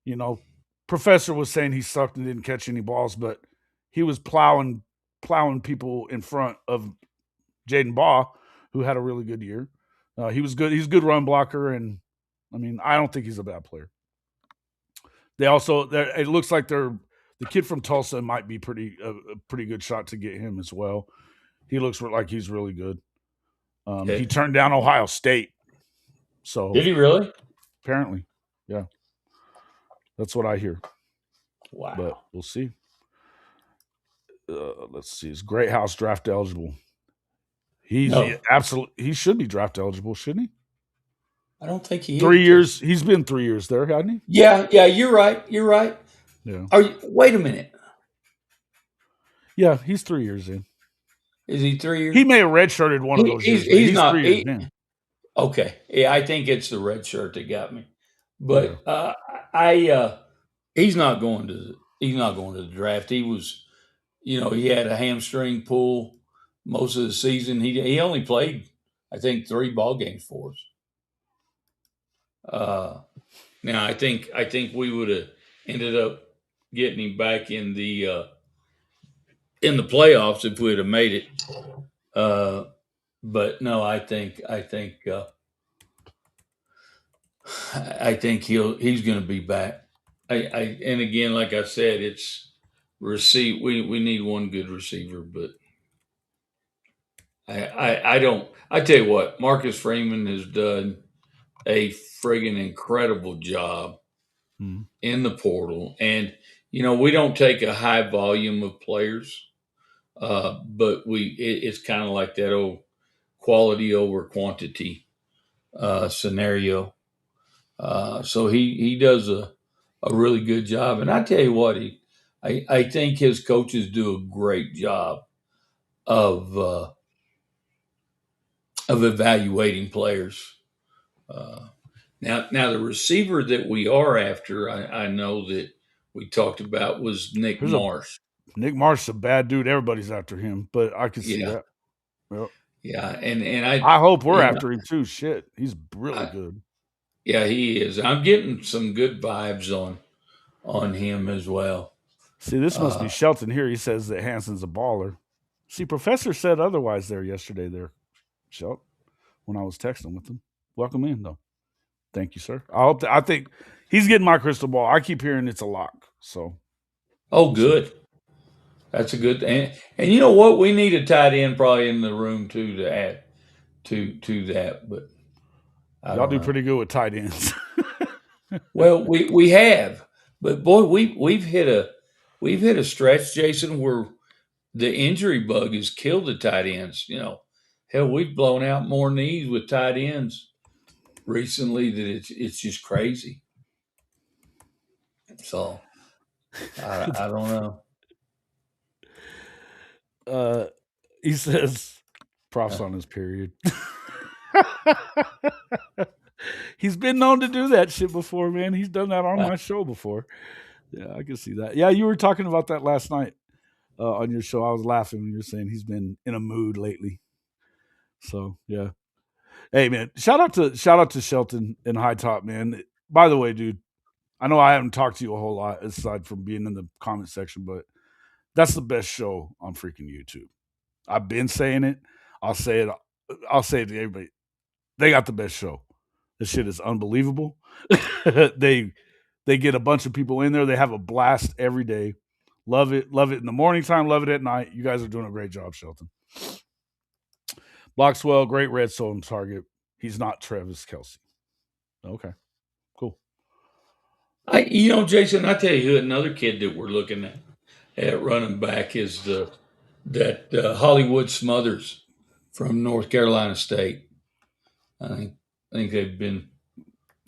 You know, Professor was saying he sucked and didn't catch any balls, but he was plowing people in front of Jaden Baugh, who had a really good year. He was good. He's a good run blocker, and I mean, I don't think he's a bad player. They also, it looks like the kid from Tulsa might be a pretty good shot to get him as well. He looks like he's really good. He Okay. turned down Ohio State, Did so he really? apparently, yeah, that's what I hear. But Wow. we'll see. Let's see. Is Great House draft eligible? He's No, absolutely. He should be draft eligible, shouldn't he? I don't think he is, 3 years. Jason. He's been 3 years there, hasn't he? Yeah, yeah, you're right. You're right. Yeah. Are you? Wait a minute. Yeah, he's 3 years in. Is he 3 years? He may have redshirted one of He, those he's years, but he's he's not. 3 years in. Okay. Yeah, I think it's the red shirt that got me. Yeah. But I he's not going to the draft. He was, he had a hamstring pull most of the season. He only played, I think, 3 ball games for us. Uh, Now I think we would have ended up getting him back in the playoffs if we'd have made it. Uh, but no, I think he's going to be back. And again, like I said, it's receive. We need one good receiver, but I don't. I tell you what, Marcus Freeman has done a friggin' incredible job Mhm. in the portal, and we don't take a high volume of players, but it's kind of like that old quality over quantity scenario. So he does a really good job. And I tell you what, I think his coaches do a great job of uh, of evaluating players. Uh, now the receiver that we are after, I know that we talked about was Nick There's a Marsh. Nick Marsh, a bad dude. Everybody's after him, but I can see Yeah, that. Yep. yeah, and I, I hope we're you know, after him too. Shit, he's really I, good. yeah, he is. I'm getting some good vibes on him as well. See, this must Uh, be Shelton here. He says that Hanson's a baller. See, Professor said otherwise there yesterday. There, Shelton, when I was texting with him. Welcome in, though. Thank you, sir. I think he's getting my crystal ball. I keep hearing it's a lock, so oh, we'll see. good. That's a good thing. And you know what? We need a tight end probably in the room too to add to that, but I Y'all don't do know. pretty good with tight ends. Well, we have, but boy, we've hit a stretch, Jason, where the injury bug has killed the tight ends. Hell, we've blown out more knees with tight ends recently that it's just crazy. So I don't know. uh, he says props Uh, on his period. He's been known to do that shit before, man. He's done that on uh, my show before. Yeah, I can see that. Yeah, you were talking about that last night on your show. I was laughing when you were saying he's been in a mood lately. So yeah. Hey man, shout out to Shelton and High Top, man. By the way, dude, I know I haven't talked to you a whole lot aside from being in the comment section, but that's the best show on freaking YouTube. I've been saying it. I'll say it. I'll say it to everybody. They got the best show. This shit is unbelievable. they they get a bunch of people in there. They have a blast every day. Love it. Love it in the morning time. Love it at night. You guys are doing a great job, Shelton. Bloxwell, great red zone target. He's not Travis Kelsey. Okay, cool. Jason, I tell you who another kid that we're looking at running back is that Hollywood Smothers from North Carolina State. I think I think they've been.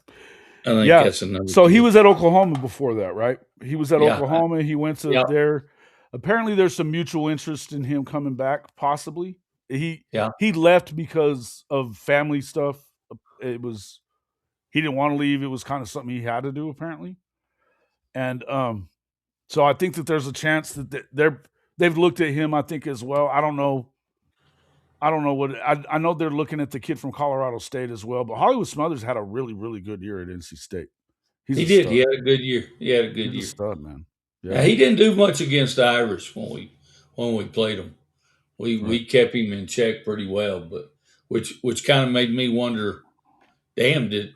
I think Yeah. that's another So he kid. was at Oklahoma before that, right? He was at Yeah, Oklahoma. He went to yeah, there. Apparently, there's some mutual interest in him coming back. Possibly, he yeah. he left because of family stuff. It was he didn't want to leave. It was kind of something he had to do apparently, and so I think that there's a chance that they've looked at him. I think as well. I don't know. I don't know what I know. They're looking at the kid from Colorado State as well. But Hollywood Smothers had a really really good year at NC State. He's He a did. He stud. had a good year. He had a good He's a year. stud, man. Now, Yeah. he didn't do much against the Irish when we played him. We Right. we kept him in check pretty well, but which kind of made me wonder. Damn, did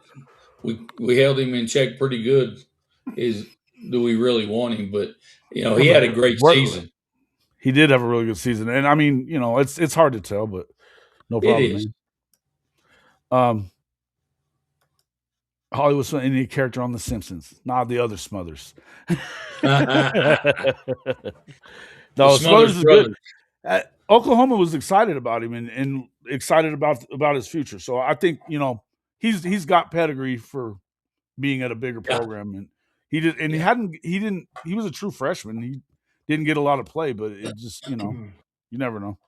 we held him in check pretty good? Is Do we really want him? But Yeah, he but had a great what season. he did have a really good season, and I mean, it's hard to tell, but no It problem, is. man. Hollywood any character on The Simpsons, not the other Smothers. The No, Smothers Smothers is good. brothers. Oklahoma was excited about him and excited about his future. So I think he's got pedigree for being at a bigger Yeah, program, and he did, and yeah. he didn't. He was a true freshman. He didn't get a lot of play, but it just you never know.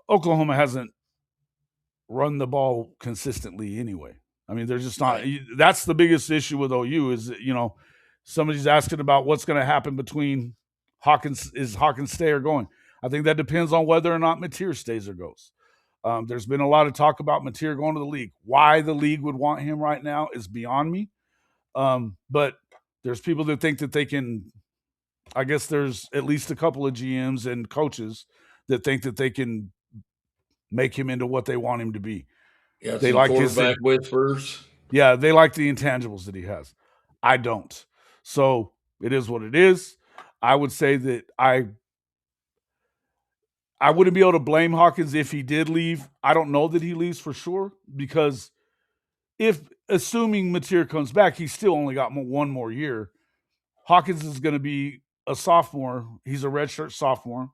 Oklahoma hasn't run the ball consistently anyway. I mean, they're just not. Right. That's the biggest issue with OU is that, somebody's asking about what's going to happen between Hawkins. Is Hawkins stay or going? I think that depends on whether or not Mateer stays or goes. There's been a lot of talk about Mateer going to the league. Why the league would want him right now is beyond me. But there's people that think that they can. I guess there's at least a couple of GMs and coaches that think that they can make him into what they want him to be. Got They some like his quarterback whispers. Yeah, they like the intangibles that he has. I don't. So it is what it is. I would say that I wouldn't be able to blame Hawkins if he did leave. I don't know that he leaves for sure because if assuming Mateer comes back, he's still only got one more year. Hawkins is going to be a sophomore. He's a redshirt sophomore.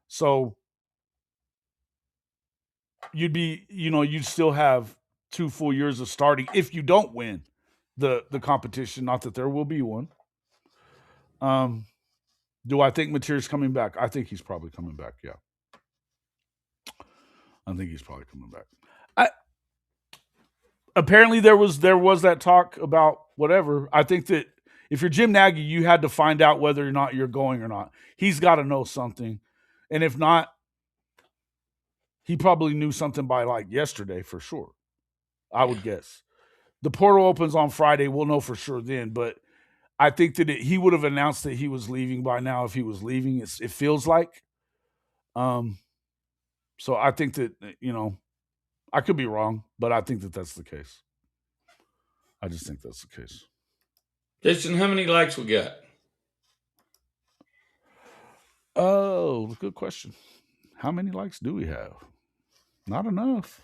So you'd still have 2 full years of starting if you don't win the competition. Not that there will be one. Um, do I think Material's coming back? I think he's probably coming back. Yeah, I think he's probably coming back. I, apparently there was that talk about whatever. I think that if you're Jim Nagy, you had to find out whether or not you're going or not. He's got to know something, and if not, he probably knew something by like yesterday for sure. I Yeah. would guess. The portal opens on Friday. We'll know for sure then, but I think that he would have announced that he was leaving by now if he was leaving. It feels like. Um, so I think that I could be wrong, but I think that that's the case. I just think that's the case. Jason, how many likes we got? Oh, good question. How many likes do we have? Not enough.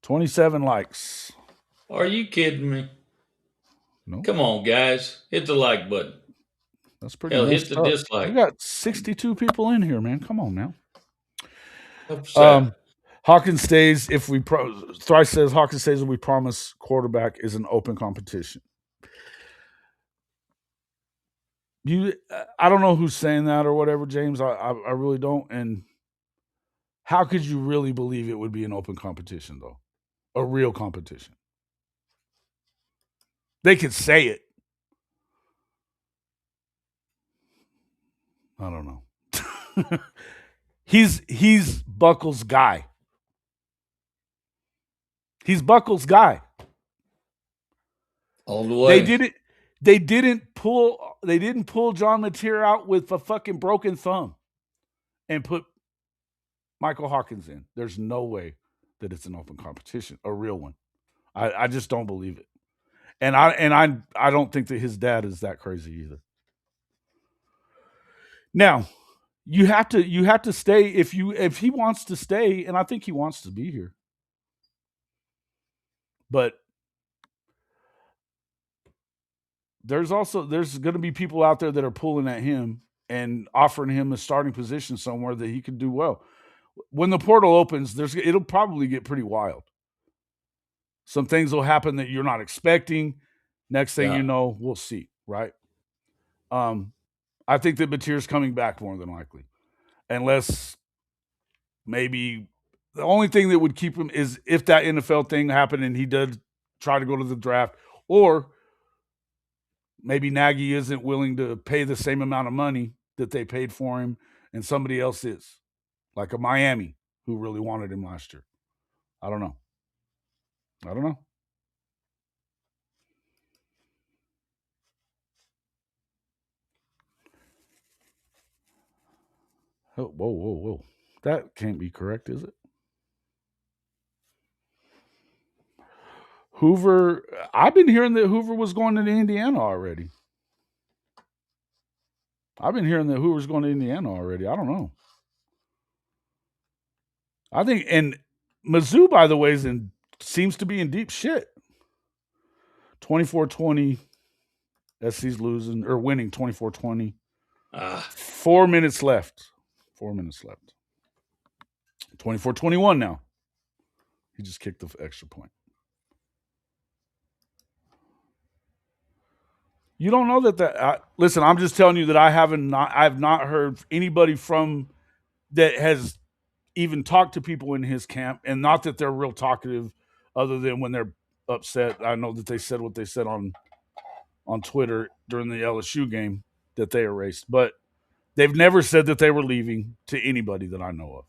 27 likes. Are you kidding me? No, Come on, guys. Hit the like button. that's pretty Hell, hit messed the up. We dislike. got 62 people in here, man. Come on now. Upset. Um, Hawkins stays if we Thrice says Hawkins stays if we promise quarterback is an open competition. I don't know who's saying that or whatever, James. I really don't. And how could you really believe it would be an open competition though? A real competition. They could say it. I don't know. he's Buckles' guy. He's Buckles' guy. All the They way. did it. They didn't pull John Mateer out with a fucking broken thumb and put Michael Hawkins in. There's no way that it's an open competition, a real one. I just don't believe it. And I don't think that his dad is that crazy either. Now, you have to stay if he wants to stay, and I think he wants to be here. But there's going to be people out there that are pulling at him and offering him a starting position somewhere that he could do well. When the portal opens, it'll probably get pretty wild. Some things will happen that you're not expecting. Next thing you Yeah. know, we'll see, right? Um, I think that Mateer's coming back more than likely, unless maybe the only thing that would keep him is if that NFL thing happened and he did try to go to the draft, or maybe Nagy isn't willing to pay the same amount of money that they paid for him, and somebody else is, like a Miami who really wanted him last year. I don't know. I don't know. Oh, whoa, whoa, whoa. That can't be correct, is it? Hoover, I've been hearing that Hoover was going to Indiana already. I've been hearing that Hoover's going to Indiana already. I don't know. I think, and Mizzou, by the way, seems to be in deep shit. 24-20, SC's losing or winning 24-20. Ah. 4 minutes left. 4 minutes left. 24-21 now. He just kicked the extra point. You don't know that. Listen, I'm just telling you that I've not heard anybody from that has even talked to people in his camp, and not that they're real talkative, other than when they're upset. I know that they said what they said on Twitter during the LSU game that they erased, but they've never said that they were leaving to anybody that I know of.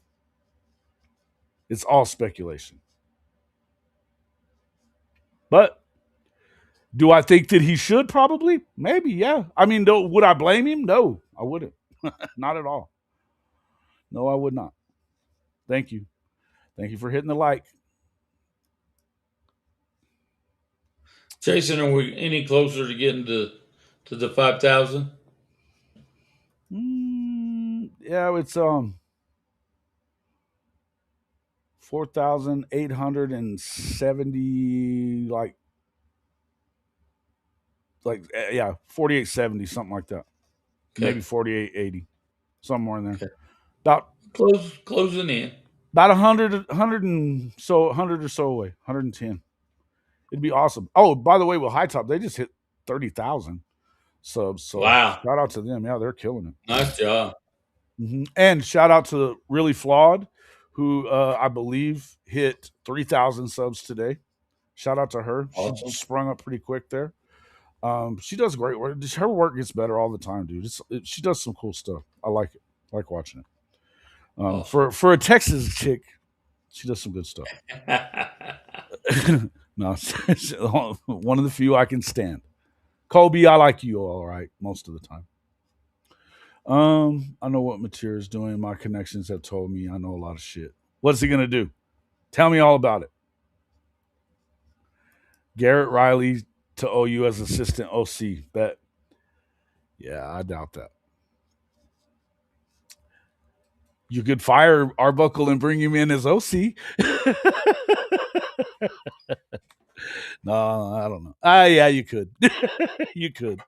It's all speculation. But do I think that he should? Probably, maybe, yeah. I mean, would I blame him? No, I wouldn't. Not at all. No, I would not. Thank you. Thank you for hitting the like. Jason, are we any closer to getting to the 5,000? Yeah, it's 4,870, yeah, 4870, something like that. Maybe Okay. 4880, somewhere in there. Okay. About Closing in. About 100 and so 100 or so away, 110. It'd be awesome. Oh, by the way, with High Top, they just hit 30,000 subs. So Wow. shout out to them. Yeah, they're killing it. Nice job. And shout out to Really Flawed, who I believe hit 3,000 subs today. Shout out to her. She Awesome. sprung up pretty quick there. She does great work. Her work gets better all the time, dude. She does some cool stuff. I like it. I like watching it. Awesome. For a Texas chick, she does some good stuff. No, one of the few I can stand. Kobe, I like you all right most of the time. I know what Mateer is doing. My connections have told me I know a lot of shit. What's he gonna do? Tell me all about it. Garrett Riley to OU as assistant OC. Bet. Yeah, I doubt that. You could fire Arbuckle and bring him in as OC. No, I don't know. Yeah, you could. You could.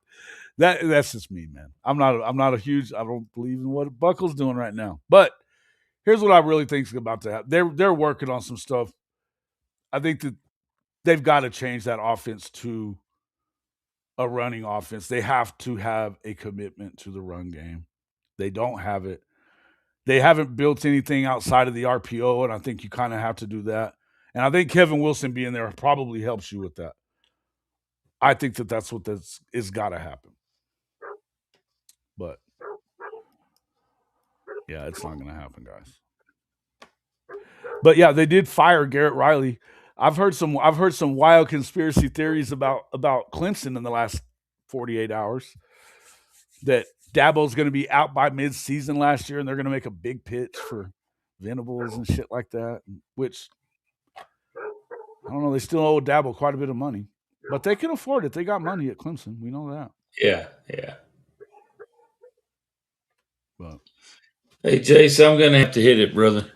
That's just me, man. I'm not a huge. I don't believe in what Buckle's doing right now. But here's what I really think is about to happen. They're working on some stuff. I think that they've got to change that offense to a running offense. They have to have a commitment to the run game. They don't have it. They haven't built anything outside of the RPO, and I think you kind of have to do that. And I think Kevin Wilson being there probably helps you with that. I think that that's what this is got to happen. But yeah, it's not going to happen, guys. But yeah, they did fire Garrett Riley. I've heard some wild conspiracy theories about Clemson in the last 48 hours that Dabo's going to be out by mid-season last year and they're going to make a big pitch for Venables and shit like that, which I don't know, they still owe Dabo quite a bit of money. But they can afford it. They got money at Clemson. We know that. Yeah, yeah. But Hey, Jace, I'm gonna have to hit it, brother.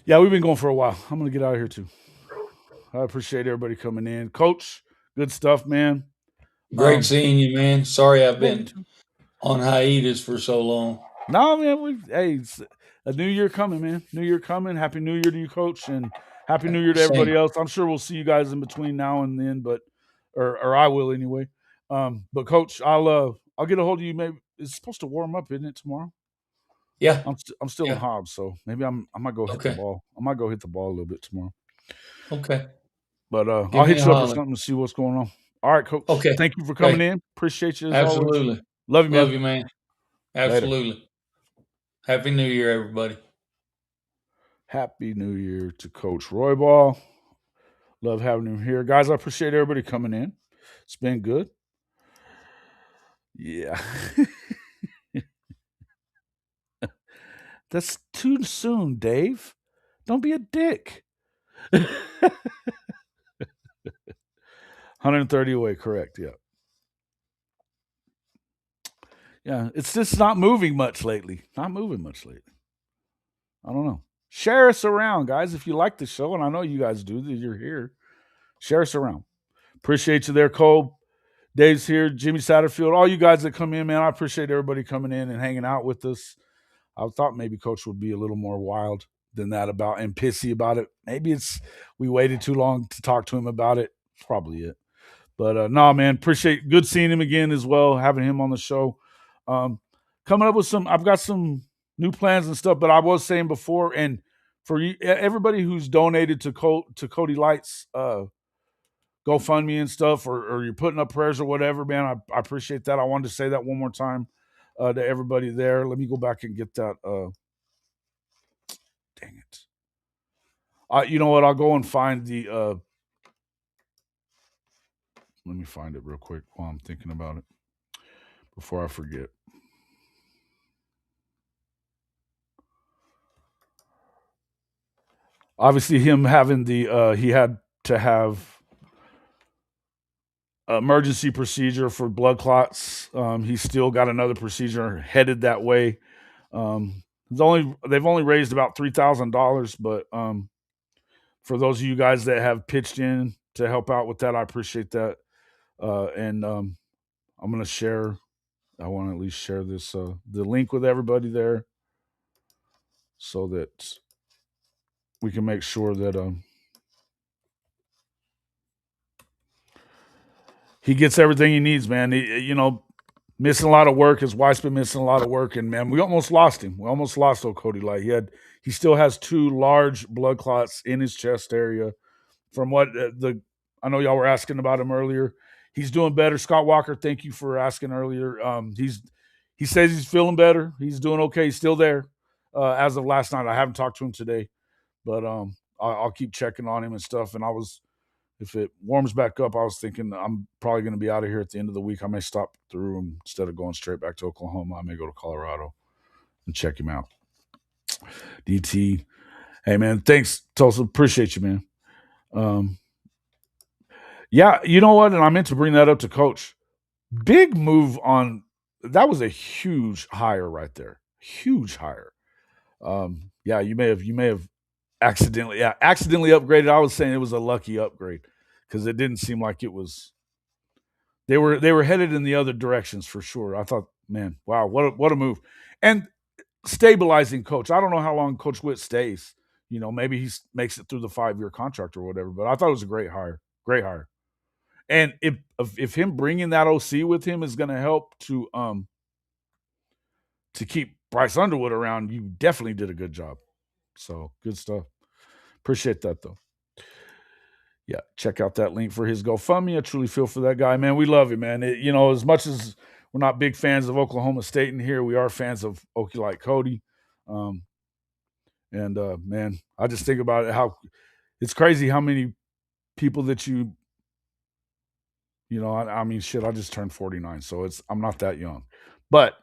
yeah, we've been going for a while. I'm going to get out of here too. I appreciate everybody coming in. Coach, good stuff, man. Great seeing you, man. Sorry I've Yeah, you been too. on hiatus for so long. No, man, it's a new year coming, man. New year coming. Happy New Year to you, Coach, and Happy New Year to Same. everybody else. I'm sure we'll see you guys in between now and then, but or I will anyway. But Coach, I'll get a hold of you. Maybe it's supposed to warm up, isn't it, tomorrow? Yeah, I'm still in yeah. Hobbs, so maybe I might go hit the Okay, ball. I might go hit the ball a little bit tomorrow. okay. But Give I'll me hit a you up or holler. something to see what's going on. All right, Coach. Okay, Thank you for coming okay. in. Appreciate you as always. Absolutely. Love you, Love man. you, man. Later. Absolutely. Happy New Year, everybody. Happy New Year to Coach Royball. Love having him here. Guys, I appreciate everybody coming in. It's been good. Yeah. That's too soon, Dave. Don't be a dick. 130 away, correct. Yeah. Yeah. It's just not moving much lately. Not moving much lately. I don't know. Share us around, guys. If you like the show, and I know you guys do, that you're here. Share us around. Appreciate you there, Cole. Dave's here, Jimmy Satterfield, all you guys that come in, man. I appreciate everybody coming in and hanging out with us. I thought maybe Coach would be a little more wild than that about and pissy about it. Maybe it's we waited too long to talk to him about it. That's probably it. But no, man, appreciate good seeing him again as well, having him on the show. Um, coming up with I've got some new plans and stuff. But I was saying before, and for you, everybody who's donated to Cody Lights GoFundMe and stuff, or you're putting up prayers or whatever, man, I appreciate that. I wanted to say that one more time to everybody there. Let me go back and get that. Dang it. You know what? I'll go and find the. Let me find it real quick while I'm thinking about it before I forget. Obviously, him having he had to have emergency procedure for blood clots. He's still got another procedure headed that way. They've only raised about $3,000, but for those of you guys that have pitched in to help out with that, I appreciate that. And I'm gonna share. I want to at least share this the link with everybody there. so that we can make sure that he gets everything he needs, man. Missing a lot of work. His wife's been missing a lot of work, and man, we almost lost him. We almost lost old Cody Light. He still has 2 large blood clots in his chest area. From what I know, y'all were asking about him earlier. He's doing better. Scott Walker, thank you for asking earlier. He says he's feeling better. He's doing okay. He's still there as of last night. I haven't talked to him today, but I'll keep checking on him and stuff. And if it warms back up, I was thinking I'm probably going to be out of here at the end of the week. I may stop through him instead of going straight back to Oklahoma. I may go to Colorado and check him out. DT, hey man, thanks Tulsa. Appreciate you, man. Yeah, you know what? And I meant to bring that up to Coach. Big move on that was a huge hire right there. Huge hire. Yeah, you may have accidentally upgraded. I was saying it was a lucky upgrade because it didn't seem like it was. They were headed in the other directions for sure. I thought, man, wow, what a move, and stabilizing Coach. I don't know how long Coach Witt stays. Maybe he makes it through the 5-year contract or whatever. But I thought it was a great hire. Great hire. And if him bringing that OC with him is going to help to keep Bryce Underwood around, you definitely did a good job. So good stuff. Appreciate that though. Yeah, check out that link for his GoFundMe. I truly feel for that guy, man. We love him, man. As much as we're not big fans of Oklahoma State in here, we are fans of Okie like Cody. And man, I just think about it how it's crazy how many people that I mean, shit, I just turned 49, so I'm not that young. But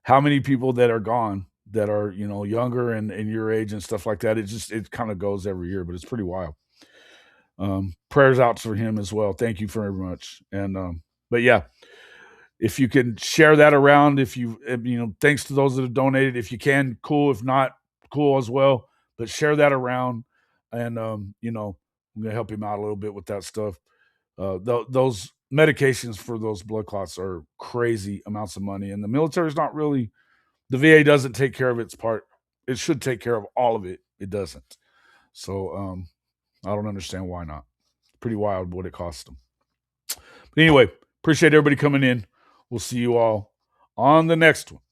how many people that are gone that are, younger and your age and stuff like that, it kind of goes every year, but it's pretty wild. Prayers out for him as well. Thank you very much. And but yeah, if you can share that around, thanks to those that have donated. If you can, cool. If not, cool as well. But share that around, and I'm gonna help him out a little bit with that stuff. Those medications for those blood clots are crazy amounts of money, and the military's not really. The VA doesn't take care of its part. It should take care of all of it. It doesn't. So I don't understand why not. Pretty wild what it costs them. But anyway, appreciate everybody coming in. We'll see you all on the next one.